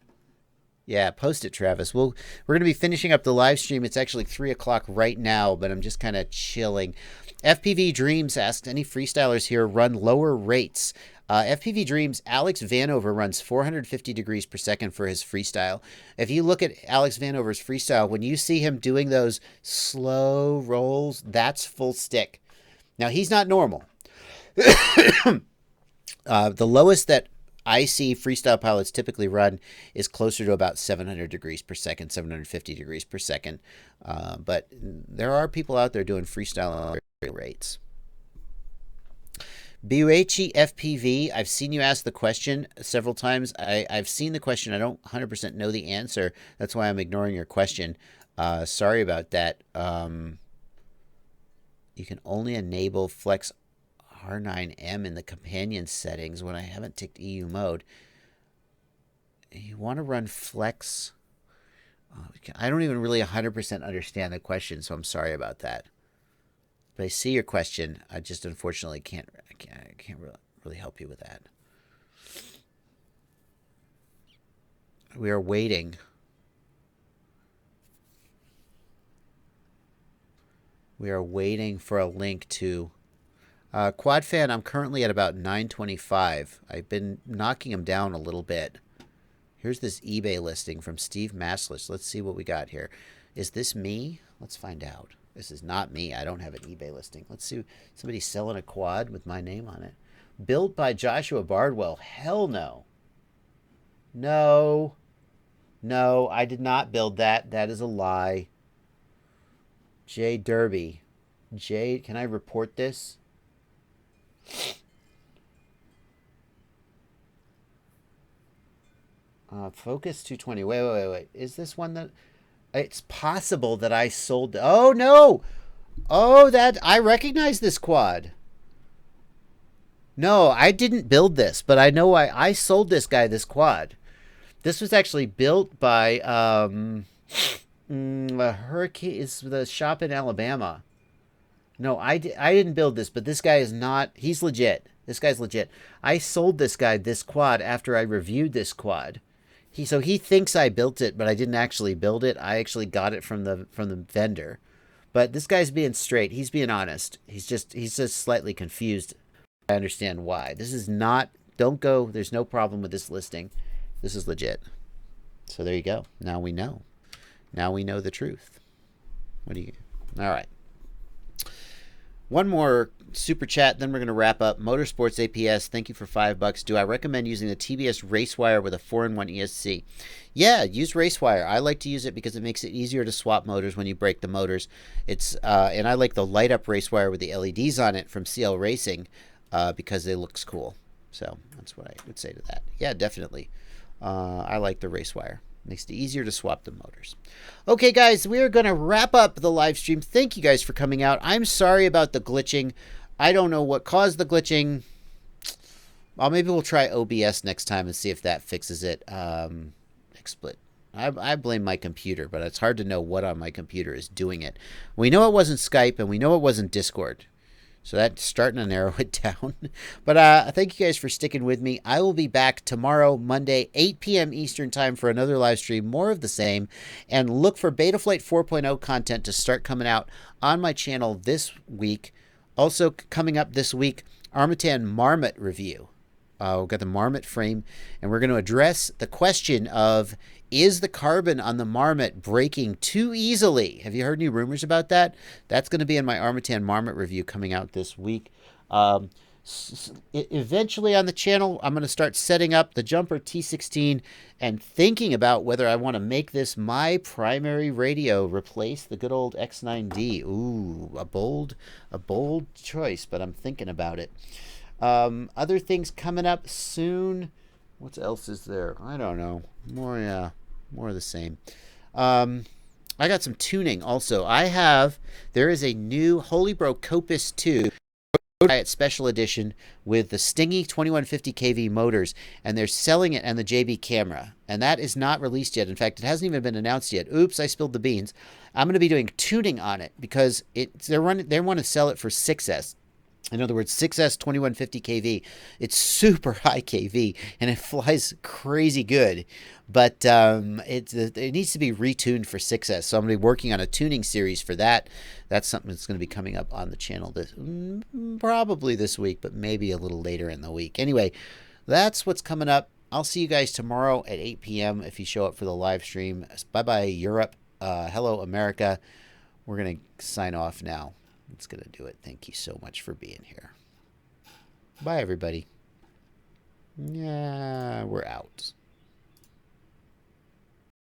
Yeah, post it, Travis. We're going to be finishing up the live stream. It's actually 3 o'clock right now, but I'm just kind of chilling. FPV Dreams asks, any freestylers here run lower rates? FPV Dreams, Alex Vanover runs 450 degrees per second for his freestyle. If you look at Alex Vanover's freestyle, when you see him doing those slow rolls, that's full stick. Now, he's not normal. The lowest that I see freestyle pilots typically run is closer to about 700 degrees per second, 750 degrees per second. But there are people out there doing freestyle rates. Buechi FPV, I've seen you ask the question several times. I've seen the question. I don't 100% know the answer. That's why I'm ignoring your question. Sorry about that. You can only enable Flex R9M in the companion settings when I haven't ticked EU mode. You want to run Flex? I don't even really 100% understand the question, so I'm sorry about that. But I see your question. I just unfortunately can't really help you with that. We are waiting. We are waiting for a link to Quad Fan. I'm currently at about 925. I've been knocking them down a little bit. Here's this eBay listing from Steve Maslish. Let's see what we got here. Is this me? Let's find out. This is not me. I don't have an eBay listing. Let's see. Somebody selling a quad with my name on it. Built by Joshua Bardwell. Hell no. No. No, I did not build that. That is a lie. Jay Derby. Jay, can I report this? Focus 220. Wait. Is this one that... It's possible that I sold... Oh, no! Oh, that... I recognize this quad. No, I didn't build this, but I know I sold this guy this quad. This was actually built by... Hurricane... is the shop in Alabama. No, I didn't build this, but this guy is not... He's legit. This guy's legit. I sold this guy this quad after I reviewed this quad. So he thinks I built it, but I didn't actually build it. I actually got it from the vendor. But this guy's being straight. He's being honest. He's just slightly confused. I understand why. This is not... Don't go... There's no problem with this listing. This is legit. So there you go. Now we know. Now we know the truth. What do you... All right. One more super chat, then we're going to wrap up. Motorsports APS, thank you for $5. Do I recommend using the TBS RaceWire with a 4-in-1 ESC? Yeah, use RaceWire. I like to use it because it makes it easier to swap motors when you break the motors. It's and I like the light up RaceWire with the LEDs on it from CL Racing because it looks cool. So that's what I would say to that. Yeah, definitely. I like the RaceWire. Makes it easier to swap the motors. Okay, guys, we are going to wrap up the live stream. Thank you guys for coming out. I'm sorry about the glitching. I don't know what caused the glitching. Well, maybe we'll try OBS next time and see if that fixes it. XSplit. I blame my computer, but it's hard to know what on my computer is doing it. We know it wasn't Skype, and we know it wasn't Discord. So that's starting to narrow it down. But thank you guys for sticking with me. I will be back tomorrow, Monday, 8 p.m. Eastern Time for another live stream, more of the same. And look for Betaflight 4.0 content to start coming out on my channel this week. Also coming up this week, Armatan Marmot review. We've got the Marmot frame, and we're going to address the question of, is the carbon on the Marmot breaking too easily? Have you heard any rumors about that? That's going to be in my Armatan Marmot review coming out this week. Eventually on the channel, I'm going to start setting up the Jumper T16 and thinking about whether I want to make this my primary radio, replace the good old X9D. Ooh, a bold choice, but I'm thinking about it. Other things coming up soon. What else is there? I don't know. More of the same. I got some tuning also. There is a new Holy Bro Copus 2 special edition with the Stingy 2150 kV motors, and they're selling it and the JB camera, and that is not released yet. In fact, it hasn't even been announced yet. Oops, I spilled the beans. I'm going to be doing tuning on it because they want to sell it for 6S. In other words, 6S 2150 kV. It's super high kV, and it flies crazy good. But it needs to be retuned for 6S. So I'm going to be working on a tuning series for that. That's something that's going to be coming up on the channel probably this week, but maybe a little later in the week. Anyway, that's what's coming up. I'll see you guys tomorrow at 8 p.m. if you show up for the live stream. Bye-bye, Europe. Hello, America. We're going to sign off now. It's going to do it. Thank you so much for being here. Bye, everybody. Yeah, we're out.